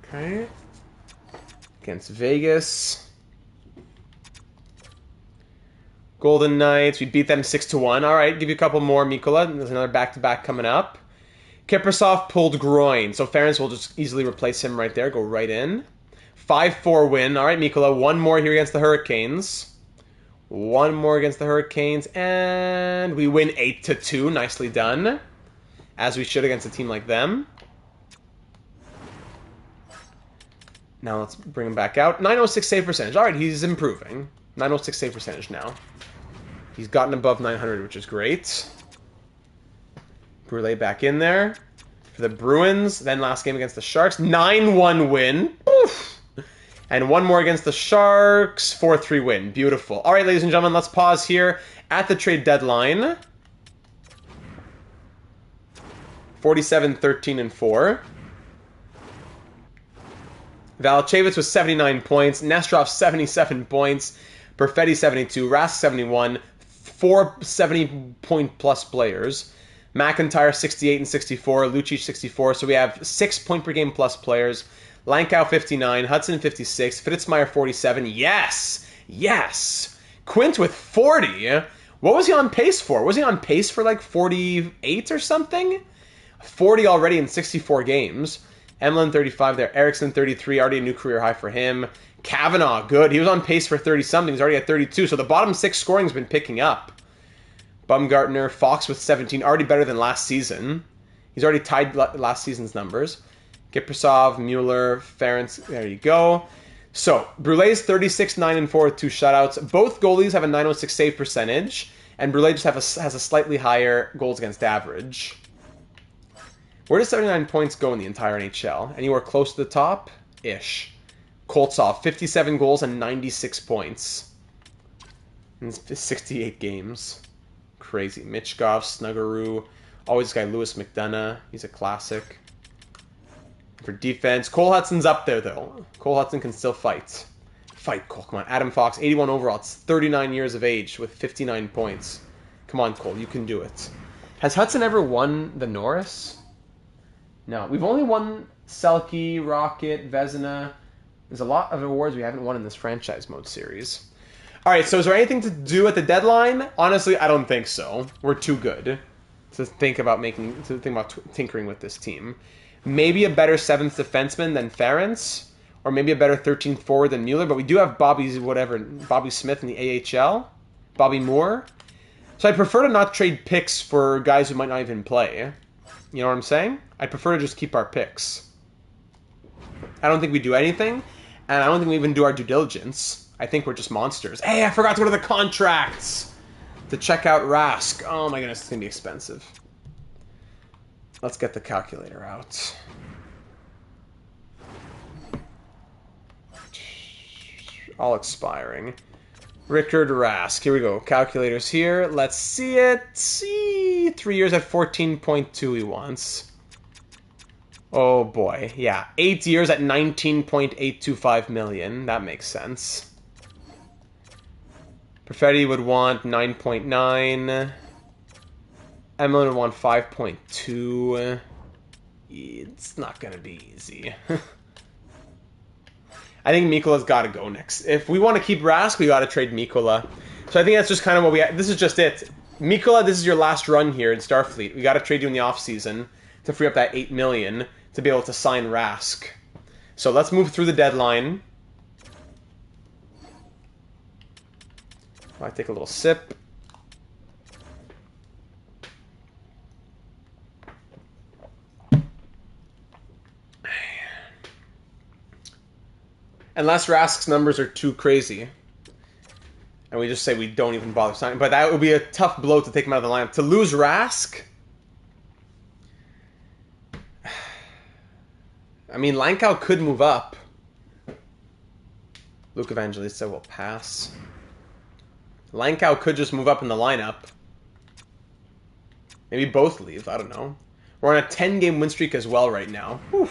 Okay. Against Vegas. Golden Knights, we beat them 6-1. All right, give you a couple more, Mikkola. There's another back-to-back coming up. Kiprasov pulled groin, so Ference will just easily replace him right there. Go right in. 5-4 win. All right, Mikkola, 1 more here against the Hurricanes. 1 more against the Hurricanes, and we win 8-2. Nicely done. As we should against a team like them. Now let's bring him back out. 906 save percentage. All right, he's improving. 906 save percentage now. He's gotten above 900, which is great. Brule back in there for the Bruins. Then last game against the Sharks. 9-1 win. Oof. And 1 more against the Sharks. 4-3 win. Beautiful. All right, ladies and gentlemen, let's pause here at the trade deadline. 47-13-4. Valachevitz was 79 points. Nestrov 77 points. Perfetti 72. Rask 71. 4 70-point-plus players. McIntyre 68 and 64. Lucic 64. So we have 6 point-per-game plus players. Lankow 59. Hudson 56. Fritzmeier 47. Yes! Yes! Quint with 40. What was he on pace for? Was he on pace for like 48 or something? 40 already in 64 games. Emlyn 35 there. Eriksson 33. Already a new career high for him. Kavanaugh, good. He was on pace for 30-something. He's already at 32. So the bottom 6 scoring's been picking up. Bumgartner, Fox with 17. Already better than last season. He's already tied last season's numbers. Kiprasov, Mueller, Ference. There you go. So, Brule's 36-9-4 with 2 shutouts. Both goalies have a 906 save percentage. And Brule just has a slightly higher goals against average. Where does 79 points go in the entire NHL? Anywhere close to the top? Ish. Koltsov, 57 goals and 96 points. In 68 games. Crazy. Michkov, Snuggeroo. Always this guy, Lewis McDonough. He's a classic. For defense, Cole Hudson's up there, though. Cole Hudson can still fight. Fight, Cole. Come on. Adam Fox, 81 overall. It's 39 years of age with 59 points. Come on, Cole. You can do it. Has Hudson ever won the Norris? No. We've only won Selke, Rocket, Vezina. There's a lot of awards we haven't won in this franchise mode series. All right, so is there anything to do at the deadline? Honestly, I don't think so. We're too good to think about tinkering with this team. Maybe a better 7th defenseman than Ference, or maybe a better 13th forward than Mueller, but we do have Bobby Smith in the AHL, Bobby Moore. So I prefer to not trade picks for guys who might not even play. You know what I'm saying? I prefer to just keep our picks. I don't think we do anything, and I don't think we even do our due diligence. I think we're just monsters. Hey, I forgot to go to the contracts. to check out Rask. Oh my goodness, it's going to be expensive. Let's get the calculator out. All expiring. Rickard Rask. Here we go. Calculators here. Let's see it. See, 3 years at 14.2 he wants. Oh boy. Yeah. 8 years at 19.825 million. That makes sense. Perfetti would want 9.9. Emlyn would want 5.2. It's not going to be easy. I think Mikola's got to go next. If we want to keep Rask, we got to trade Mikola. So I think that's just kind of what we... This is just it. Mikola, this is your last run here in Starfleet. We got to trade you in the offseason to free up that 8 million to be able to sign Rask. So let's move through the deadline. I take a little sip. Unless Rask's numbers are too crazy. And we just say we don't even bother signing. But that would be a tough blow to take him out of the lineup. To lose Rask? I mean, Langkow could move up. Luke Evangelista will pass. Langkow could just move up in the lineup. Maybe both leave. I don't know. We're on a 10-game win streak as well right now. Whew.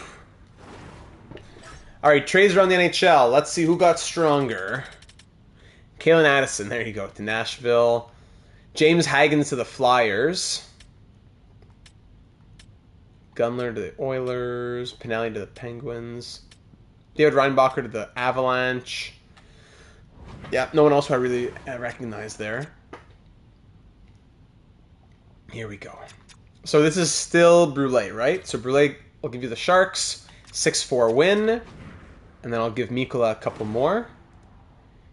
All right, trades around the NHL. Let's see who got stronger. Kalen Addison, there you go, to Nashville. James Haggins to the Flyers. Gunler to the Oilers. Pinelli to the Penguins. David Reinbacher to the Avalanche. Yeah, no one else who I really recognize there. Here we go. So this is still Brule, right? So Brule will give you the Sharks. 6-4 win. And then I'll give Mikola a couple more.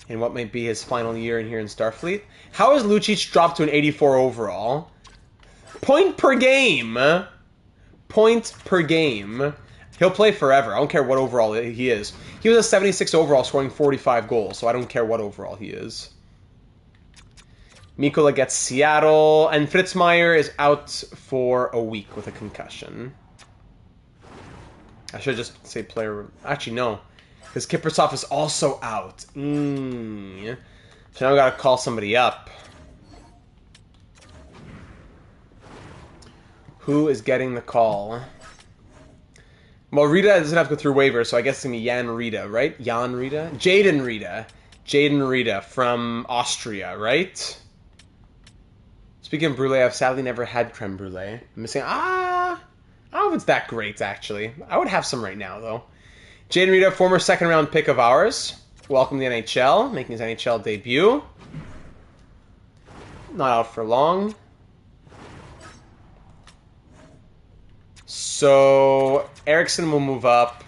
In what might be his final year in here in Starfleet. How has Lucic dropped to an 84 overall? Point per game. Point per game. He'll play forever. I don't care what overall he is. He was a 76 overall, scoring 45 goals, so I don't care what overall he is. Mikola gets Seattle, and Fritzmeier is out for a week with a concussion. I should just say player... Actually, no. Because Kiprasov is also out. So now I gotta call somebody up. Who is getting the call? Well, Rita doesn't have to go through waivers, so I guess it's going to be Jan Rita, right? Jan Rita? Jaden Rita. Jaden Rita from Austria, right? Speaking of brulee, I've sadly never had creme brulee. I'm missing... I don't know if it's that great, actually. I would have some right now, though. Jaden Rita, former second-round pick of ours. Welcome to the NHL, making his NHL debut. Not out for long. So, Erickson will move up.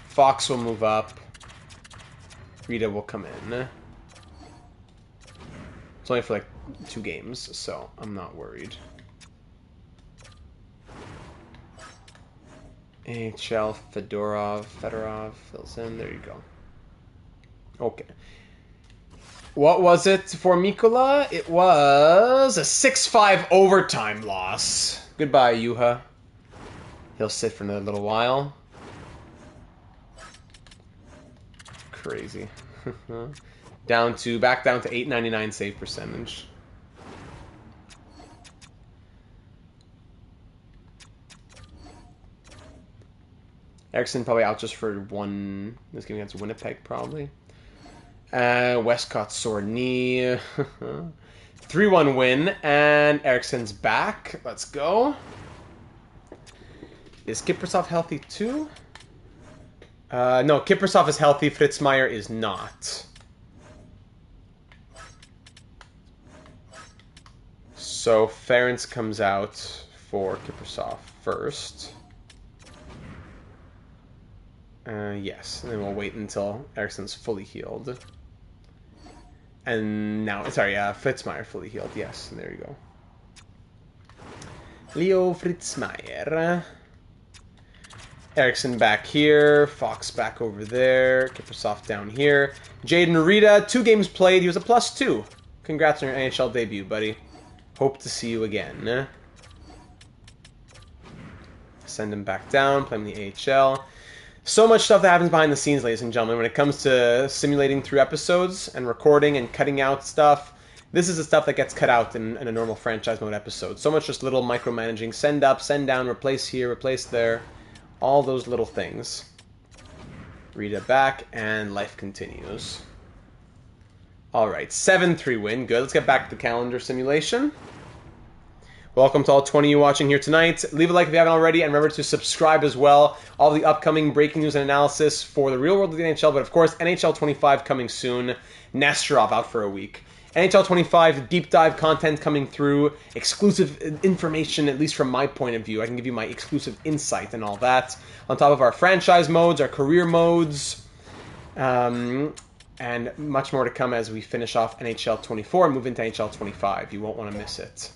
Fox will move up. Rita will come in. It's only for like 2 games, so I'm not worried. NHL Fedorov fills in. There you go. Okay. What was it for Mikola? It was a 6-5 overtime loss. Goodbye, Juha. He'll sit for another little while. Crazy. Back down to 899 save percentage. Erickson probably out just for one. This game against Winnipeg, probably. Westcott's sore knee. 3-1 win, and Erickson's back. Let's go. Is Kiprasov healthy too? No, Kiprasov is healthy. Fritzmeier is not. So Ferentz comes out for Kiprasov first. Yes, and then we'll wait until Ericsson's fully healed. And now, sorry, Fritzmeier fully healed. Yes, and there you go. Leo Fritzmeier. Erickson back here. Fox back over there. Kiprasov down here. Jaden Rita, 2 games played. He was a +2. Congrats on your NHL debut, buddy. Hope to see you again. Send him back down, play him in the AHL. So much stuff that happens behind the scenes, ladies and gentlemen, when it comes to simulating through episodes and recording and cutting out stuff. This is the stuff that gets cut out in a normal franchise mode episode. So much just little micromanaging. Send up, send down, replace here, replace there. All those little things. Read it back, and life continues. Alright, 7-3 win. Good. Let's get back to the calendar simulation. Welcome to all 20 of you watching here tonight. Leave a like if you haven't already, and remember to subscribe as well. All the upcoming breaking news and analysis for the real world of the NHL, but of course, NHL 25 coming soon. Nesterov out for a week. NHL 25 deep dive content coming through. Exclusive information, at least from my point of view. I can give you my exclusive insight and all that. On top of our franchise modes, our career modes, and much more to come as we finish off NHL 24 and move into NHL 25. You won't want to miss it.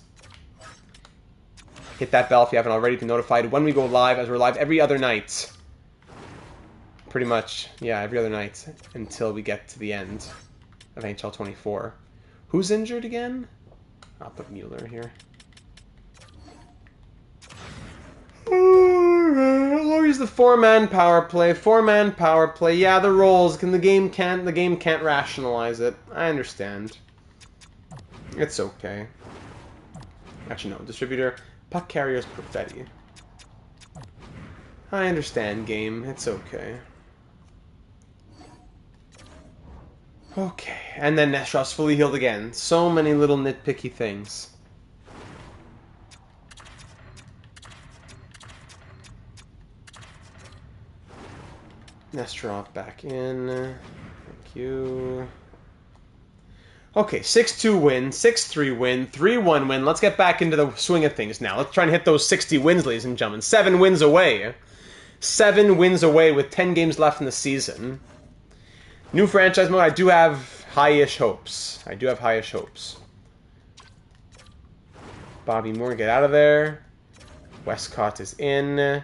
Hit that bell if you haven't already to be notified when we go live, as we're live every other night. Pretty much, yeah, every other night until we get to the end of NHL 24. Who's injured again? I'll put Mueller here. Oh, he's the four-man power play. Four-man power play. Yeah, the roles. The game can't rationalize it. I understand. It's okay. Actually, no. Distributor. Puck carrier's Perfetti. I understand, game. It's okay. Okay. And then Nestrov's fully healed again. So many little nitpicky things. Nesterov back in. Thank you. Okay, 6-2 win, 6-3 win, 3-1 win. Let's get back into the swing of things now. Let's try and hit those 60 wins, ladies and gentlemen. 7 wins away. 7 wins away with 10 games left in the season. New franchise mode, I do have high-ish hopes. Bobby Moore, get out of there. Westcott is in.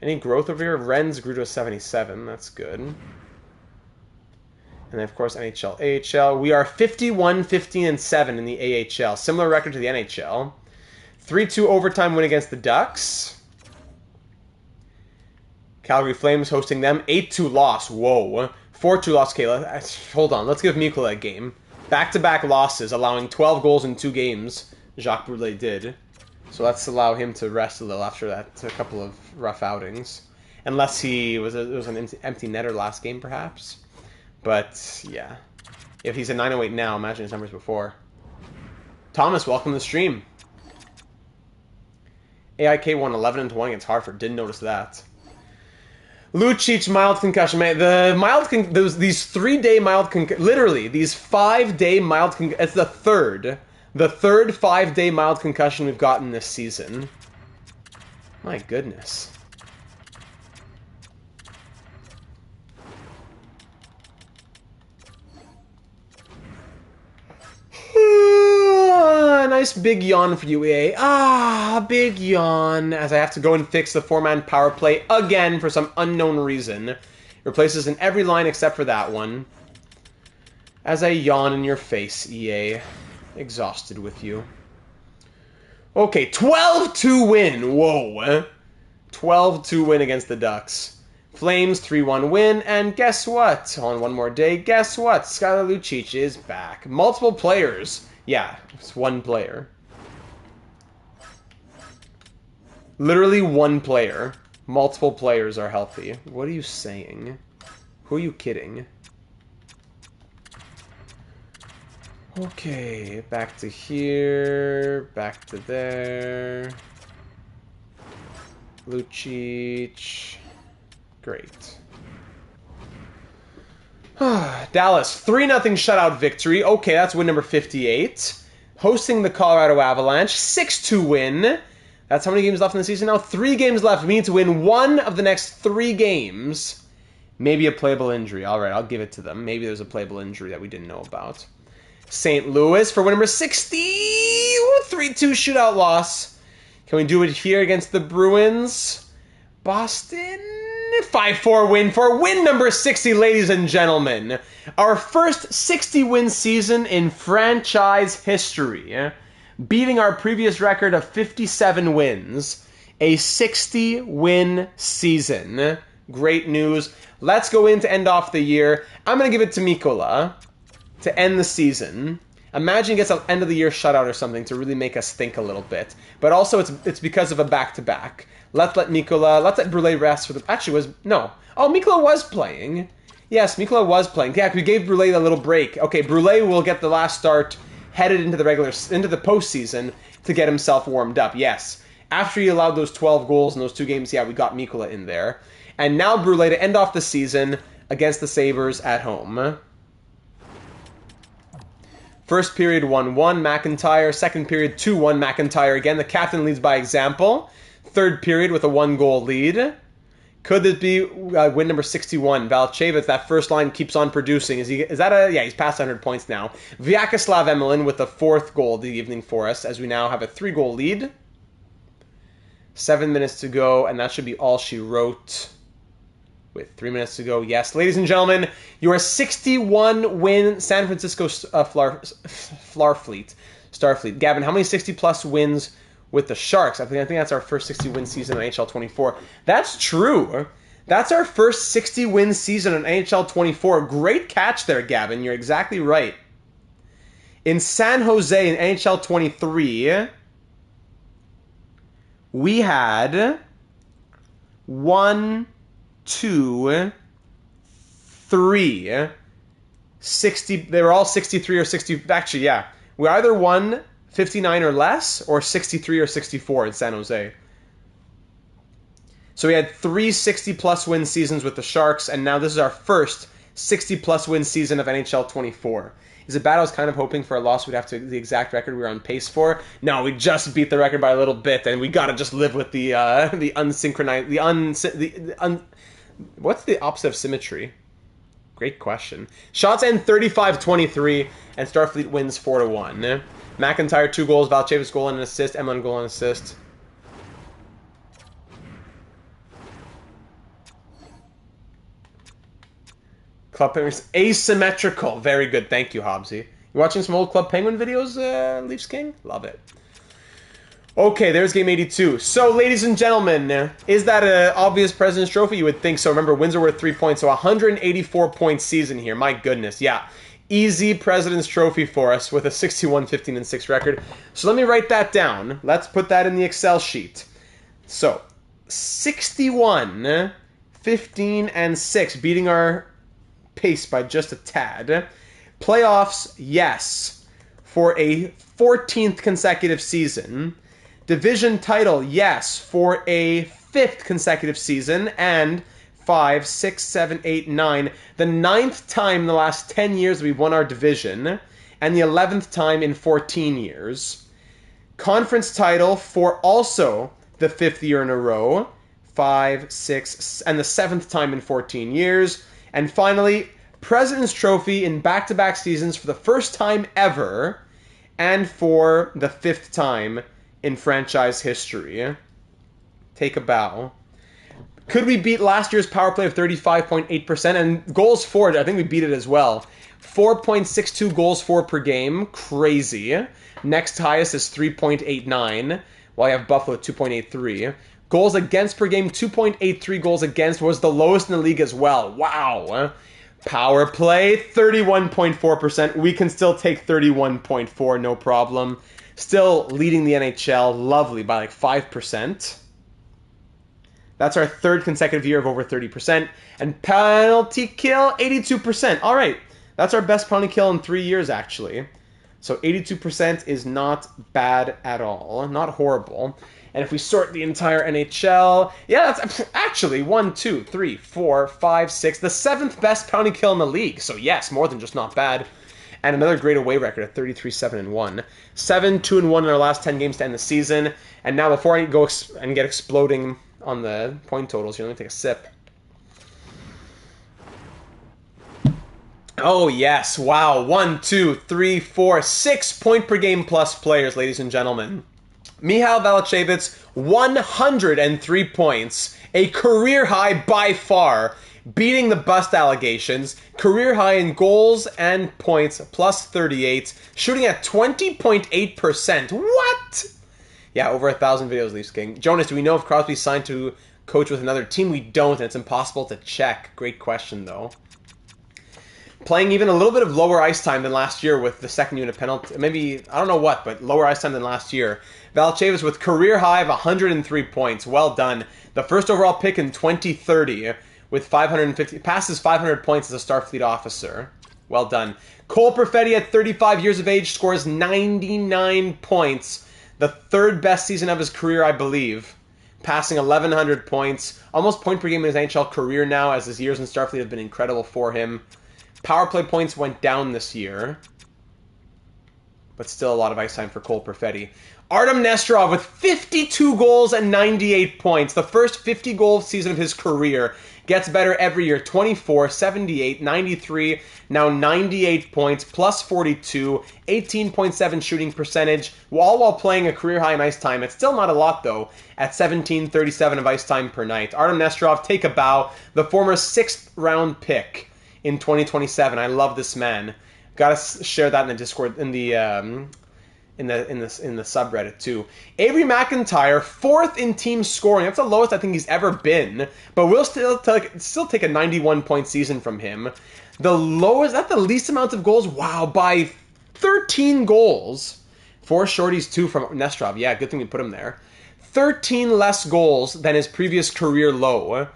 Any growth over here? Rennes grew to a 77. That's good. And then, of course, NHL, AHL. We are 51-15-7 in the AHL. Similar record to the NHL. 3-2 overtime win against the Ducks. Calgary Flames hosting them. 8-2 loss. Whoa. 4-2 loss. Okay, hold on. Let's give Mikkola a game. Back-to-back losses, allowing 12 goals in 2 games. Jacques Brulé did. So let's allow him to rest a little after that. A couple of rough outings. Unless it was an empty netter last game, perhaps. But, yeah. If he's a 908 now, imagine his numbers before. Thomas, welcome to the stream. AIK won 11-1 against Hartford. Didn't notice that. Lucic, mild concussion. Man, these 3-day mild concussion... Literally, these 5-day mild concussion... It's the third 5-day mild concussion we've gotten this season. My goodness. Nice big yawn for you, EA. Big yawn. As I have to go and fix the 4-man power play again for some unknown reason. Replaces in every line except for that one. As I yawn in your face, EA. Exhausted with you. Okay, 12-2 win. Whoa. 12-2 win against the Ducks. Flames 3-1 win, and guess what? On one more day, guess what? Skylar Lucic is back. Multiple players. Yeah, it's one player. Literally one player. Multiple players are healthy. What are you saying? Who are you kidding? Okay, back to here, back to there. Lucic. Great. Dallas, 3-0 shutout victory. Okay, that's win number 58. Hosting the Colorado Avalanche, 6-2 win. That's how many games left in the season now? 3 games left. We need to win 1 of the next 3 games. Maybe a playable injury. All right, I'll give it to them. Maybe there's a playable injury that we didn't know about. St. Louis for win number 60. 3-2 shootout loss. Can we do it here against the Bruins? Boston, 5-4 win for win number 60, ladies and gentlemen. Our first 60-win season in franchise history. beating our previous record of 57 wins. A 60-win season. Great news. Let's go in to end off the year. I'm going to give it to Mikola to end the season. Imagine he gets an end-of-the-year shutout or something to really make us think a little bit. But also, it's because of a back-to-back. Let's let Brule rest for the... Actually, no. Oh, Mikola was playing. Yes, Mikola was playing. Yeah, we gave Brule a little break. Okay, Brule will get the last start headed into the postseason to get himself warmed up. Yes. After he allowed those 12 goals in those 2 games, yeah, we got Mikola in there. And now Brule to end off the season against the Sabres at home. First period 1-1 McIntyre. Second period 2-1 McIntyre. Again, the captain leads by example. Third period with a 1-goal lead. Could this be win number 61? Valchevitz, that first line keeps on producing. Yeah, he's past 100 points now. Vyacheslav Emelin with the 4th goal of the evening for us, as we now have a 3-goal lead. 7 minutes to go, and that should be all she wrote. With 3 minutes to go, yes. Ladies and gentlemen, your 61-win San Francisco Starfleet. Gavin, how many 60-plus wins with the Sharks? I think that's our first 60-win season on NHL 24. That's true. That's our first 60-win season on NHL 24. Great catch there, Gavin. You're exactly right. In San Jose in NHL 23, we had 1, 2, 3, 60. They were all 63 or 60. Actually, yeah. We either won 59 or less, or 63 or 64 in San Jose. So we had 3 60-plus win seasons with the Sharks, and now this is our first 60-plus win season of NHL 24. Is it bad? I was kind of hoping for a loss. We'd have to the exact record we were on pace for. No, we just beat the record by a little bit, and we got to just live with the unsynchronized, what's the opposite of symmetry? Great question. Shots end 35-23, and Starfleet wins 4-1. McIntyre 2 goals, Valchevitz goal and an assist, Emelin goal and assist. Club Penguins asymmetrical. Very good. Thank you, Hobbsy. You watching some old Club Penguin videos, Leafs King? Love it. Okay, there's game 82. So, ladies and gentlemen, is that an obvious President's Trophy? You would think so. Remember, wins are worth 3 points, so 184-point season here. My goodness, yeah. Easy President's Trophy for us with a 61-15-6 record. So let me write that down. Let's put that in the Excel sheet. So, 61-15-6, beating our pace by just a tad. Playoffs, yes, for a 14th consecutive season. Division title, yes, for a 5th consecutive season. And 5, 6, 7, 8, 9. The 9th time in the last 10 years we've won our division. And the 11th time in 14 years. Conference title for also the 5th year in a row. 5, 6, and the 7th time in 14 years. And finally, President's Trophy in back-to-back seasons for the first time ever. And for the 5th time in franchise history. Take a bow. Could we beat last year's power play of 35.8%? And goals for it, I think we beat it as well. 4.62 goals for per game. Crazy. Next highest is 3.89, while you have Buffalo at 2.83. Goals against per game, 2.83 goals against, was the lowest in the league as well. Wow. Power play, 31.4%. We can still take 31.4, no problem. Still leading the NHL, lovely, by like 5%. That's our 3rd consecutive year of over 30%. And penalty kill, 82%. All right, that's our best penalty kill in 3 years, actually. So 82% is not bad at all, not horrible. And if we sort the entire NHL, yeah, that's actually 1, 2, 3, 4, 5, 6, the 7th best penalty kill in the league. So yes, more than just not bad. And another great away record at 33-7-1. 7-2-1 in our last 10 games to end the season. And now before I go and get exploding on the point totals here, let me take a sip. Oh yes, wow. 1, 2, 3, 4, 6 point per game plus players, ladies and gentlemen. Michal Valchevitz, 103 points. A career high by far beating the bust allegations, career high in goals and points, plus 38, shooting at 20.8%. What? Yeah, over 1,000 videos, Leafs King. Jonas, do we know if Crosby's signed to coach with another team? We don't, and it's impossible to check. Great question, though. Playing even a little bit of lower ice time than last year with the second unit penalty. Maybe, I don't know what, but lower ice time than last year. Valchevas with career high of 103 points. Well done. The first overall pick in 2030 with 550, passes 500 points as a Starfleet officer. Well done. Cole Perfetti at 35 years of age scores 99 points. The third best season of his career, I believe. Passing 1,100 points. Almost point per game in his NHL career now, as his years in Starfleet have been incredible for him. Power play points went down this year. But still a lot of ice time for Cole Perfetti. Artem Nesterov with 52 goals and 98 points. The first 50-goal season of his career. Gets better every year. 24, 78, 93, now 98 points, plus 42, 18.7 shooting percentage, while playing a career high in ice time. It's still not a lot, though, at 17.37 of ice time per night. Artem Nesterov, take a bow. The former 6th-round pick in 2027. I love this man. Gotta share that in the Discord, in the subreddit too. Avery McIntyre, 4th in team scoring. That's the lowest I think he's ever been. But we'll still take a 91-point season from him. The lowest, that's the least amount of goals. Wow, by 13 goals. 4 shorties, 2 from Nesterov. Yeah, good thing we put him there. 13 less goals than his previous career low.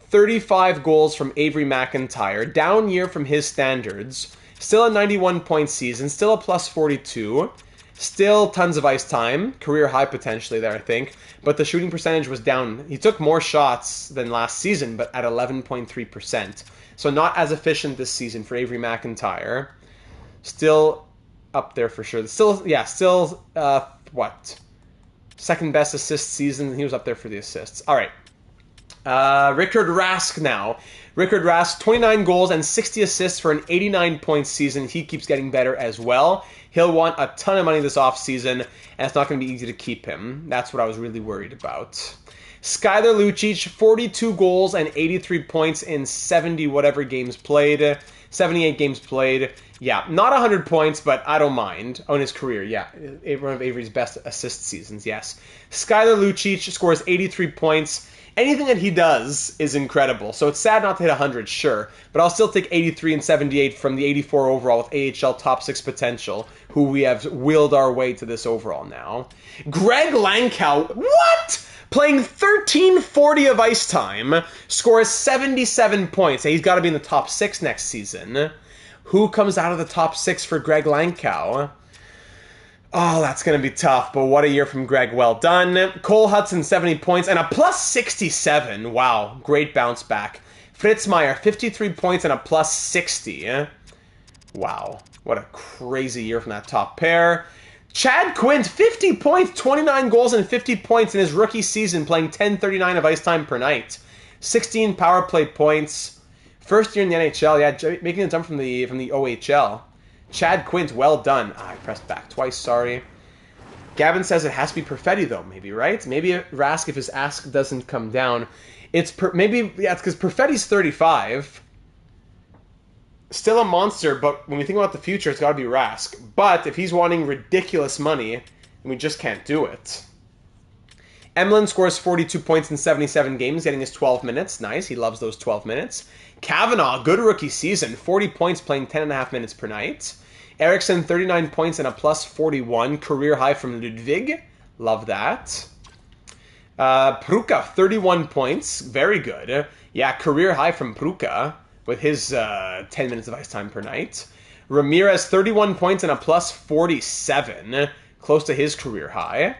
35 goals from Avery McIntyre. Down year from his standards. Still a 91-point season. Still a plus 42. Still tons of ice time. Career high potentially there, I think. But the shooting percentage was down. He took more shots than last season, but at 11.3%. So not as efficient this season for Avery McIntyre. Still up there for sure. Still, what? Second best assist season. He was up there for the assists. All right. Rickard Rask now. Rickard Rask, 29 goals and 60 assists for an 89-point season. He keeps getting better as well. He'll want a ton of money this offseason, and it's not going to be easy to keep him. That's what I was really worried about. Skylar Lucic, 42 goals and 83 points in 70 whatever games played. 78 games played. Yeah, not 100 points, but I don't mind. On his career, yeah. One of Avery's best assist seasons, yes. Skylar Lucic scores 83 points. Anything that he does is incredible. So it's sad not to hit 100, sure. But I'll still take 83 and 78 from the 84 overall with AHL top 6 potential, who we have willed our way to this overall now. Greg Lankow, what? Playing 1340 of ice time, scores 77 points. He's got to be in the top 6 next season. Who comes out of the top 6 for Greg Lankow? Oh, that's going to be tough, but what a year from Greg. Well done. Cole Hudson, 70 points, and a plus 67. Wow, great bounce back. Fritz Meyer, 53 points and a plus 60. Wow, what a crazy year from that top pair. Chad Quint, 50 points, 29 goals and 50 points in his rookie season, playing 10:39 of ice time per night. 16 power play points. First year in the NHL, yeah, making a jump from the OHL. Chad Quint, well done. I pressed back twice, sorry. Gavin says it has to be Perfetti, though, maybe, right? Maybe Rask, if his ask doesn't come down. It's because Perfetti's 35. Still a monster, but when we think about the future, it's got to be Rask. But if he's wanting ridiculous money, we just can't do it. Emlyn scores 42 points in 77 games, getting his 12 minutes. Nice, he loves those 12 minutes. Kavanaugh, good rookie season, 40 points playing 10.5 minutes per night. Eriksson, 39 points and a plus 41, career high from Ludwig. Love that. Pruka, 31 points, very good. Yeah, career high from Pruka with his 10 minutes of ice time per night. Ramirez, 31 points and a plus 47, close to his career high.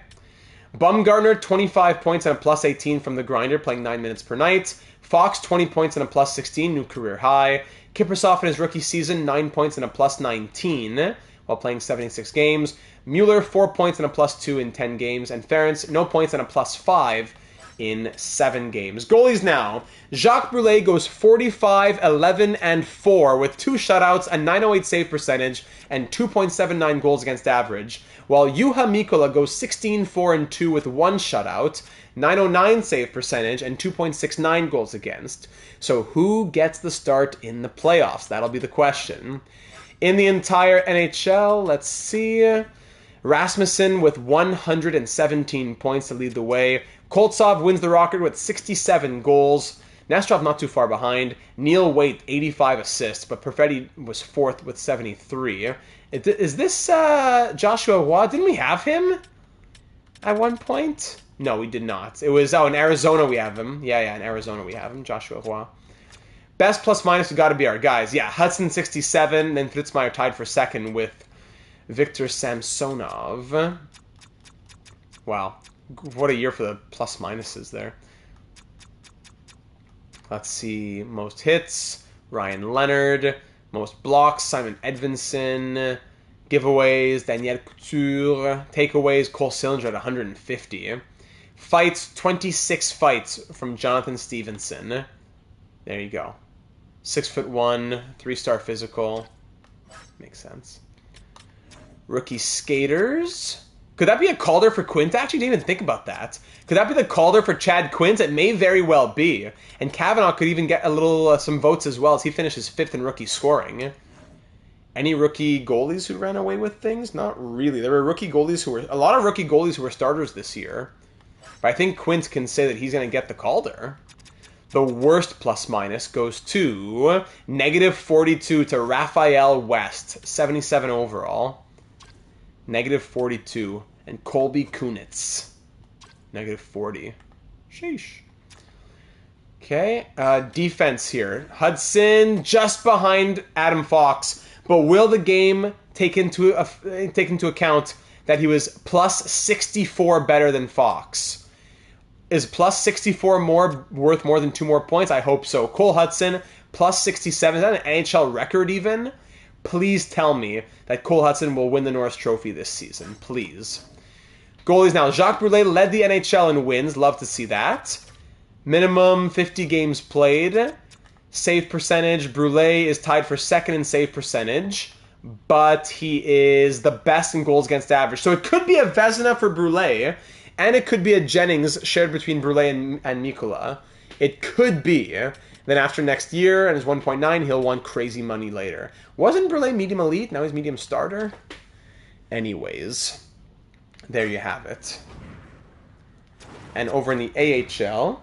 Bumgarner, 25 points and a plus 18 from the grinder, playing 9 minutes per night. Fox, 20 points and a plus 16, new career high. Kiprusoff in his rookie season, 9 points and a plus 19 while playing 76 games. Mueller, 4 points and a plus 2 in 10 games. And Ferentz, no points and a plus 5 in 7 games. Goalies now. Jacques Brulé goes 45, 11, and 4 with 2 shutouts, a .908 save percentage, and 2.79 goals against average. While Juha Mikkola goes 16, 4, and 2 with 1 shutout, .909 save percentage, and 2.69 goals against. So who gets the start in the playoffs? That'll be the question. In the entire NHL, let's see. Rasmussen with 117 points to lead the way. Koltsov wins the Rocket with 67 goals. Nesterov not too far behind. Neil Waite, 85 assists, but Perfetti was 4th with 73. Is this Joshua Roy? Didn't we have him at one point? No, we did not. It was, in Arizona we have him. Yeah, in Arizona we have him, Joshua Roy. Best plus minus have got to be our guys. Yeah, Hudson 67, then Fritzmeier tied for 2nd with Victor Samsonov. Wow. What a year for the plus minuses there. Let's see. Most hits, Ryan Leonard. Most blocks, Simon Edvinsson. Giveaways, Daniel Couture. Takeaways, Cole Sillinger at 150. Fights, 26 fights from Jonathan Stevenson. There you go. 6'1", 3-star physical. Makes sense. Rookie skaters. Could that be a Calder for Quint? I actually didn't even think about that. Could that be the Calder for Chad Quint? It may very well be. And Kavanaugh could even get a little some votes as well, as he finishes 5th in rookie scoring. Any rookie goalies who ran away with things? Not really. There were rookie goalies who were... A lot of rookie goalies who were starters this year. But I think Quint can say that he's going to get the Calder. The worst plus minus goes to -42 to Raphael West, 77 overall. -42. And Colby Kunitz, -40. Sheesh. Okay, defense here. Hudson just behind Adam Fox, but will the game take into account that he was plus 64 better than Fox? Is plus 64 worth more than 2 more points? I hope so. Cole Hudson, plus 67. Is that an NHL record even? Please tell me that Cole Hudson will win the Norris Trophy this season. Please. Goalies now. Jacques Brulé led the NHL in wins. Love to see that. Minimum 50 games played. Save percentage. Brulé is tied for 2nd in save percentage, but he is the best in goals against average. So it could be a Vezina for Brulé, and it could be a Jennings shared between Brulé and Mikkola. It could be. Then after next year and his 1.9, he'll want crazy money later. Wasn't Brulé medium elite? Now he's medium starter? Anyways, there you have it. And over in the AHL,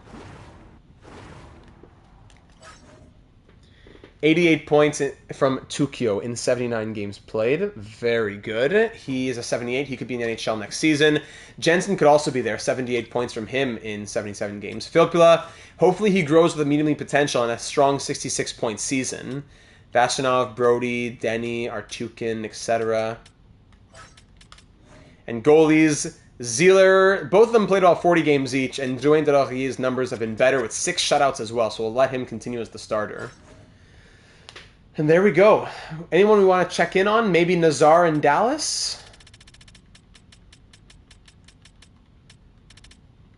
88 points from Tukio in 79 games played. Very good. He is a 78. He could be in the NHL next season. Jensen could also be there. 78 points from him in 77 games. Filppula, hopefully he grows with a medium elite potential and a strong 66-point season. Vasanov, Brody, Denny, Artukin, etc. And goalies, Zieler, both of them played about 40 games each, and Drouin de Laurier's numbers have been better with 6 shutouts as well, so we'll let him continue as the starter. And there we go. Anyone we want to check in on? Maybe Nazar in Dallas?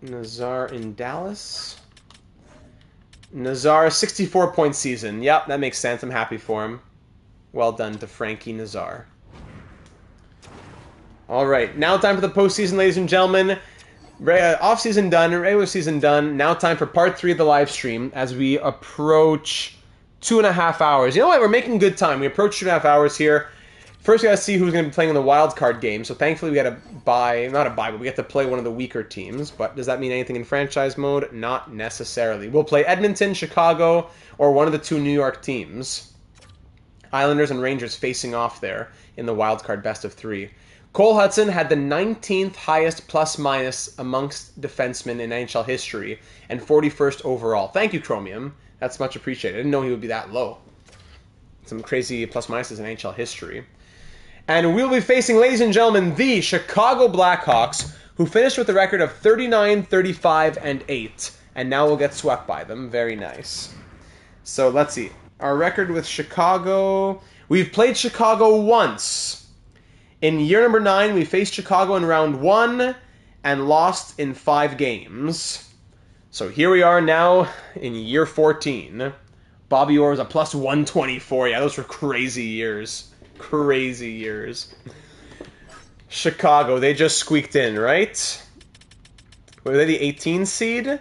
Nazar in Dallas? Nazar, 64-point season. Yep, that makes sense. I'm happy for him. Well done to Frankie Nazar. All right, now time for the postseason, ladies and gentlemen. Off-season done, regular season done. Now time for part 3 of the live stream as we approach 2.5 hours. You know what? We're making good time. We approach 2.5 hours here. First, we got to see who's going to be playing in the wild card game. So thankfully, we got to but we get to play one of the weaker teams. But does that mean anything in franchise mode? Not necessarily. We'll play Edmonton, Chicago, or one of the 2 New York teams. Islanders and Rangers facing off there in the wild card best of 3. Cole Hudson had the 19th highest plus-minus amongst defensemen in NHL history and 41st overall. Thank you, Chromium. That's much appreciated. I didn't know he would be that low. Some crazy plus-minuses in NHL history. And we'll be facing, ladies and gentlemen, the Chicago Blackhawks, who finished with a record of 39, 35, and 8. And now we'll get swept by them. Very nice. So let's see. Our record with Chicago... We've played Chicago once. In year number 9, we faced Chicago in round 1 and lost in 5 games. So here we are now in year 14. Bobby Orr was a plus 124. Yeah, those were crazy years. Crazy years. Chicago, they just squeaked in, right? Were they the 18 seed?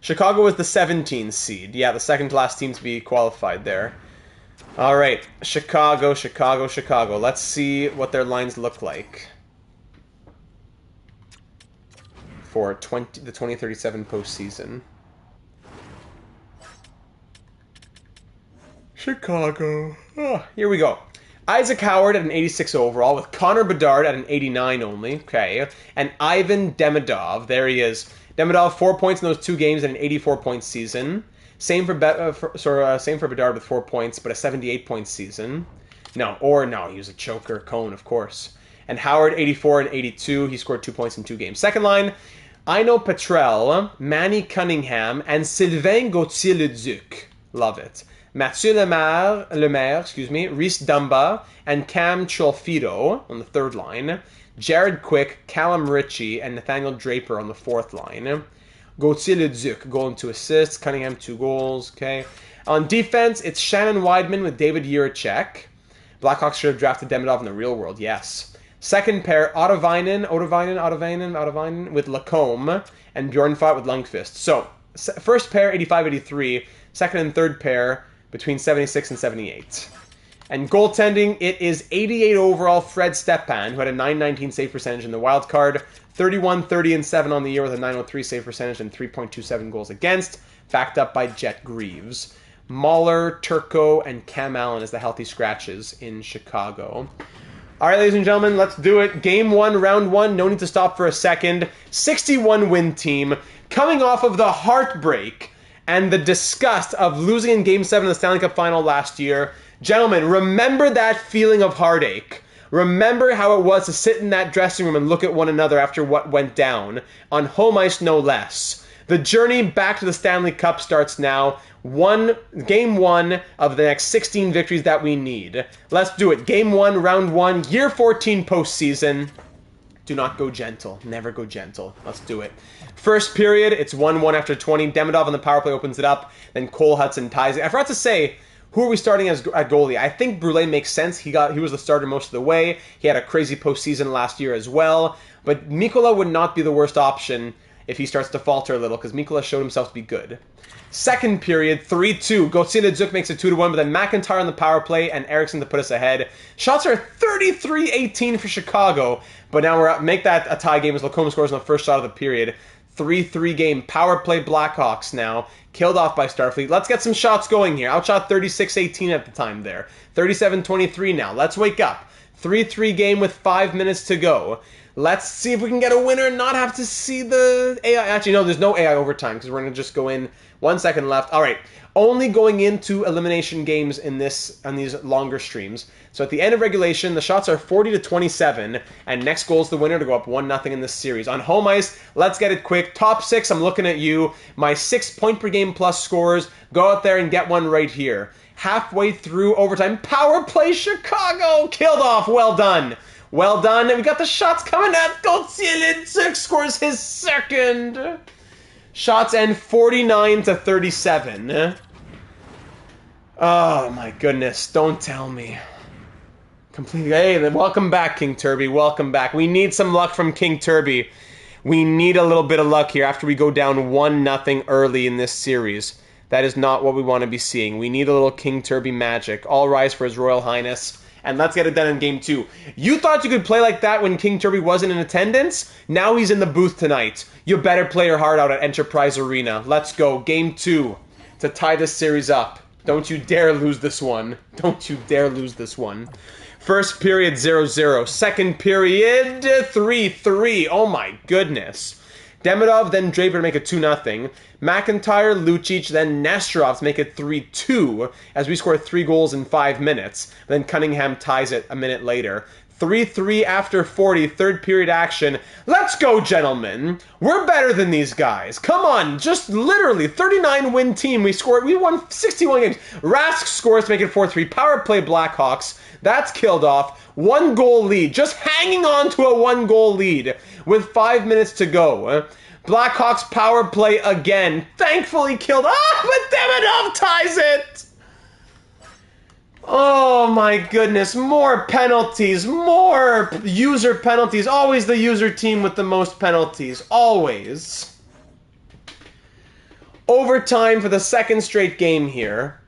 Chicago was the 17 seed. Yeah, the second to last team to be qualified there. All right, Chicago, Chicago, Chicago. Let's see what their lines look like for the 2037 postseason. Chicago. Oh, here we go. Isaac Howard at an 86 overall, with Connor Bedard at an 89 only. Okay. And Ivan Demidov. There he is. Demidov, 4 points in those 2 games and an 84-point season. Same for Bedard with 4 points, but a 78-point season. No, he was a choker. Cone, of course. And Howard, 84 and 82. He scored 2 points in 2 games. Second line, Aino Petrel, Manny Cunningham, and Sylvain Gauthier-Leduc. Love it. Mathieu Lemaire, Rhys Dumba, and Cam Cholfido on the third line. Jared Quick, Callum Ritchie, and Nathaniel Draper on the fourth line. Gauthier-Leduc, goal and 2 assists. Cunningham, 2 goals. Okay. On defense, it's Shannon Weidman with David Jiricek. Blackhawks should have drafted Demidov in the real world, yes. Second pair, Ottavainen with Lacombe, and Bjornfot with Lundqvist. So, first pair, 85-83. Second and third pair, between 76 and 78. And goaltending, it is 88 overall Fred Stepan, who had a 919 save percentage in the wild card, 31, 30, and 7 on the year with a 903 save percentage and 3.27 goals against, backed up by Jet Greaves. Mahler, Turco, and Cam Allen as the healthy scratches in Chicago. All right, ladies and gentlemen, let's do it. Game 1, round 1, no need to stop for a second. 61-win team, coming off of the heartbreak and the disgust of losing in Game 7 of the Stanley Cup Final last year. Gentlemen, remember that feeling of heartache. Remember how it was to sit in that dressing room and look at one another after what went down, on home ice no less. The journey back to the Stanley Cup starts now. Game 1 of the next 16 victories that we need. Let's do it. Game 1, round 1, year 14 postseason. Do not go gentle. Never go gentle. Let's do it. First period, it's 1-1 after 20. Demidov on the power play opens it up. Then Cole Hudson ties it. I forgot to say, who are we starting as at goalie? I think Brûlé makes sense. He was the starter most of the way. He had a crazy postseason last year as well. But Mikkola would not be the worst option if he starts to falter a little, because Mikkola showed himself to be good. Second period, 3-2. Gauthier-Leduc makes it 2-1, but then McIntyre on the power play and Eriksson to put us ahead. Shots are 33-18 for Chicago, but now we're make that a tie game as Lacombe scores on the first shot of the period. 3-3 game. Power play Blackhawks now. Killed off by Starfleet. Let's get some shots going here. Outshot 36-18 at the time there. 37-23 now. Let's wake up. 3-3 game with 5 minutes to go. Let's see if we can get a winner and not have to see the AI. Actually, no, there's no AI overtime because we're going to just go in 1 second left. All right. Only going into elimination games on these longer streams. So at the end of regulation, the shots are 40-27, and next goal is the winner to go up 1-0 in this series. On home ice, let's get it quick. Top 6, I'm looking at you. My 6 point per game plus scores. Go out there and get one right here. Halfway through overtime, power play Chicago. Killed off. Well done. Well done. And we got the shots coming at Gauthier-Leduc scores his second. Shots end 49-37. Oh my goodness, don't tell me. Completely. Hey, welcome back, King Turby. Welcome back. We need some luck from King Turby. We need a little bit of luck here after we go down 1-0 early in this series. That is not what we want to be seeing. We need a little King Turby magic. All rise for His Royal Highness. And let's get it done in Game 2. You thought you could play like that when King Turby wasn't in attendance? Now he's in the booth tonight. You better play your heart out at Enterprise Arena. Let's go. Game 2 to tie this series up. Don't you dare lose this one. Don't you dare lose this one. First period, 0-0. Second period, 3-3. Oh my goodness. Demidov, then Draper to make it 2-0. McIntyre, Lucic, then Nesterov to make it 3-2 as we score 3 goals in 5 minutes. Then Cunningham ties it a minute later. 3-3 after 40, third period action. Let's go, gentlemen. We're better than these guys. Come on, just literally 39-win team. We won 61 games. Rask scores to make it 4-3. Power play Blackhawks. That's killed off. 1 goal lead. Just hanging on to a 1 goal lead with 5 minutes to go. Blackhawks power play again. Thankfully killed. But Demidov ties it. Oh my goodness. More penalties. More user penalties. Always the user team with the most penalties. Always. Overtime for the second straight game here.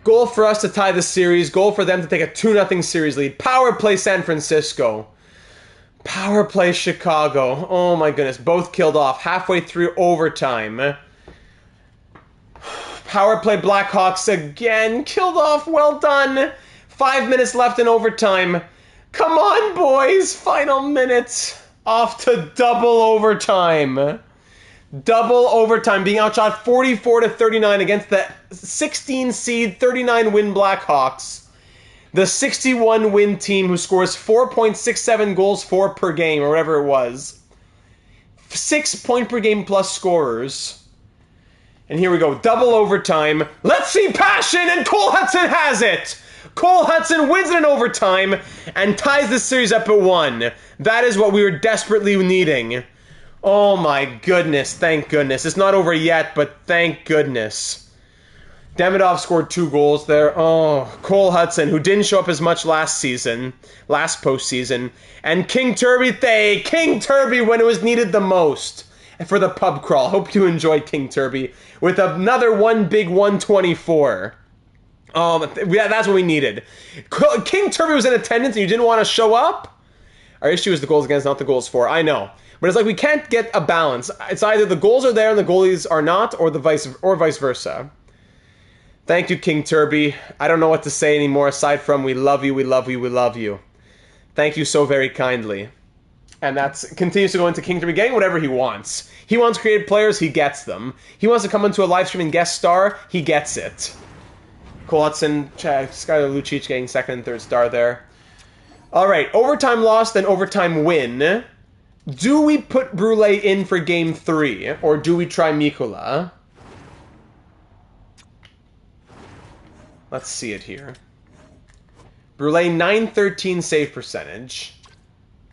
Goal for us to tie the series. Goal for them to take a 2-0 series lead. Power play San Francisco. Power play Chicago. Oh my goodness. Both killed off halfway through overtime. Power play Blackhawks again. Killed off. Well done. 5 minutes left in overtime. Come on, boys. Final minutes. Off to double overtime. Double overtime, being outshot 44-39 against the 16 seed, 39 win Blackhawks. The 61 win team who scores 4.67 goals for per game, or whatever it was. 6 point per game plus scorers. And here we go, double overtime. Let's see passion, and Cole Hudson has it! Cole Hudson wins it in overtime and ties the series up at 1. That is what we were desperately needing. Oh my goodness, thank goodness. It's not over yet, but thank goodness. Demidov scored 2 goals there. Oh, Cole Hudson, who didn't show up as much last postseason. And King Turby when it was needed the most for the pub crawl. Hope you enjoyed King Turby with another one big 124. That's what we needed. King Turby was in attendance and you didn't want to show up? Our issue is the goals against, not the goals for. I know. But it's like we can't get a balance. It's either the goals are there and the goalies are not, or vice versa. Thank you, King Turby. I don't know what to say anymore aside from we love you, we love you, we love you. Thank you so very kindly. And that continues to go into King Turby getting whatever he wants. He wants creative players, he gets them. He wants to come into a live stream and guest star, he gets it. Cole Hudson, Skylar Lucic getting second and third star there. Alright, overtime loss, then overtime win. Do we put Brule in for game 3, or do we try Mikkola? Let's see it here. Brule, 913 save percentage.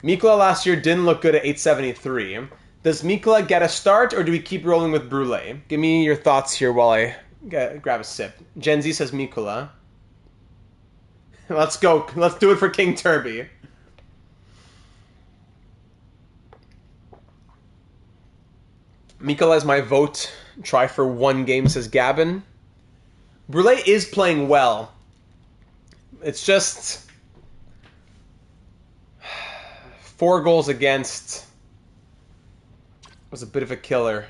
Mikkola last year didn't look good at 873. Does Mikkola get a start, or do we keep rolling with Brule? Give me your thoughts here while I grab a sip. Gen Z says Mikkola. Let's go. Let's do it for King Turby. Mikkola is my vote. Try for 1 game, says Gavin. Brule is playing well. It's just 4 goals against was a bit of a killer.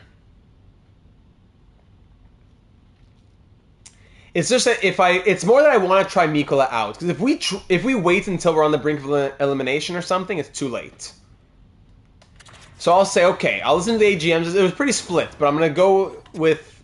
It's just that it's more that I want to try Mikkola out, because if we wait until we're on the brink of elimination or something, it's too late. So I'll say, okay, I'll listen to the AGMs. It was pretty split, but I'm going to go with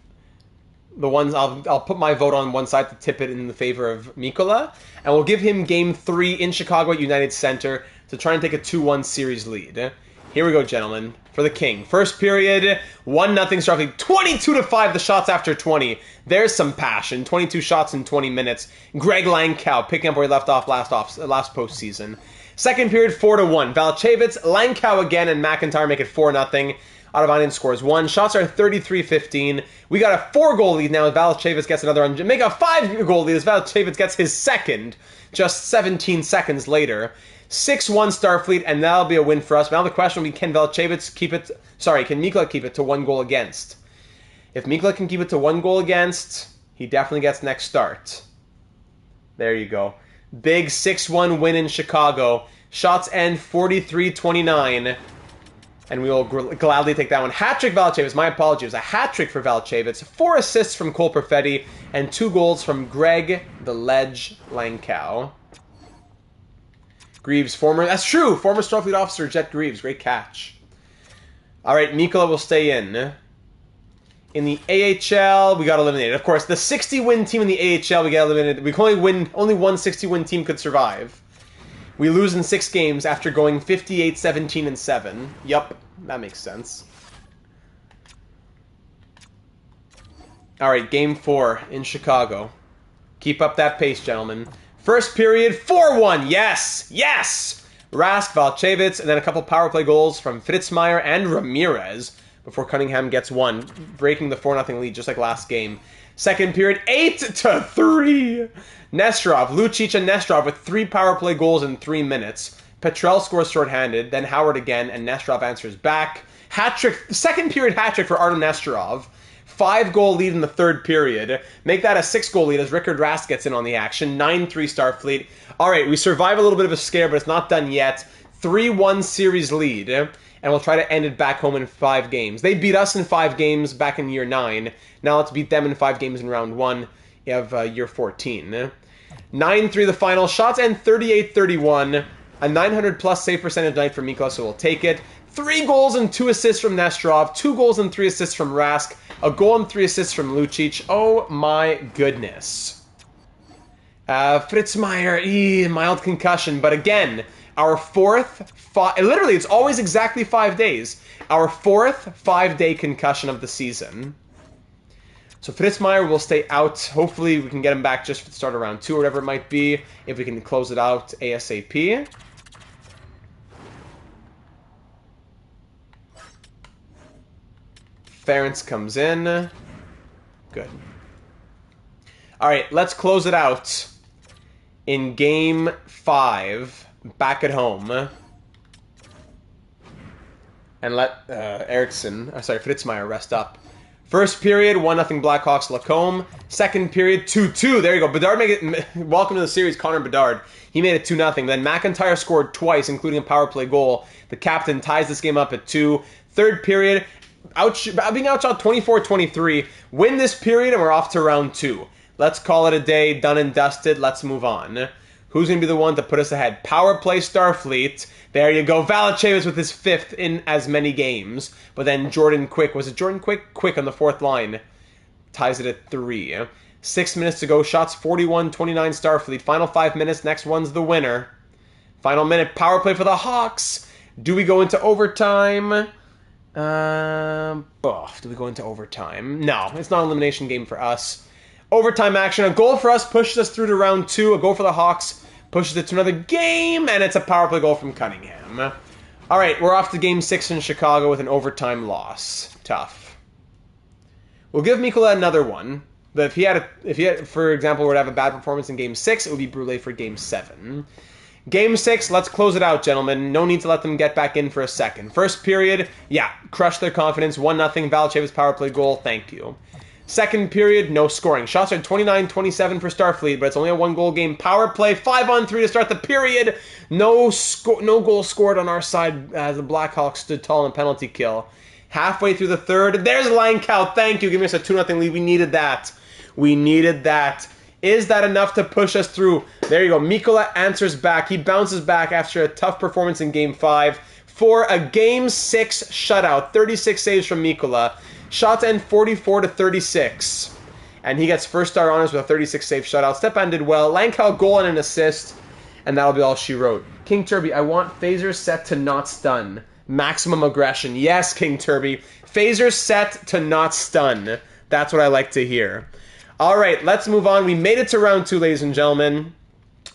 the ones, I'll put my vote on one side to tip it in the favor of Mikkola, and we'll give him Game 3 in Chicago at United Center to try and take a 2-1 series lead. Here we go, gentlemen, for the King. First period, 1-0 Starfleet, 22-5 the shots after 20. There's some passion, 22 shots in 20 minutes. Greg Langkow picking up where he left off last postseason. Second period, 4-1. Valchevitz, Langkow again, and McIntyre make it 4-0. Otavainen scores 1. Shots are 33-15. We got a 4-goal lead now as Valchevitz gets another one. Make a 5-goal lead as Valchevitz gets his second just 17 seconds later. 6-1 Starfleet, and that'll be a win for us. Now the question will be, can Valchevitz keep it... Sorry, can Mikkola keep it to 1 goal against? If Mikkola can keep it to 1 goal against, he definitely gets next start. There you go. Big 6-1 win in Chicago. Shots end 43-29. And we will gladly take that one. Hat-trick Valchevitz. My apologies. A hat-trick for Valchevitz. 4 assists from Cole Perfetti. And 2 goals from Greg the Ledge Langkow. Greaves, that's true! Former Starfleet officer Jet Greaves. Great catch. Alright, Mikkola will stay in. In the AHL, we got eliminated. Of course, the 60-win team in the AHL, we got eliminated. We can only one 60-win team could survive. We lose in 6 games after going 58-17-7. Yup, that makes sense. Alright, Game 4 in Chicago. Keep up that pace, gentlemen. First period, 4-1. Yes! Yes! Rask, Valchevitz, and then a couple power play goals from Fritzmeier and Ramirez before Cunningham gets one, breaking the 4-0 lead just like last game. Second period, 8-3. Nesterov, Lucic and Nesterov with 3 power play goals in 3 minutes. Petrel scores shorthanded, then Howard again, and Nesterov answers back. Hat-trick, second period hat-trick for Artem Nesterov. 5-goal lead in the third period. Make that a 6-goal lead as Rickard Rask gets in on the action. 9-3 Starfleet. All right, we survive a little bit of a scare, but it's not done yet. 3-1 series lead, and we'll try to end it back home in 5 games. They beat us in 5 games back in year 9. Now let's beat them in 5 games in round 1 of year 14. 9-3 the final. Shots end 38-31. A 900-plus save percentage night for Miklos, so we'll take it. 3 goals and 2 assists from Nesterov. 2 goals and 3 assists from Rask. A goal and 3 assists from Lucic. Oh my goodness. Fritzmeier, mild concussion. But again, our 4th, literally it's always exactly 5 days. Our 4th 5-day concussion of the season. So Fritzmeier will stay out. Hopefully we can get him back just for the start of round 2 or whatever it might be. If we can close it out ASAP. Ference comes in. Good. All right, let's close it out in Game 5, back at home. And let Fritzmeier rest up. First period, 1-0 Blackhawks Lacombe. Second period, 2-2. There you go. Bedard make it. Welcome to the series, Connor Bedard. He made it 2-0. Then McIntyre scored twice, including a power play goal. The captain ties this game up at 2. Third period, being outshot 24-23. Win this period, and we're off to round 2. Let's call it a day. Done and dusted. Let's move on. Who's going to be the one to put us ahead? Power play Starfleet. There you go. Valachevitz with his 5th in as many games. But then Jordan Quick. Was it Jordan Quick? Quick on the 4th line. Ties it at 3. 6 minutes to go. Shots 41-29 Starfleet. Final 5 minutes. Next one's the winner. Final minute. Power play for the Hawks. Do we go into overtime? Do we go into overtime? No. It's not an elimination game for us. Overtime action. A goal for us pushes us through to round 2. A goal for the Hawks pushes it to another game, and it's a power play goal from Cunningham. All right, we're off to Game 6 in Chicago with an overtime loss. Tough. We'll give Mikkola another one, but if he had, for example, were to have a bad performance in Game 6, it would be Brule for Game 7. Game 6, let's close it out, gentlemen. No need to let them get back in for a second. First period, crush their confidence. 1-0, Valachevitz power play goal. Thank you. Second period, no scoring. Shots are 29-27 for Starfleet, but it's only a 1-goal game. Power play, 5-on-3 to start the period. No goal scored on our side as the Blackhawks stood tall in a penalty kill. Halfway through the third, there's Langkow. Thank you, giving us a 2-0 lead. We needed that. We needed that. Is that enough to push us through? There you go. Mikkola answers back. He bounces back after a tough performance in Game 5 for a Game 6 shutout. 36 saves from Mikkola. Shots end 44-36. And he gets first star honors with a 36 save shutout. Stepan did well. Langkow goal and an assist. And that'll be all she wrote. King Turby, I want phasers set to not stun. Maximum aggression. Yes, King Turby. Phasers set to not stun. That's what I like to hear. All right, let's move on. We made it to round 2, ladies and gentlemen.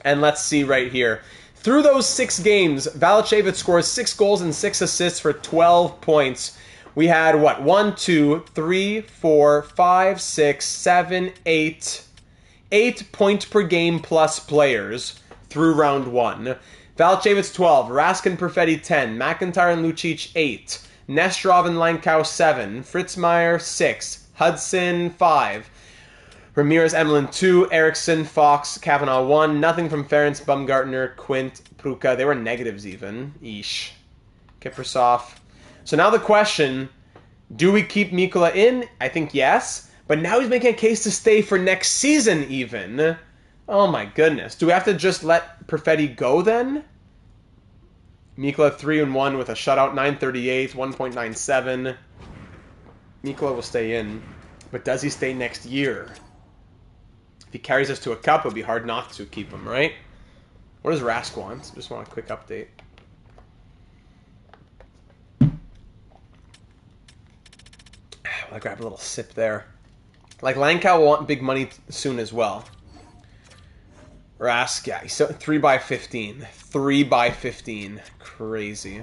And let's see right here. Through those 6 games, Valachevitz scores 6 goals and 6 assists for 12 points. We had, 1, 2, 3, 4, 5, 6, 7, 8. 8 point per game plus players through round 1. Valachevitz 12, Rask and Perfetti 10, McIntyre and Lucic 8, Nesterov and Langkow 7, Fritzmeier 6, Hudson 5, Ramirez Emelin 2, Eriksson, Fox, Kavanaugh 1, nothing from Ference, Bumgartner, Quint, Pruka. They were negatives even. Eesh. Kiprasov. So now the question, do we keep Mikkola in? I think yes. But now he's making a case to stay for next season even. Oh my goodness. Do we have to just let Perfetti go then? Mikkola 3-1 with a shutout, 938, 1.97. Mikkola will stay in. But does he stay next year? If he carries us to a cup, it would be hard not to keep him, right? What does Rask want? Just want a quick update. I'll grab a little sip there. Like, Langkow will want big money soon as well. Rask, yeah, so 3 by 15. 3 by 15. Crazy.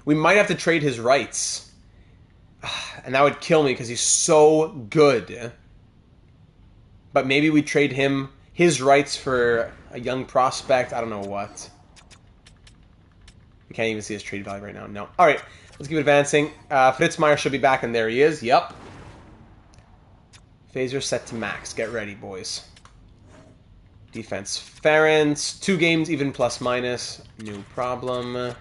We might have to trade his rights. And that would kill me because he's so good. But maybe we trade him his rights for a young prospect. I don't know what. We can't even see his trade value right now. No. All right, let's keep advancing. Fritzmeier should be back, and there he is. Yep. Phaser set to max. Get ready, boys. Defense. Ference. 2 games, even plus minus. No problem.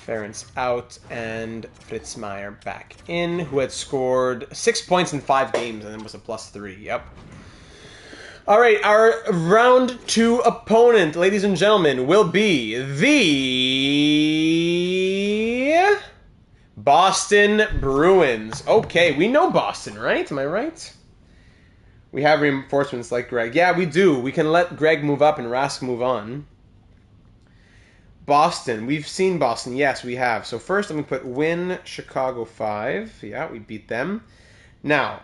Ference out, and Fritzmeier back in, who had scored 6 points in 5 games, and then was a +3. Yep. All right, our round 2 opponent, ladies and gentlemen, will be the Boston Bruins. Okay, we know Boston, right? Am I right? We have reinforcements like Greg. Yeah, we do. We can let Greg move up and Rask move on. Boston. We've seen Boston. Yes, we have. So first I'm going to put win Chicago 5. Yeah, we beat them. Now,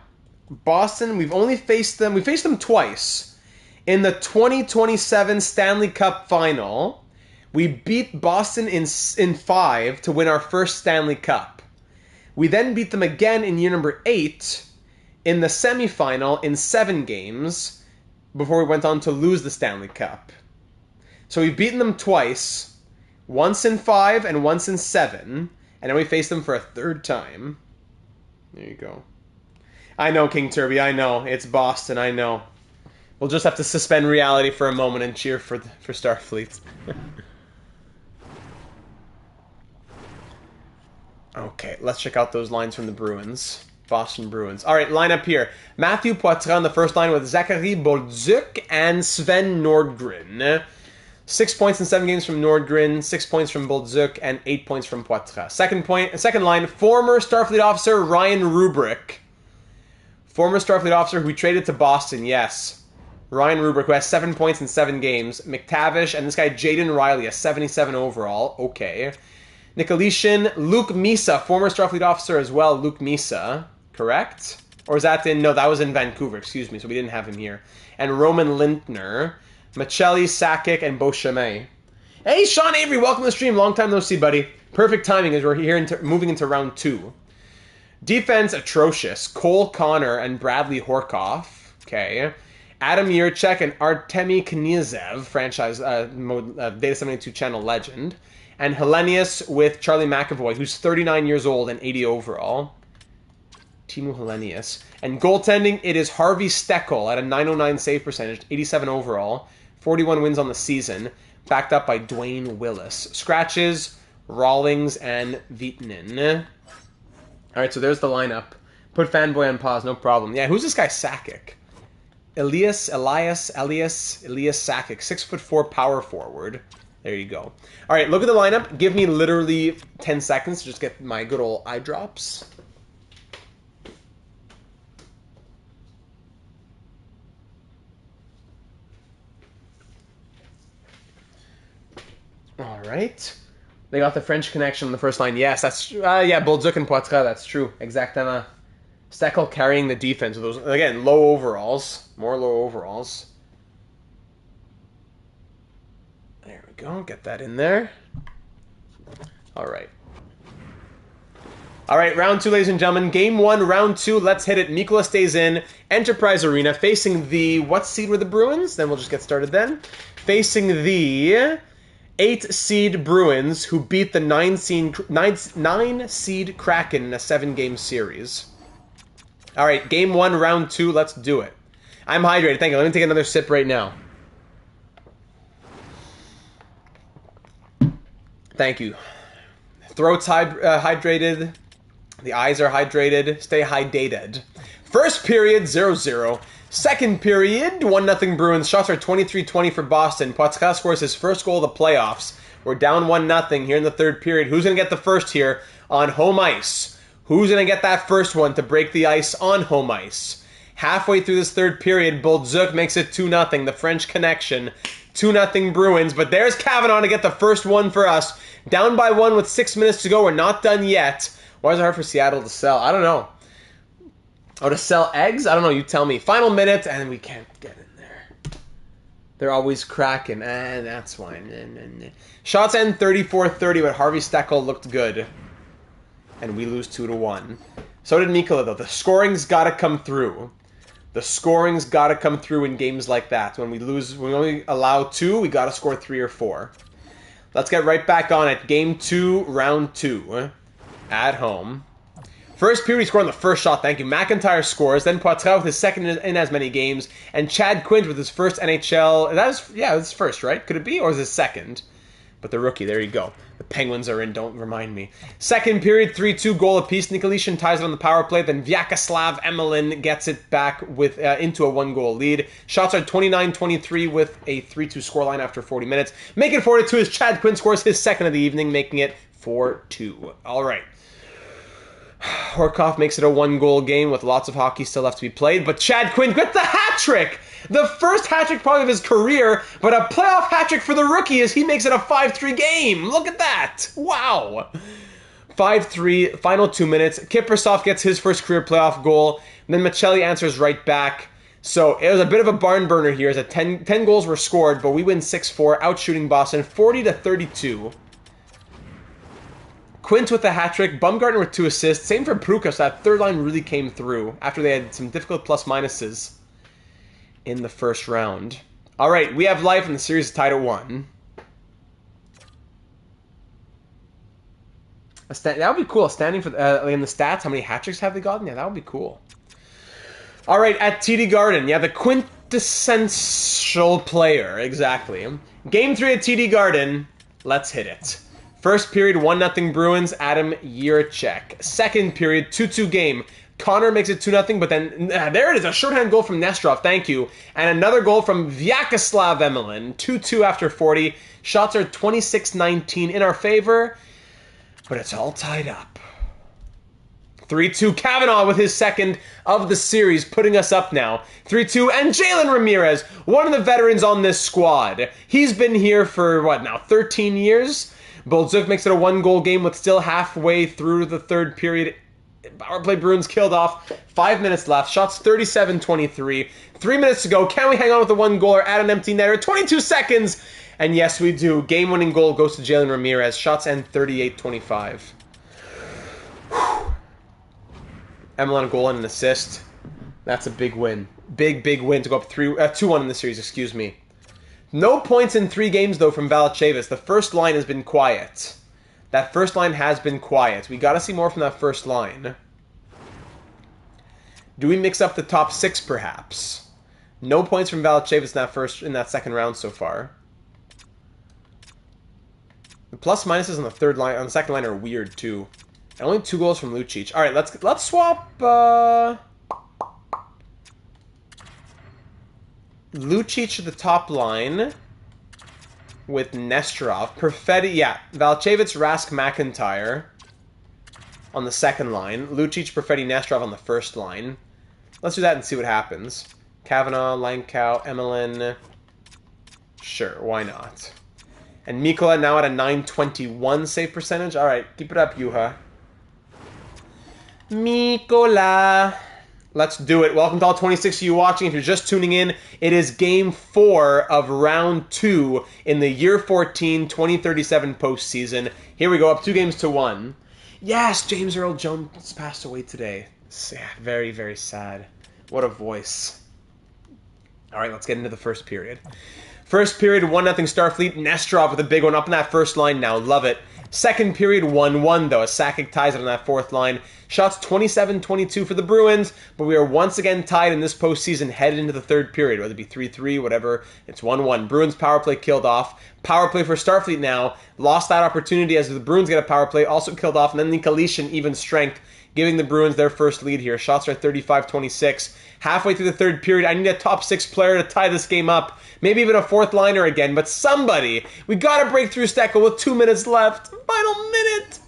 Boston, we've only faced them. We faced them twice. In the 2027 Stanley Cup Final, we beat Boston in 5 to win our first Stanley Cup. We then beat them again in year number 8 in the semifinal in 7 games before we went on to lose the Stanley Cup. So we've beaten them twice, once in 5 and once in 7, and then we faced them for a 3rd time. There you go. I know, King Turby, I know. It's Boston, I know. We'll just have to suspend reality for a moment and cheer for Starfleet. Okay, let's check out those lines from the Bruins. Boston Bruins. All right, lineup here. Matthew Poitras on the first line with Zachary Bolduc and Sven Nordgren. 6 points in 7 games from Nordgren, 6 points from Bolduc, and 8 points from Poitras. Second line, former Starfleet officer Ryan Rubrick. Former Starfleet officer who we traded to Boston, yes. Ryan Rubrick, who has 7 points in 7 games. McTavish, and this guy Jaden Riley, a 77 overall. Okay. Nicolishin, Luke Misa, former Starfleet officer as well. Luke Misa, correct? Or is that in... No, that was in Vancouver, excuse me, so we didn't have him here. And Roman Lintner, Machelli, Sakic, and Beauchemin. Hey, Sean Avery, welcome to the stream. Long time no see, buddy. Perfect timing as we're here moving into round 2. Defense, atrocious. Cole Connor and Bradley Horkoff. Okay. Adam Yurchek and Artemi Kniazev, franchise Data 72 channel legend. And Hellenius with Charlie McAvoy, who's 39 years old and 80 overall. Teemu Hellenius. And goaltending, it is Harvey Steckel at a 909 save percentage, 87 overall, 41 wins on the season, backed up by Dwayne Willis. Scratches, Rawlings, and Vietnin. All right, so there's the lineup. Put Fanboy on pause, no problem. Yeah, who's this guy Sakic? Elias Sakic, 6'4" power forward. There you go. All right, look at the lineup. Give me literally 10 seconds to just get my good old eye drops. All right. They got the French connection on the first line. Yes, that's... yeah, Bolduc and Poitras, that's true. Exactement. Steckel carrying the defense with those, again, low overalls. More low overalls. There we go. Get that in there. All right. All right, round 2, ladies and gentlemen. Game 1, round 2. Let's hit it. Mikula stays in. Enterprise Arena facing the... What seed were the Bruins? Then we'll just get started then. Facing the 8 seed Bruins, who beat the 9 seed Kraken in a 7-game series. All right, game 1, round 2. Let's do it. I'm hydrated. Thank you. Let me take another sip right now. Thank you. Throat's hydrated. The eyes are hydrated. Stay hydrated. First period, 0-0. Second period, 1-0 Bruins. Shots are 23-20 for Boston. Poitras scores his first goal of the playoffs. We're down 1-0 here in the third period. Who's going to get the first here on home ice? Who's going to get that first one to break the ice on home ice? Halfway through this third period, Bolduc makes it 2-0. The French connection. 2-0 Bruins. But there's Kavanaugh to get the first one for us. Down by 1 with 6 minutes to go. We're not done yet. Why is it hard for Seattle to sell? I don't know. Oh, to sell eggs? I don't know. You tell me. Final minute, and we can't get in there. They're always cracking. That's why. Shots end 34-30, but Harvey Steckel looked good. And we lose 2-1. So did Mikola, though. The scoring's got to come through. The scoring's got to come through in games like that. When we lose, when we only allow 2, we got to score 3 or 4. Let's get right back on it. Game 2, round 2. At home. First period, he scored on the first shot. Thank you. McIntyre scores. Then Poitras with his second in as many games. And Chad Quint with his first NHL. That was, yeah, it was his first, right? Could it be? Or was it his second? But the rookie, there you go. The Penguins are in, don't remind me. Second period, 3-2 goal apiece. Nikolitin ties it on the power play. Then Vyacheslav Emelin gets it back with into a 1-goal lead. Shots are 29-23 with a 3-2 scoreline after 40 minutes. Make it 4-2 as Chad Quint scores his second of the evening, making it 4-2. All right. Horkoff makes it a 1-goal game with lots of hockey still left to be played, but Chad Quinn gets the hat trick! The first hat trick probably of his career, but a playoff hat trick for the rookie as he makes it a 5-3 game. Look at that! Wow! 5-3, final 2 minutes. Kiprusoff gets his first career playoff goal, and then Michelli answers right back. So it was a bit of a barn burner here as 10 goals were scored, but we win 6-4, outshooting Boston 40-32. Quint with the hat trick, Bumgarner with 2 assists. Same for Prukas. That third line really came through after they had some difficult plus-minuses in the first round. All right, we have life, and the series is tied at 1. That would be cool. Standing for in the stats, how many hat tricks have they gotten? Yeah, that would be cool. All right, at TD Garden. Yeah, the quintessential player. Exactly. Game 3 at TD Garden. Let's hit it. First period, 1-0 Bruins, Adam Jiricek. Second period, 2-2 game. Connor makes it 2-0, but then, there it is, a shorthand goal from Nesterov, thank you. And another goal from Vyacheslav Emelin, 2-2 after 40. Shots are 26-19 in our favor, but it's all tied up. 3-2, Kavanaugh with his second of the series, putting us up now. 3-2, and Jalen Ramirez, one of the veterans on this squad. He's been here for, 13 years? Boldzuk makes it a 1-goal game with still halfway through the third period. Power play Bruins killed off. 5 minutes left. Shots 37-23. 3 minutes to go. Can we hang on with the 1 goal or add an empty netter? 22 seconds! And yes, we do. Game-winning goal goes to Jalen Ramirez. Shots end 38-25. Emelin a goal and an assist. That's a big win. Big win to go up 2-1 in the series, excuse me. No points in 3 games, though, from Valachevis. The first line has been quiet. That first line has been quiet. We got to see more from that first line. Do we mix up the top 6, perhaps? No points from Valachevis in that second round so far. The plus-minuses on the third line, on the second line are weird, too. And only 2 goals from Lucic. All right, let's swap... Lucic to the top line with Nesterov. Perfetti, Valchevitz, Rask, McIntyre on the second line. Lucic, Perfetti, Nesterov on the first line. Let's do that and see what happens. Kavanaugh, Langkow, Emelin. Sure, why not? And Mikola now at a 921 save percentage. All right, keep it up, Juha. Mikola. Let's do it. Welcome to all 26 of you watching. If you're just tuning in, it is Game 4 of Round 2 in the Year 14 2037 postseason. Here we go, up 2-1. Yes, James Earl Jones passed away today. Very, very sad. What a voice. All right, let's get into the first period. First period, 1-0 Starfleet. Nesterov with a big one up in that first line now. Love it. Second period, 1-1 though, as Sakic ties it on that fourth line. Shots 27-22 for the Bruins, but we are once again tied in this postseason headed into the third period, whether it be 3-3, whatever. It's 1-1. Bruins power play killed off. Power play for Starfleet now. Lost that opportunity as the Bruins get a power play, also killed off, and then Nikolitin even strength, giving the Bruins their first lead here. Shots are 35-26. Halfway through the third period, I need a top 6 player to tie this game up. Maybe even a fourth liner again, but somebody. We got to break through Steckel with 2 minutes left. Final minute.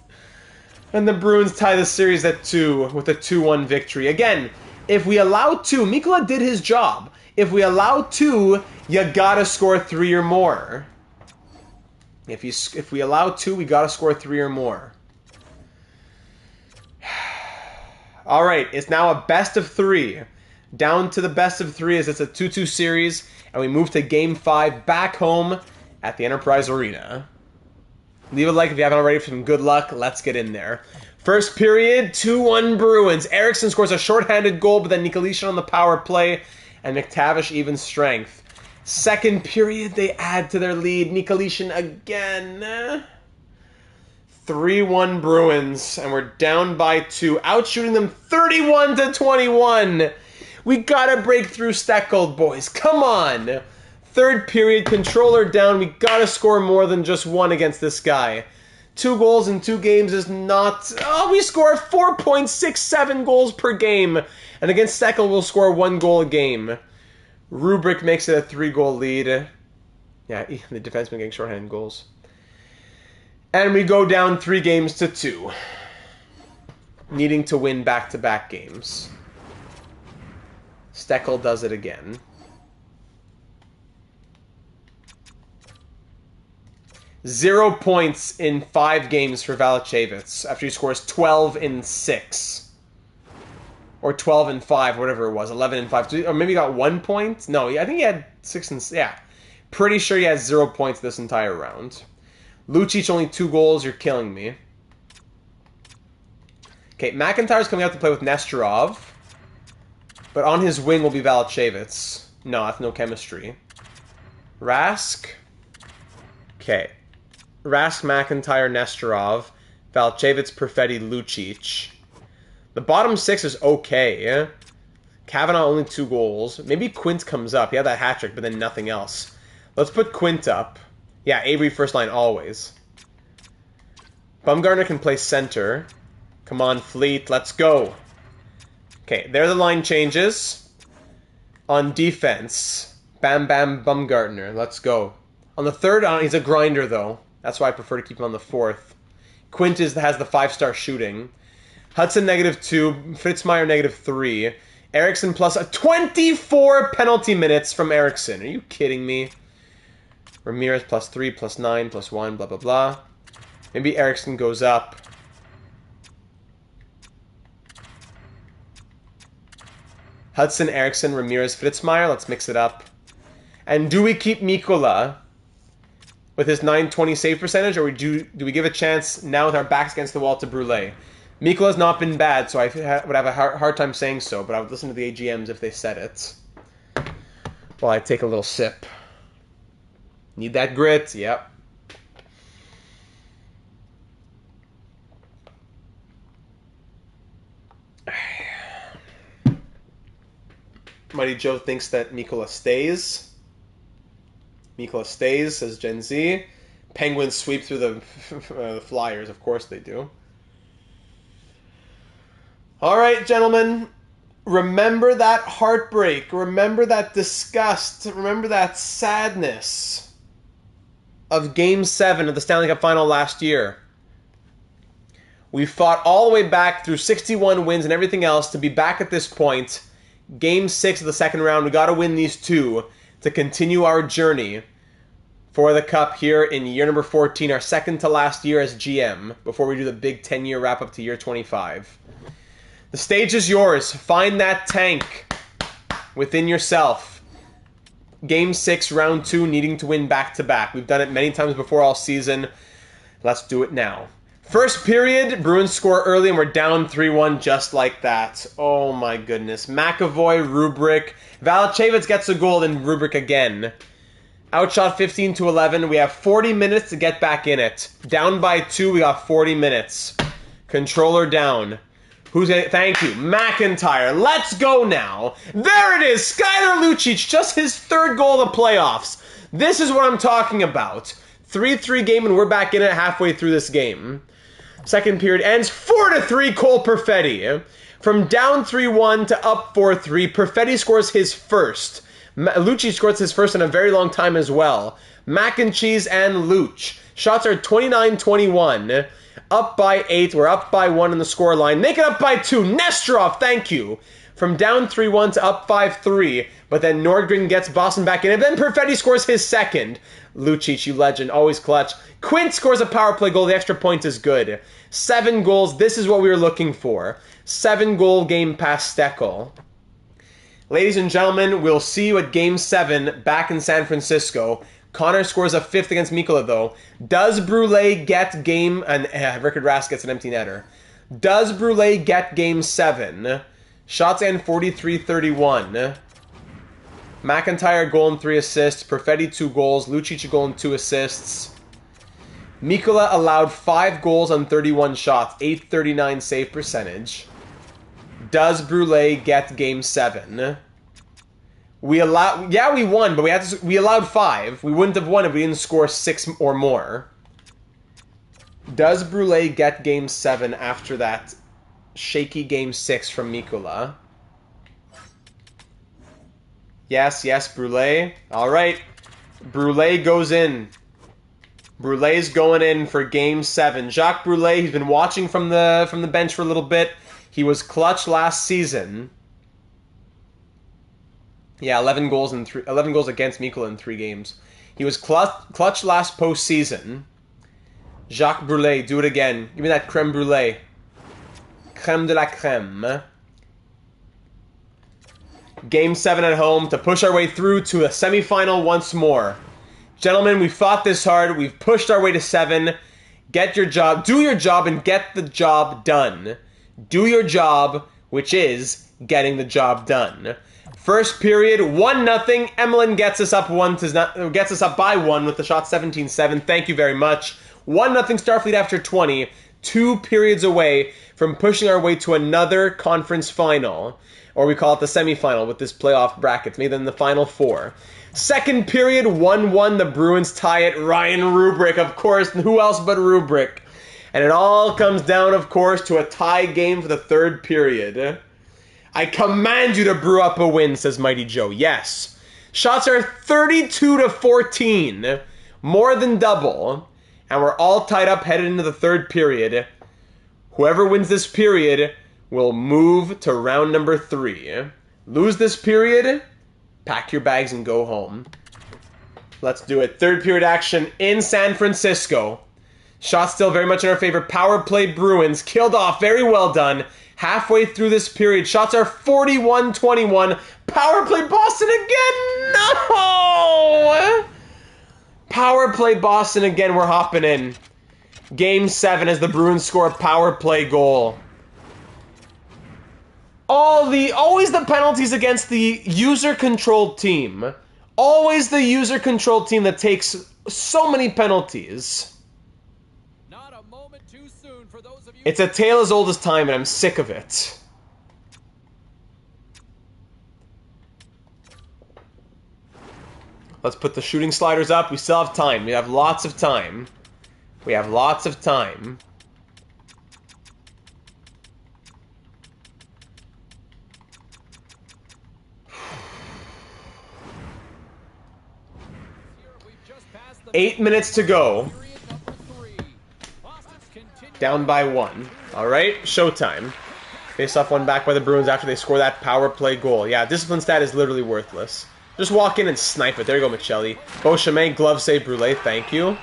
And the Bruins tie the series at 2 with a 2-1 victory. Again, if we allow 2, Mikola did his job. If we allow 2, you got to score 3 or more. If we allow 2, we got to score 3 or more. All right, it's now a best of 3. Down to the best of 3 as it's a 2-2 series, and we move to Game 5 back home at the Enterprise Arena. Leave a like if you haven't already for some good luck. Let's get in there. First period, 2-1 Bruins. Eriksson scores a shorthanded goal, but then Nikolic on the power play, and McTavish even strength. Second period, they add to their lead. Nikolic again. 3-1 Bruins, and we're down by 2, outshooting them 31-21. We gotta break through Steckel, boys. Come on. Third period, controller down. We gotta score more than just 1 against this guy. 2 goals in 2 games is not... Oh, we score 4.67 goals per game. And against Steckel, we'll score 1 goal a game. Rubric makes it a 3-goal lead. Yeah, the defenseman getting shorthanded goals. And we go down 3-2, needing to win back-to-back games. Steckel does it again. Zero points in 5 games for Valachevitz after he scores 12 in 6. Or 12 in 5, whatever it was. 11 in 5. Or maybe he got 1 point? No, I think he had 6 and... Yeah. Pretty sure he has 0 points this entire round. Lucic only 2 goals. You're killing me. Okay, McIntyre's coming out to play with Nesterov. But on his wing will be Valachevitz. No, that's no chemistry. Rask. Okay. Rask, McIntyre, Nesterov. Valachevitz, Perfetti, Lucic. The bottom 6 is okay. Kavanaugh only 2 goals. Maybe Quint comes up. He had that hat trick, but then nothing else. Let's put Quint up. Yeah, Avery first line always. Bumgarner can play center. Come on, Fleet. Let's go. Okay, there are the line changes. On defense, Bam Bam Bumgarner. Let's go. On the third, he's a grinder, though. That's why I prefer to keep him on the 4th. Quint has the 5-star shooting. Hudson -2. Fritzmeier -3. Eriksson plus 24 penalty minutes from Eriksson. Are you kidding me? Ramirez +3, +9, +1, blah, blah, blah. Maybe Eriksson goes up. Hudson, Eriksson, Ramirez, Fritzmeier. Let's mix it up. And do we keep Mikkola with his .920 save percentage, or do we give a chance now with our backs against the wall to Brule? Mikkola's not been bad, so I would have a hard time saying so, but I would listen to the AGMs if they said it. While I take a little sip. Need that grit? Yep. Mighty Joe thinks that Mikkola stays. Mikkola stays, says Gen Z. Penguins sweep through the Flyers. Of course they do. All right, gentlemen. Remember that heartbreak. Remember that disgust. Remember that sadness of Game 7 of the Stanley Cup Final last year. We fought all the way back through 61 wins and everything else to be back at this point. Game 6 of the second round, we got to win these 2 to continue our journey for the Cup here in year number 14, our second to last year as GM, before we do the big 10-year wrap-up to year 25. The stage is yours. Find that tank within yourself. Game 6, round 2, needing to win back-to-back. We've done it many times before all season. Let's do it now. First period, Bruins score early and we're down 3-1 just like that. Oh my goodness. McAvoy, Rubric. Valachevitz gets a goal, then Rubric again. Outshot 15-11. We have 40 minutes to get back in it. Down by 2, we got 40 minutes. Controller down. Thank you. McIntyre. Let's go now. There it is. Skylar Lucic, just his 3rd goal of the playoffs. This is what I'm talking about. 3-3 game, and we're back in it halfway through this game. Second period ends 4-3, Cole Perfetti. From down 3-1 to up 4-3, Perfetti scores his first. Lucic scores his first in a very long time as well. Mac and Cheese and Luch. Shots are 29-21. Up by 8. We're up by 1 in the score line. Make it up by 2. Nesterov, thank you. from down 3-1 to up 5-3, but then Nordgren gets Boston back in, and then Perfetti scores his second. Lucic, you legend, always clutch. Quint scores a power play goal. The extra point is good. 7 goals. This is what we were looking for. 7-goal game past Steckel. Ladies and gentlemen, we'll see you at Game 7 back in San Francisco. Connor scores a 5th against Mikkola, though. Does Brule get game... And Rickard Rask gets an empty netter. Does Brule get Game 7? Shots and 43-31. McIntyre, goal and 3 assists. Perfetti, 2 goals. Lucic, a goal and 2 assists. Mikkola allowed 5 goals on 31 shots. 839 save percentage. Does Brule get Game 7? We won, but we allowed 5. We wouldn't have won if we didn't score 6 or more. Does Brule get Game 7 after that shaky Game 6 from Mikkola? Yes, Brule. All right. Brule goes in. Brule's going in for Game 7. Jacques Brule, he's been watching from the bench for a little bit. He was clutch last season. Yeah, 11 goals against Mikkola in 3 games. He was clutch last postseason. Jacques Brule, do it again. Give me that creme brulee. Creme de la creme. Game 7 at home to push our way through to a semifinal once more. Gentlemen, we fought this hard. We've pushed our way to 7. Get your job. Do your job and get the job done. Do your job, which is getting the job done. First period, 1-0. Emelin gets us up by 1 with the shot 17-7. Thank you very much. 1-0 Starfleet after 20. 2 periods away from pushing our way to another conference final. Or we call it the semifinal with this playoff bracket. Maybe then the final 4. Second period, 1-1. The Bruins tie it. Ryan Rubrick, of course. Who else but Rubrick? And it all comes down, of course, to a tie game for the third period. I command you to brew up a win, says Mighty Joe. Yes. Shots are 32-14. More than double. And we're all tied up headed into the third period. Whoever wins this period will move to round number 3. Lose this period, pack your bags and go home. Let's do it. Third period action in San Francisco. Shots still very much in our favor. Power play Bruins. Killed off. Very well done. Halfway through this period. Shots are 41-21. Power play Boston again. No! Power play Boston again. We're hopping in. Game 7 as the Bruins score a power play goal. Always the penalties against the user-controlled team. Always the user-controlled team that takes so many penalties. It's a tale as old as time, and I'm sick of it. Let's put the shooting sliders up. We still have time. We have lots of time. We have lots of time. Eight minutes to go. Down by 1. Alright, showtime. Face off one back by the Bruins after they score that power play goal. Yeah, discipline stat is literally worthless. Just walk in and snipe it. There you go, Michelli. Beauchemin, glove save, Brule. Thank you.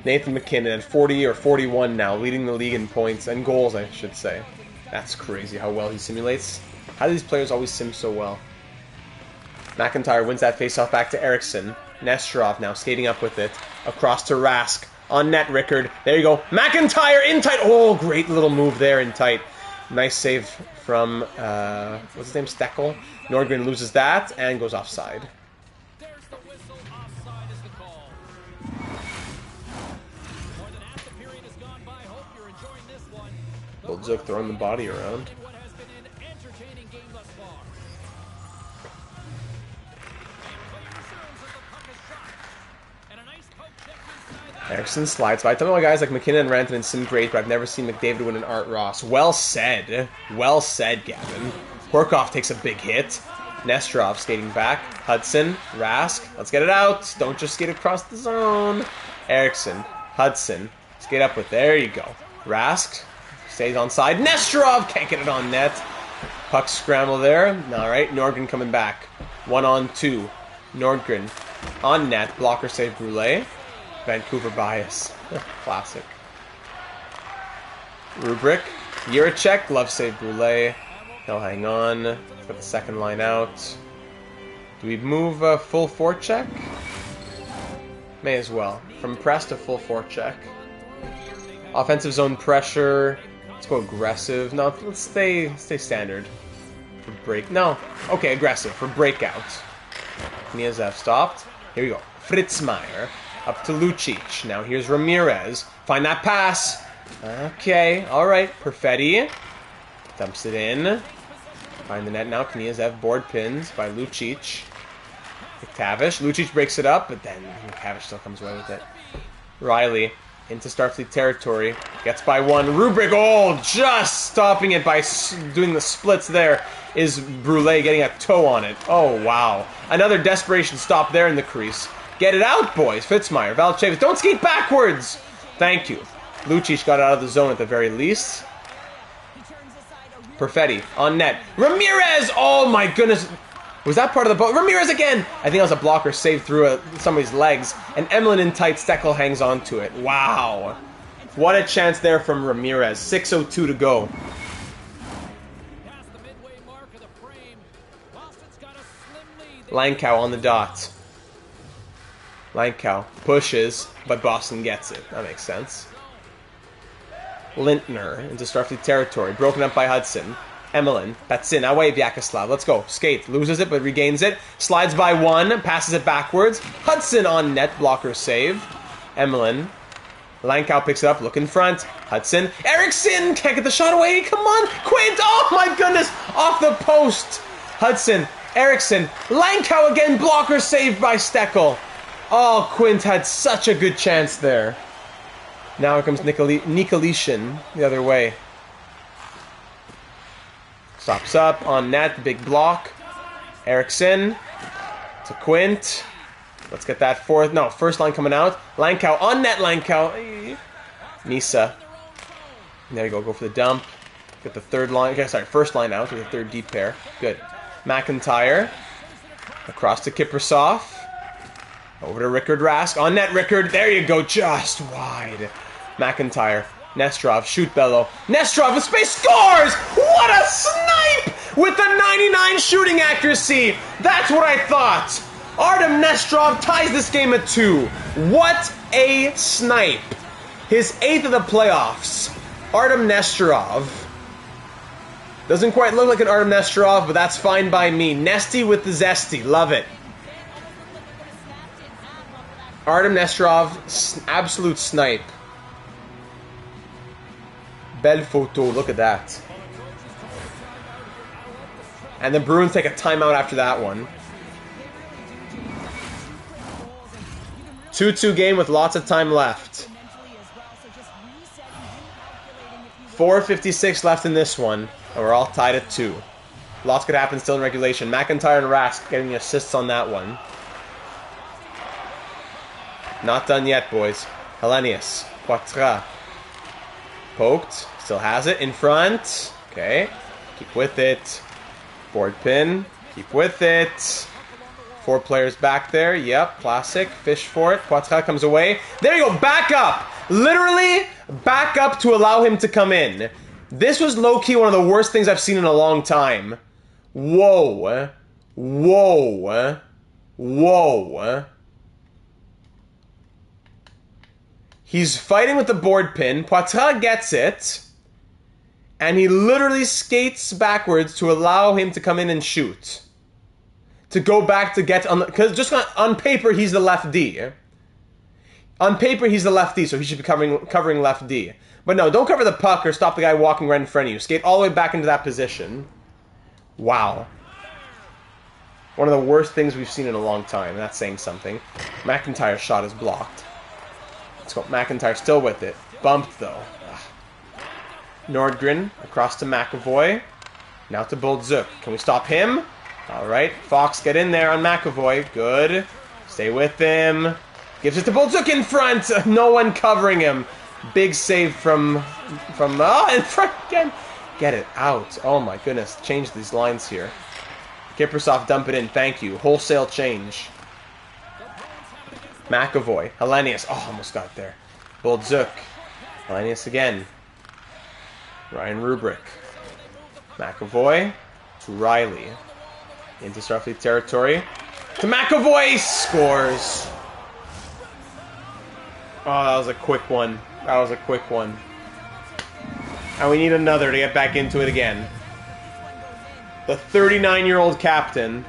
Nathan McKinnon at 40 or 41 now, leading the league in points and goals, I should say. That's crazy how well he simulates. How do these players always sim so well? McIntyre wins that faceoff back to Eriksson. Nesterov now skating up with it. Across to Rask. On net, Rickard. There you go. McIntyre in tight. Oh, great little move there in tight. Nice save from, what's his name? Steckel. Nordgren loses that and goes offside. There's the whistle. Offside is the call. More than half the period has gone by. Hope you're enjoying this one. Bulldog throwing the body around. What has been an entertaining game thus far. Eriksson slides by. I don't know guys like McKinnon and Rantanen sim great, but I've never seen McDavid win an Art Ross. Well said. Well said, Gavin. Horkoff takes a big hit. Nesterov skating back. Hudson. Rask. Let's get it out. Don't just skate across the zone. Eriksson. Hudson. Skate up with. There you go. Rask. Stays on side. Nesterov can't get it on net. Puck scramble there. Alright, Nordgren coming back. 1-on-2. Nordgren on net. Blocker save Brule. Vancouver bias. Classic. Rubric. Jiricek. Glove save Brule. He'll hang on. Let's get the second line out. Do we move full forecheck? May as well. From press to full forecheck. Offensive zone pressure. Let's go aggressive. No, let's stay standard. For break. No. Okay, aggressive. For breakout. Kniazev stopped. Here we go. Fritzmeier. Up to Lucic. Now here's Ramirez. Find that pass. Okay. Alright. Perfetti. Dumps it in. Find the net now. Kniazev board pins by Lucic. McTavish. Lucic breaks it up, but then McTavish still comes away with it. Riley into Starfleet territory. Gets by one. Rubric, oh, just stopping it by doing the splits there is Brule getting a toe on it. Oh, wow. Another desperation stop there in the crease. Get it out, boys. Fitzmaier, Valchavis. Don't skate backwards. Thank you. Lucic got out of the zone at the very least. Perfetti on net. Ramirez! Oh, my goodness. Was that part of the boat? Ramirez again! I think that was a blocker saved through somebody's legs. And Emelin in tight, Steckel hangs on to it. Wow. What a chance there from Ramirez. 6:02 to go. Langkow on the dot. Langkow pushes, but Boston gets it. That makes sense. Lintner into Starfleet territory. Broken up by Hudson. Emelin, Patsin, away Vyacheslav. Let's go. Skate. Loses it, but regains it. Slides by one. Passes it backwards. Hudson on net. Blocker save. Emelin. Langkow picks it up. Look in front. Hudson. Eriksson can't get the shot away. Come on. Quint. Oh my goodness. Off the post. Hudson. Eriksson. Langkow again. Blocker saved by Steckel. Oh, Quint had such a good chance there. Now here comes Nikolitin the other way. Stops up on net, big block. Eriksson to Quint. Let's get that first line coming out. Langkow on net, Langkow. Nisa. There you go for the dump. Get the third line, first line out with the third deep pair. Good. McIntyre. Across to Kiprasov. Over to Rickard Rask. On net, Rickard. There you go, just wide. McIntyre. Nesterov, shoot bellow. Nesterov with space, scores! What a snipe! With the 99 shooting accuracy! That's what I thought! Artem Nesterov ties this game at 2. What a snipe! His 8th of the playoffs. Artem Nesterov. Doesn't quite look like an Artem Nesterov, but that's fine by me. Nesty with the zesty. Love it. Artem Nesterov, absolute snipe. Belle photo, look at that. And the Bruins take a timeout after that one. 2-2 game with lots of time left. 4:56 left in this one, and we're all tied at 2. Lots could happen still in regulation. McIntyre and Rask getting the assists on that one. Not done yet, boys. Hellenius. Poitras. Poked. Still has it. In front. Okay. Keep with it. Board pin. Keep with it. 4 players back there. Yep. Classic. Fish for it. Poitras comes away. There you go. Back up. Literally back up to allow him to come in. This was low-key one of the worst things I've seen in a long time. Whoa. Whoa. Whoa. He's fighting with the board pin. Poitras gets it. And he literally skates backwards to allow him to come in and shoot. To go back to get on, because just on paper he's the left D. On paper he's the left D, so he should be covering left D. But no, don't cover the puck or stop the guy walking right in front of you. Skate all the way back into that position. Wow. One of the worst things we've seen in a long time. That's saying something. McIntyre's shot is blocked. Let's go. McIntyre still with it. Bumped though. Ugh. Nordgren across to McAvoy. Now to Boldzuk. Can we stop him? Alright. Fox, get in there on McAvoy. Good. Stay with him. Gives it to Bolzuk in front. No one covering him. Big save from in front again. Get it out. Oh my goodness. Change these lines here. Kiprasov, dump it in. Thank you. Wholesale change. McAvoy. Hellenius. Oh, almost got there. Bolzuk. Hellenius again. Ryan Rubrick. McAvoy to Riley. Into Starfleet territory. To McAvoy! Scores! Oh, that was a quick one. That was a quick one. And we need another to get back into it again. The 39-year-old captain.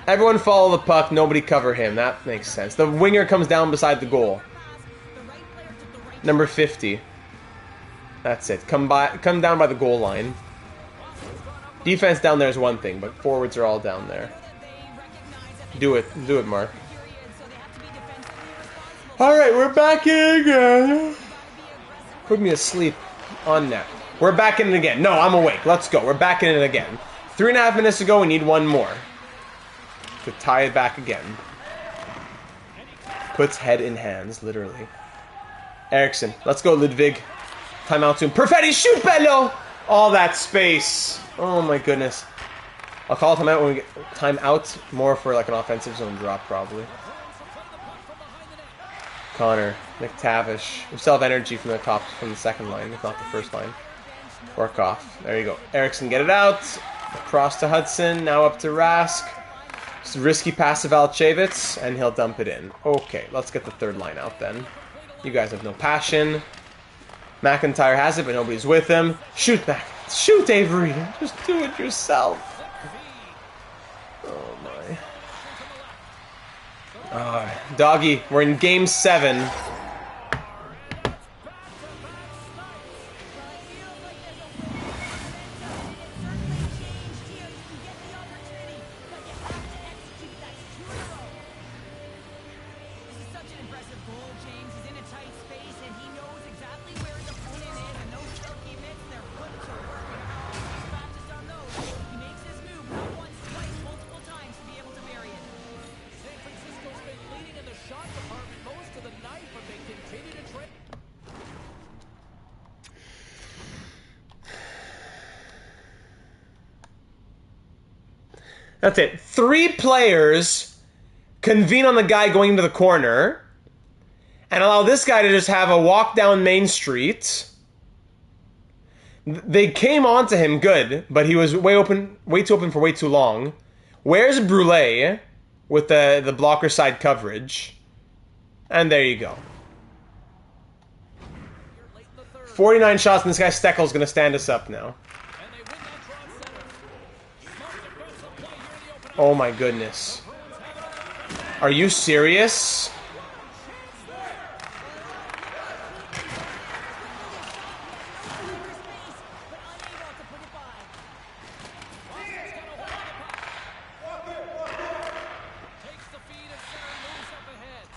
Everyone follow the puck. Nobody cover him. That makes sense. The winger comes down beside the goal. Number 50. That's it. Come down by the goal line. Defense down there is one thing, but forwards are all down there. Do it. Do it, Mark. Alright, we're back in again. Put me asleep on net. We're back in it again. No, I'm awake. Let's go. We're back in it again. 3.5 minutes to go. We need one more to tie it back again. Puts head in hands, literally. Eriksson. Let's go, Ludwig. Timeout soon. Perfetti, shoot, Bello! All that space. Oh my goodness. I'll call timeout when we get timeout more for like an offensive zone drop, probably. Connor, McTavish. We still have energy from the top, from the second line, if not the first line. Workoff. There you go. Eriksson, get it out. Across to Hudson. Now up to Rask. It's a risky pass to Valchevitz, and he'll dump it in. Okay, let's get the third line out then. You guys have no passion. McIntyre has it, but nobody's with him. Shoot, Mac. Shoot, Avery. Just do it yourself. Oh, my. Doggy, we're in Game 7. That's it. 3 players convene on the guy going into the corner and allow this guy to just have a walk down Main Street. They came onto him good, but he was way too open for way too long. Where's Brule with the blocker side coverage? And there you go. 49 shots, and this guy Steckel's going to stand us up now. Oh my goodness. Are you serious?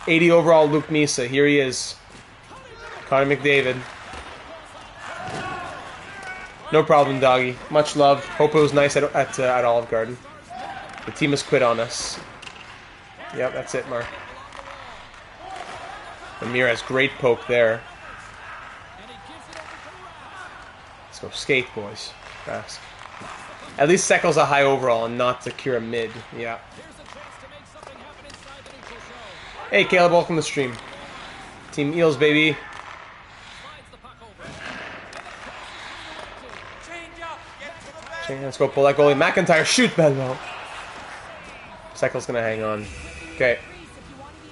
'80 overall Luke Misa. Here he is. Connor McDavid. No problem, doggy. Much love. Hope it was nice at Olive Garden. The team has quit on us. Yep, that's it, Mark. Amir has great poke there. Let's go skate, boys. Fast. At least Seckel's a high overall and not Zakira mid. Yeah. Hey, Caleb, welcome to the stream. Team Eels, baby. Let's go pull that goalie. McIntyre, shoot, Bello. Seckel's gonna hang on. Okay.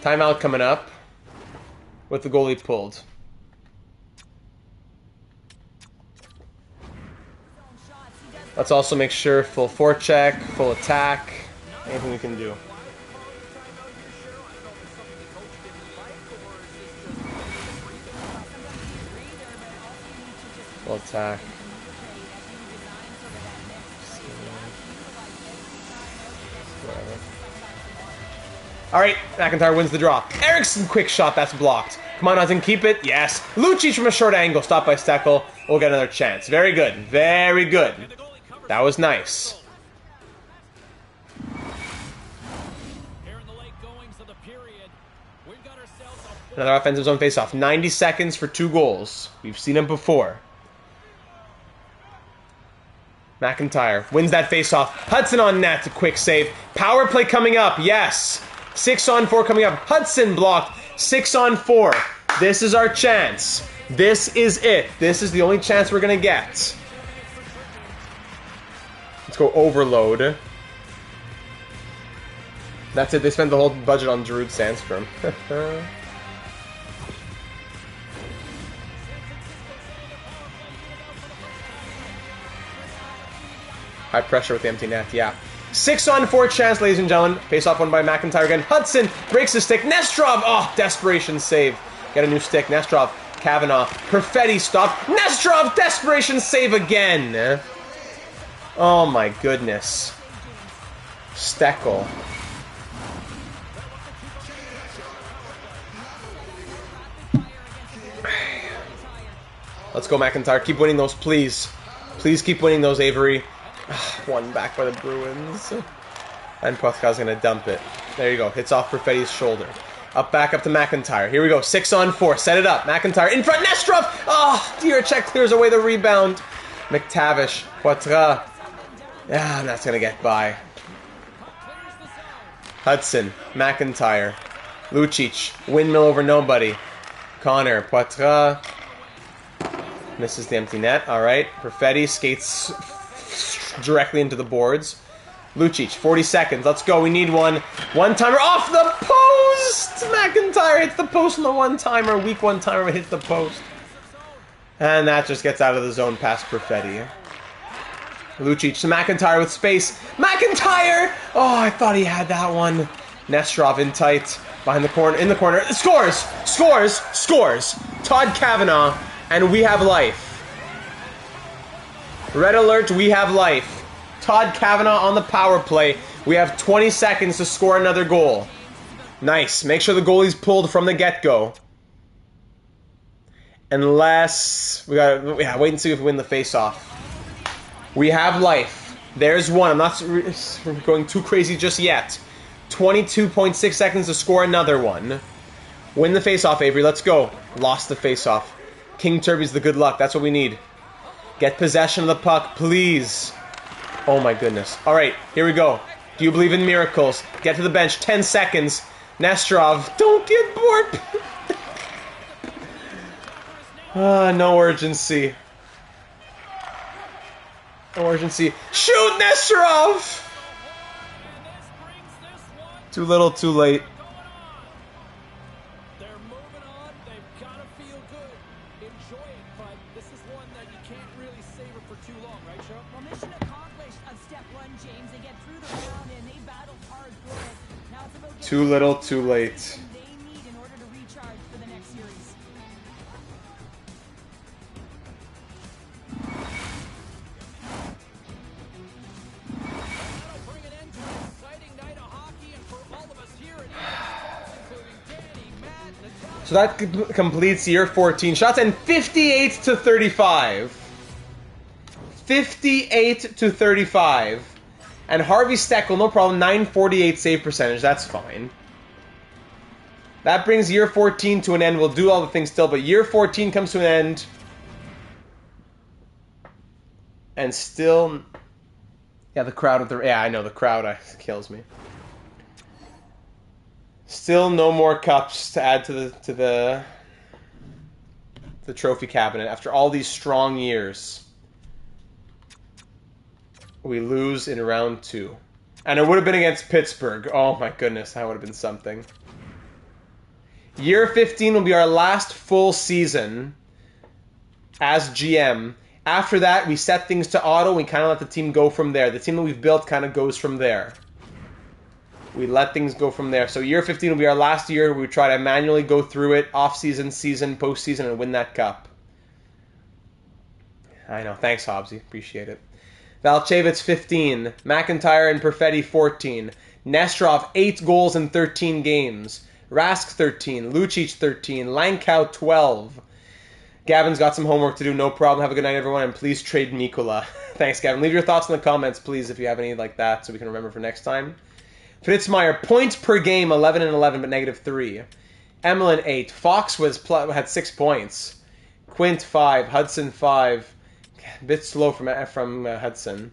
Timeout coming up. With the goalie pulled. Let's also make sure full forecheck, full attack. Anything we can do. Full attack. Alright, McIntyre wins the draw. Eriksson, quick shot, that's blocked. Come on, Hudson, keep it. Yes. Lucic from a short angle, stopped by Steckel. We'll get another chance. Very good. Very good. That was nice. Another offensive zone faceoff. 90 seconds for 2 goals. We've seen him before. McIntyre wins that faceoff. Hudson on net. Quick save. Power play coming up. Yes. 6-on-4 coming up. Hudson blocked. 6-on-4. This is our chance. This is it. This is the only chance we're going to get. Let's go overload. That's it. They spent the whole budget on Giroud Sandstrom. High pressure with the empty net, yeah. 6-on-4 chance, ladies and gentlemen. Face off won by McIntyre again. Hudson breaks the stick. Nestrov, oh, desperation save. Get a new stick. Nestrov, Kavanaugh. Perfetti stopped. Nestrov, desperation save again. Oh my goodness. Steckel. Let's go, McIntyre. Keep winning those, please. Please keep winning those, Avery. One back by the Bruins. And Puthka's going to dump it. There you go. Hits off Perfetti's shoulder. Back up to McIntyre. Here we go. 6-on-4. Set it up. McIntyre in front. Nestrov! Oh, Diracek clears away the rebound. McTavish. Poitras. Ah, that's going to get by. Hudson. McIntyre. Lucic. Windmill over nobody. Connor. Poitras. Misses the empty net. Alright. Perfetti skates directly into the boards. Lucic, 40 seconds. Let's go. We need one. One-timer off the post! McIntyre hits the post on the one-timer. Weak one-timer hits the post. And that just gets out of the zone past Perfetti. Lucic to McIntyre with space. McIntyre! Oh, I thought he had that one. Nestrov in tight. Behind the corner. In the corner. Scores! Scores! Scores! Todd Kavanaugh. And we have life. Red alert, we have life. Todd Kavanaugh on the power play. We have 20 seconds to score another goal. Nice. Make sure the goalie's pulled from the get-go. Unless... wait and see if we win the face-off. We have life. There's one. I'm not going too crazy just yet. 22.6 seconds to score another one. Win the face-off, Avery. Let's go. Lost the face-off. King Turby's the good luck. That's what we need. Get possession of the puck, please. Oh my goodness. Alright, here we go. Do you believe in miracles? Get to the bench. 10 seconds. Nestrov. Don't get bored. No urgency. No urgency. Shoot, Nestrov! Too little, too late. Too little, too late. So that completes year 14 shots and 58 to 35. 58 to 35. And Harvey Steckel, no problem, 948 save percentage, that's fine. That brings year 14 to an end. We'll do all the things still, but year 14 comes to an end. And still... Yeah, the crowd with the... Yeah, I know, the crowd kills me. Still no more cups to add to the trophy cabinet after all these strong years. We lose in round 2. And it would have been against Pittsburgh. Oh my goodness, that would have been something. Year 15 will be our last full season as GM. After that, we set things to auto. We kind of let the team go from there. The team that we've built kind of goes from there. We let things go from there. So year 15 will be our last year. We try to manually go through it, off-season, season, post-season, and win that cup. I know. Thanks, Hobbsy. Appreciate it. Valchevitz 15, McIntyre and Perfetti 14, Nestrov 8 goals in 13 games, Rask 13, Lucic 13, Lankow 12. Gavin's got some homework to do, no problem. Have a good night, everyone, and please trade Mikula. Thanks, Gavin. Leave your thoughts in the comments, please, if you have any like that, so we can remember for next time. Fritzmeyer, points per game, 11 and 11, but -3. Emlyn 8. Fox had 6 points. Quint 5. Hudson 5. A bit slow from Hudson.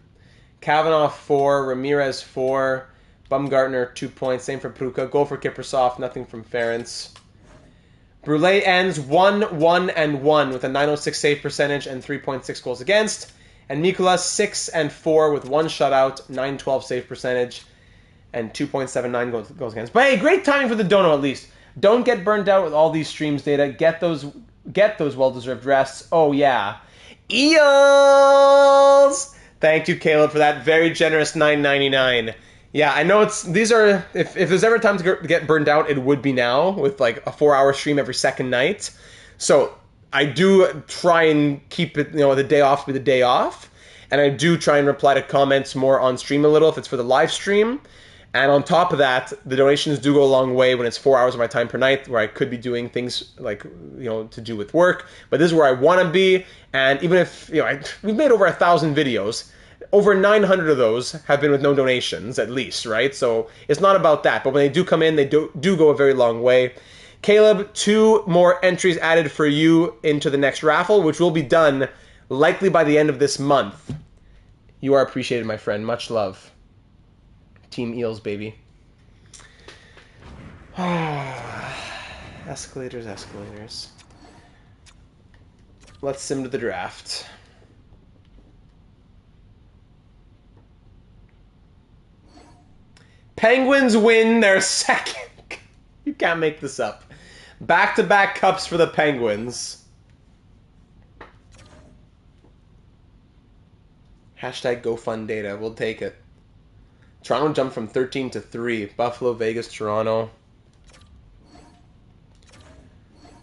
Kavanaugh 4. Ramirez 4. Bumgartner 2 points. Same for Pruka. Goal for Kiprusoff. Nothing from Ference. Brule ends 1-1-1 with a .906 save percentage and 3.6 goals against. And Mikolas 6-4 with 1 shutout, .912 save percentage, and 2.79 goals against. But hey, great timing for the dono at least. Don't get burned out with all these streams data. Get those well-deserved rests. Oh yeah. Eels! Thank you, Caleb, for that very generous $9.99. Yeah, I know these are, if there's ever time to get burned out, it would be now with like a 4-hour stream every second night. So I do try and keep it, the day off be the day off. And I do try and reply to comments more on stream a little if it's for the live stream. And on top of that, the donations do go a long way when it's 4 hours of my time per night where I could be doing things like, to do with work. But this is where I want to be. And even if, we've made over 1,000 videos. Over 900 of those have been with no donations, at least, right? So it's not about that. But when they do come in, they do go a very long way. Caleb, 2 more entries added for you into the next raffle, which will be done likely by the end of this month. You are appreciated, my friend. Much love. Team Eels, baby. Escalators. Let's sim to the draft. Penguins win their second. You can't make this up. Back-to-back cups for the Penguins. Hashtag GoFundData. We'll take it. Toronto jumped from 13 to 3. Buffalo, Vegas, Toronto.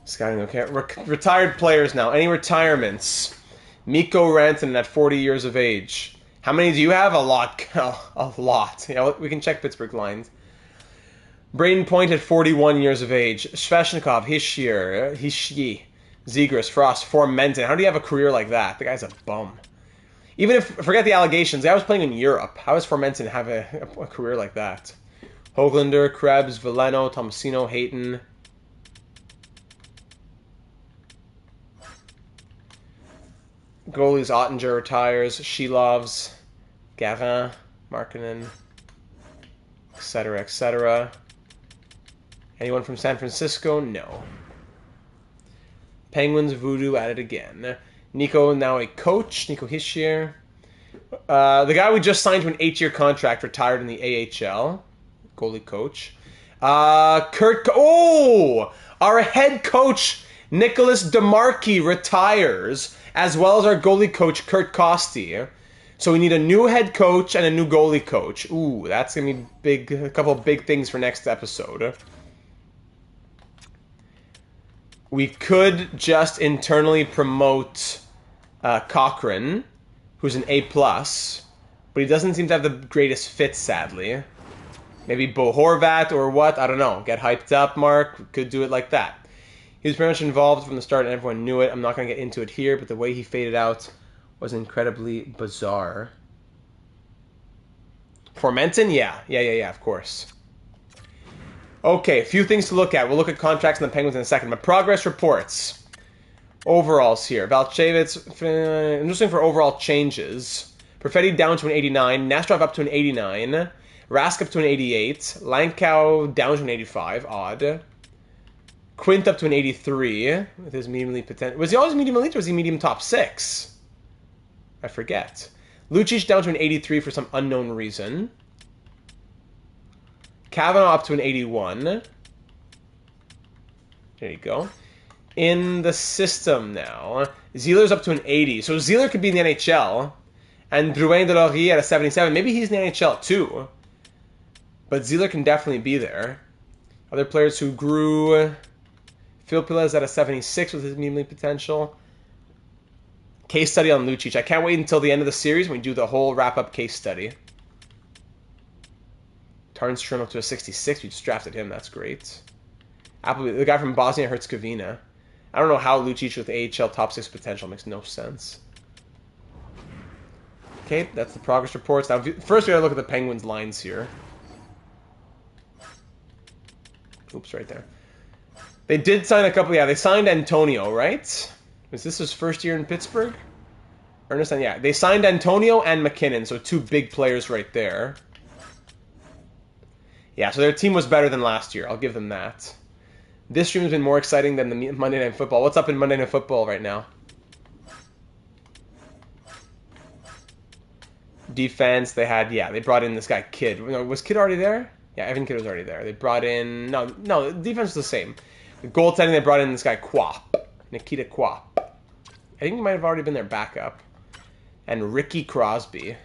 Scouting, okay. Retired players now. Any retirements? Mikko Rantanen at 40 years of age. How many do you have? A lot. A lot. We can check Pittsburgh lines. Braden Point at 41 years of age. Sveshnikov, Hischier, Zegras, Frost, Formenton. How do you have a career like that? The guy's a bum. Even if, forget the allegations, the guy was playing in Europe. How does Formenton have a career like that? Hoglander, Krebs, Veleno, Tomasino, Hayton. Goalies, Ottinger retires. Shilovs, Gavin, Markkinen, etc., etc. Anyone from San Francisco? No. Penguins, Voodoo added again. Nico, now a coach. Nico Hischier. The guy we just signed to an 8-year contract retired in the AHL. Goalie coach. Our head coach, Nicholas DeMarchi, retires, as well as our goalie coach, Kurt Kosti. So we need a new head coach and a new goalie coach. Ooh, that's going to be big. A couple of big things for next episode. We could just internally promote Cochran, who's an A+, but he doesn't seem to have the greatest fit, sadly. Maybe Bo Horvat or what? I don't know. Get hyped up, Mark. We could do it like that. He was pretty much involved from the start and everyone knew it. I'm not going to get into it here, but the way he faded out was incredibly bizarre. Formenton? Yeah, of course. Okay, a few things to look at. We'll look at contracts and the Penguins in a second, but progress reports. Overalls here. Valchevitz, I'm just looking for overall changes. Perfetti down to an 89. Nastrov up to an 89. Rask up to an 88. Lankow down to an 85. Odd. Quint up to an 83 with his medium elite potential. Was he always medium elite or was he medium top 6? I forget. Lucic down to an 83 for some unknown reason. Kavanaugh up to an 81. There you go. In the system now, Zieler's up to an 80. So Zieler could be in the NHL. And Drouin de Laurier at a 77. Maybe he's in the NHL too. But Zieler can definitely be there. Other players who grew. Phil Pilez at a 76 with his medium elite potential. Case study on Lucic. I can't wait until the end of the series when we do the whole wrap-up case study. Tarnstrom up to a 66. We just drafted him. That's great. Appleby, the guy from Bosnia-Herzegovina. I don't know how Lucic with AHL top 6 potential. Makes no sense. Okay, that's the progress reports. Now, first we gotta look at the Penguins lines here. Oops, right there. They did sign a couple. Yeah, they signed Antonio, right? Was this his first year in Pittsburgh? Ernest, yeah. They signed Antonio and McKinnon, so 2 big players right there. Yeah, so their team was better than last year. I'll give them that. This stream has been more exciting than the Monday Night Football. What's up in Monday Night Football right now? Defense, they brought in this guy, Kidd. Was Kidd already there? Yeah, Evan Kidd was already there. They brought in... No, defense was the same. The goaltending, they brought in this guy, Nikita Quap. I think he might have already been their backup. And Ricky Crosby.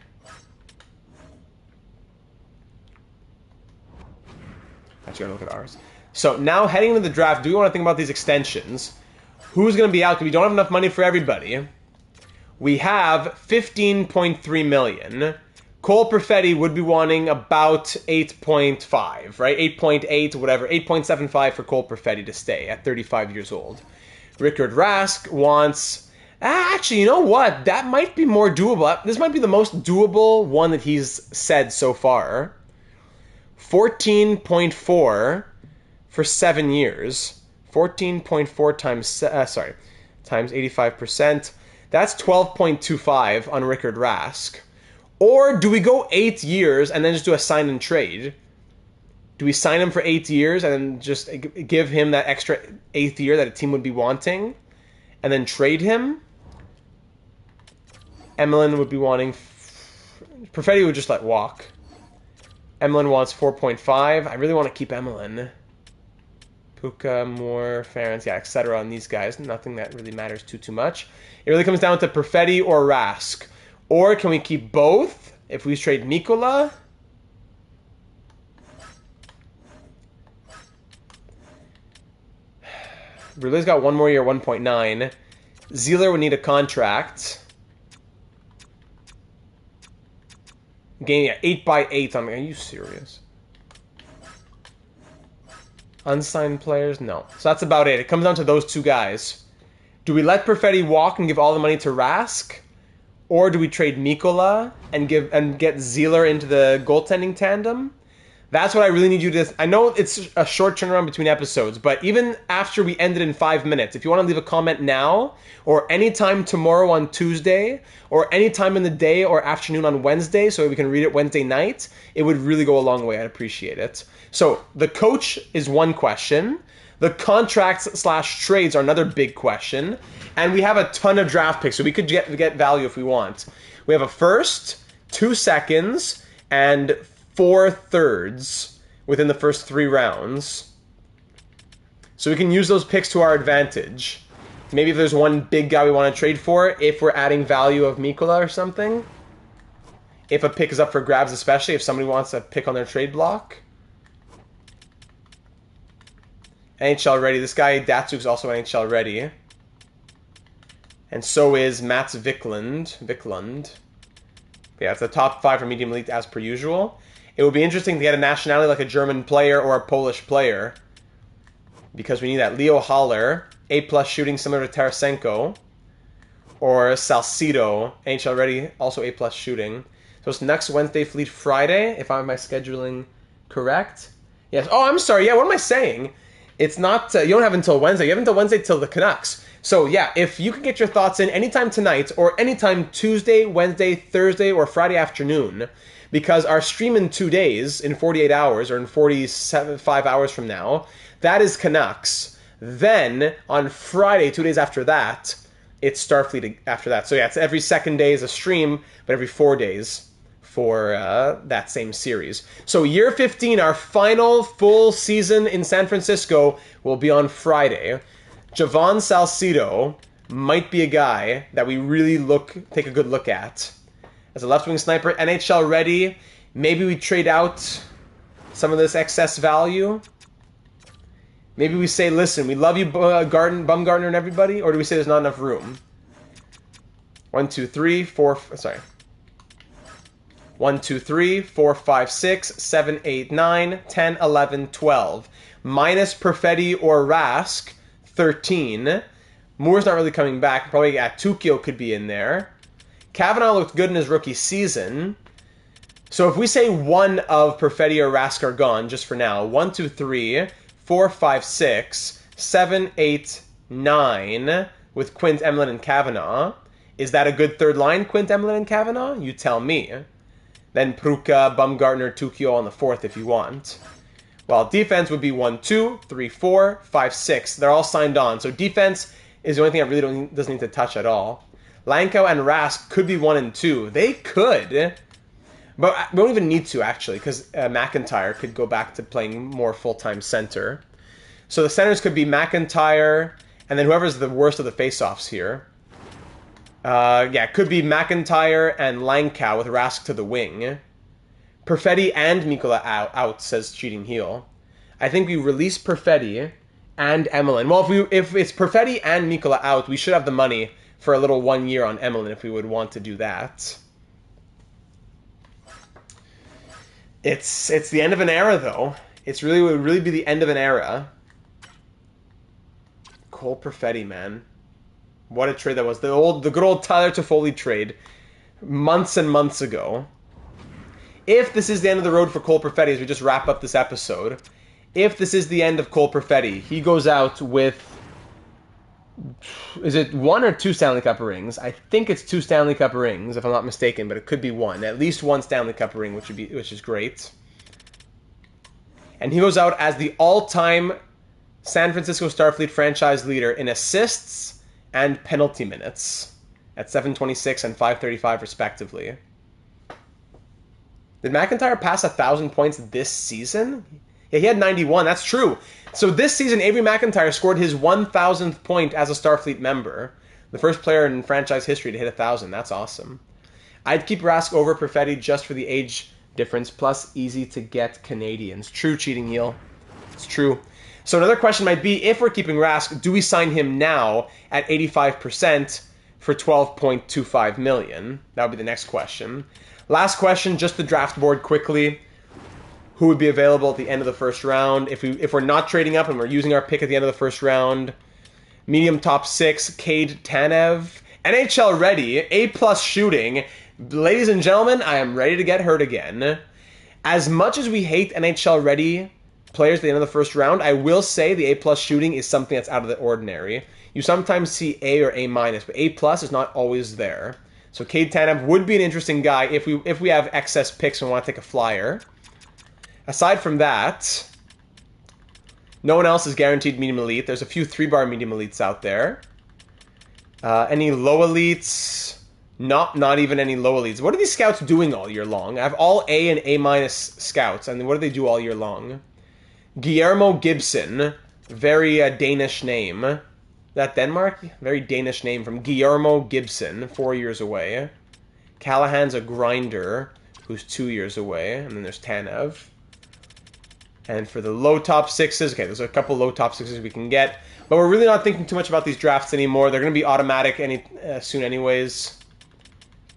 Actually, gotta look at ours. So now heading into the draft, do we want to think about these extensions? Who's going to be out? Because we don't have enough money for everybody. We have $15.3 million. Cole Perfetti would be wanting about 8.5, right? 8.8, whatever. 8.75 for Cole Perfetti to stay at 35 years old. Rickard Rask wants... Actually, you know what? That might be more doable. This might be the most doable one that he's said so far. 14.4 for 7 years. 14.4 times 85%. That's 12.25 on Rickard Rask. Or do we go 8 years and then just do a sign and trade? Do we sign him for 8 years and then just give him that extra 8th year that a team would be wanting? And then trade him? Emelin would be wanting... Perfetti would just let walk. Emelin wants 4.5. I really want to keep Emelin. Puka, Moore, Ferentz, yeah, etc. on these guys. Nothing that really matters too much. It really comes down to Perfetti or Rask. Or can we keep both if we trade Mikola? Brule's got 1 more year, 1.9. Zeeler would need a contract. Game, 8x8. Are you serious? Unsigned players? No. So that's about it. It comes down to those 2 guys. Do we let Perfetti walk and give all the money to Rask? Or do we trade Mikola and get Zeeler into the goaltending tandem? That's what I really need you to... I know it's a short turnaround between episodes, but even after we ended in 5 minutes, if you want to leave a comment now, or anytime tomorrow on Tuesday, or anytime in the day or afternoon on Wednesday, so we can read it Wednesday night, it would really go a long way. I'd appreciate it. So, the coach is one question. The contracts/trades are another big question. And we have a ton of draft picks, so we could get value if we want. We have a first, 2 seconds, and 4 thirds within the first 3 rounds. So we can use those picks to our advantage. Maybe if there's one big guy we want to trade for, if we're adding value of Mikola or something. If a pick is up for grabs, especially if somebody wants a pick on their trade block. NHL ready. This guy, Datsuk's also NHL ready. And so is Mats Wiklund. Yeah, it's the top 5 for medium elite as per usual. It would be interesting to get a nationality like a German player or a Polish player. Because we need that. Leo Haller, A+ shooting similar to Tarasenko. Or Salcido, NHL ready, also A+ shooting. So it's next Wednesday, Fleet Friday, if I have my scheduling correct. Yes. Oh, I'm sorry. Yeah, what am I saying? It's not... you don't have until Wednesday. You have until Wednesday till the Canucks. So, yeah, if you can get your thoughts in anytime tonight or anytime Tuesday, Wednesday, Thursday, or Friday afternoon, because our stream in 2 days, in 48 hours, or in 45 hours from now, that is Canucks. Then, on Friday, 2 days after that, it's Starfleet after that. So, yeah, it's every second day is a stream, but every 4 days for that same series. So, year 15, our final full season in San Francisco, will be on Friday. Javon Salcido might be a guy that we really take a good look at. As a left-wing sniper, NHL ready. Maybe we trade out some of this excess value. Maybe we say, listen, we love you, Bumgarner and everybody, or do we say there's not enough room? 1, 2, 3, 4, sorry. 1, 2, 3, 4, 5, 6, 7, 8, 9, 10, 11, 12. Minus Perfetti or Rask, 13. Moore's not really coming back. Probably Tukio could be in there. Kavanaugh looked good in his rookie season. So if we say one of Perfetti or Rask are gone, just for now, 1, 2, 3, 4, 5, 6, 7, 8, 9 with Quint, Emlyn, and Kavanaugh. Is that a good third line, Quint, Emlyn, and Kavanaugh? You tell me. Then Pruka, Bumgarner, Tukio on the fourth if you want. Well, defense would be 1, 2, 3, 4, 5, 6. They're all signed on. So defense is the only thing I really doesn't need to touch at all. Lanko and Rask could be 1 and 2. They could. But we don't even need to, actually, because McIntyre could go back to playing more full-time center. So the centers could be McIntyre, and then whoever's the worst of the face-offs here. It could be McIntyre and Langkow with Rask to the wing. Perfetti and Mikkola out, says Cheating Heel. I think we release Perfetti and Emlyn. Well, if it's Perfetti and Mikkola out, we should have the money for a little 1 year on Emlyn if we would want to do that. It's the end of an era, though. It would really be the end of an era. Cole Perfetti, man. What a trade that was. The good old Tyler Toffoli trade months and months ago. If this is the end of the road for Cole Perfetti, as we just wrap up this episode, if this is the end of Cole Perfetti, he goes out with, is it 1 or 2 Stanley Cup rings? I think it's 2 Stanley Cup rings, if I'm not mistaken, but it could be 1. At least 1 Stanley Cup ring, which is great. And he goes out as the all-time San Francisco Starfleet franchise leader in assists and penalty minutes at 726 and 535 respectively. Did McIntyre pass 1,000 points this season? Yeah, he had 91. That's true. So this season, Avery McIntyre scored his 1,000th point as a Starfleet member. The first player in franchise history to hit 1,000. That's awesome. I'd keep Rask over Perfetti just for the age difference, plus easy to get Canadians. True, Cheating Heel. It's true. So another question might be, if we're keeping Rask, do we sign him now at 85% for $12.25 million? That would be the next question. Last question, just the draft board quickly. Who would be available at the end of the first round? If we're not trading up and we're using our pick at the end of the first round, medium top 6, Cade Tanev. NHL ready, A+ shooting. Ladies and gentlemen, I am ready to get hurt again. As much as we hate NHL ready players at the end of the first round, I will say the A+ shooting is something that's out of the ordinary. You sometimes see A or A-, but A+ is not always there. So Cade Tanev would be an interesting guy if we have excess picks and want to take a flyer. Aside from that, no one else is guaranteed medium elite. There's a few 3-bar medium elites out there. Any low elites? Not even any low elites. What are these scouts doing all year long? I have all A and A- scouts, and what do they do all year long? Guillermo Gibson, very Danish name. Is that Denmark? Very Danish name from Guillermo Gibson, 4 years away. Callahan's a grinder, who's 2 years away. And then there's Tanev. And for the low top 6s, okay, there's a couple low top 6s we can get. But we're really not thinking too much about these drafts anymore. They're going to be automatic soon anyways.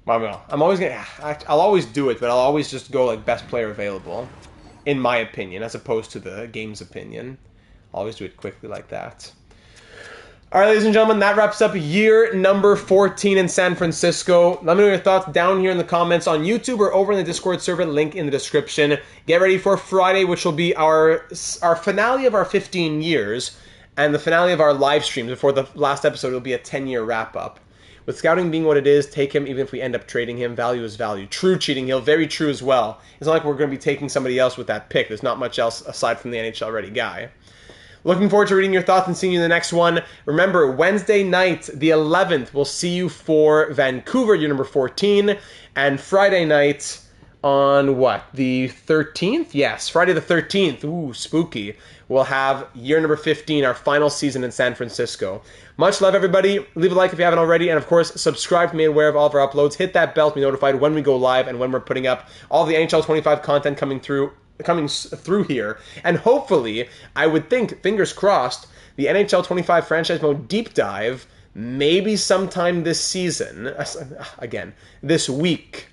Well, I'll always do it, but I'll always just go like best player available, in my opinion, as opposed to the game's opinion. I'll always do it quickly like that. All right, ladies and gentlemen, that wraps up year number 14 in San Francisco. Let me know your thoughts down here in the comments on YouTube or over in the Discord server, link in the description. Get ready for Friday, which will be our finale of our 15 years, and the finale of our live streams. Before the last episode, will be a 10-year wrap-up. With scouting being what it is, take him even if we end up trading him. Value is value. True, Cheating Heel. Very true as well. It's not like we're going to be taking somebody else with that pick. There's not much else aside from the NHL ready guy. Looking forward to reading your thoughts and seeing you in the next one. Remember, Wednesday night, the 11th, we'll see you for Vancouver, year number 14. And Friday night on what? The 13th? Yes, Friday the 13th. Ooh, spooky. We'll have year number 15, our final season in San Francisco. Much love, everybody. Leave a like if you haven't already. And, of course, subscribe to be aware of all of our uploads. Hit that bell to be notified when we go live and when we're putting up all the NHL 25 content coming through here. And hopefully, I would think, fingers crossed, the NHL 25 franchise mode deep dive maybe sometime this season. Again, this week.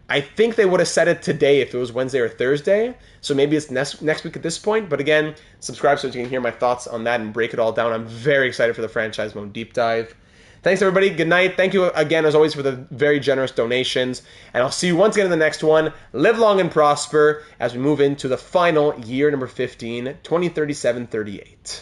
I think they would have said it today if it was Wednesday or Thursday. So maybe it's next week at this point. But again, subscribe so you can hear my thoughts on that and break it all down. I'm very excited for the franchise mode deep dive. Thanks, everybody. Good night. Thank you again, as always, for the very generous donations. And I'll see you once again in the next one. Live long and prosper as we move into the final year number 15, 2037-38.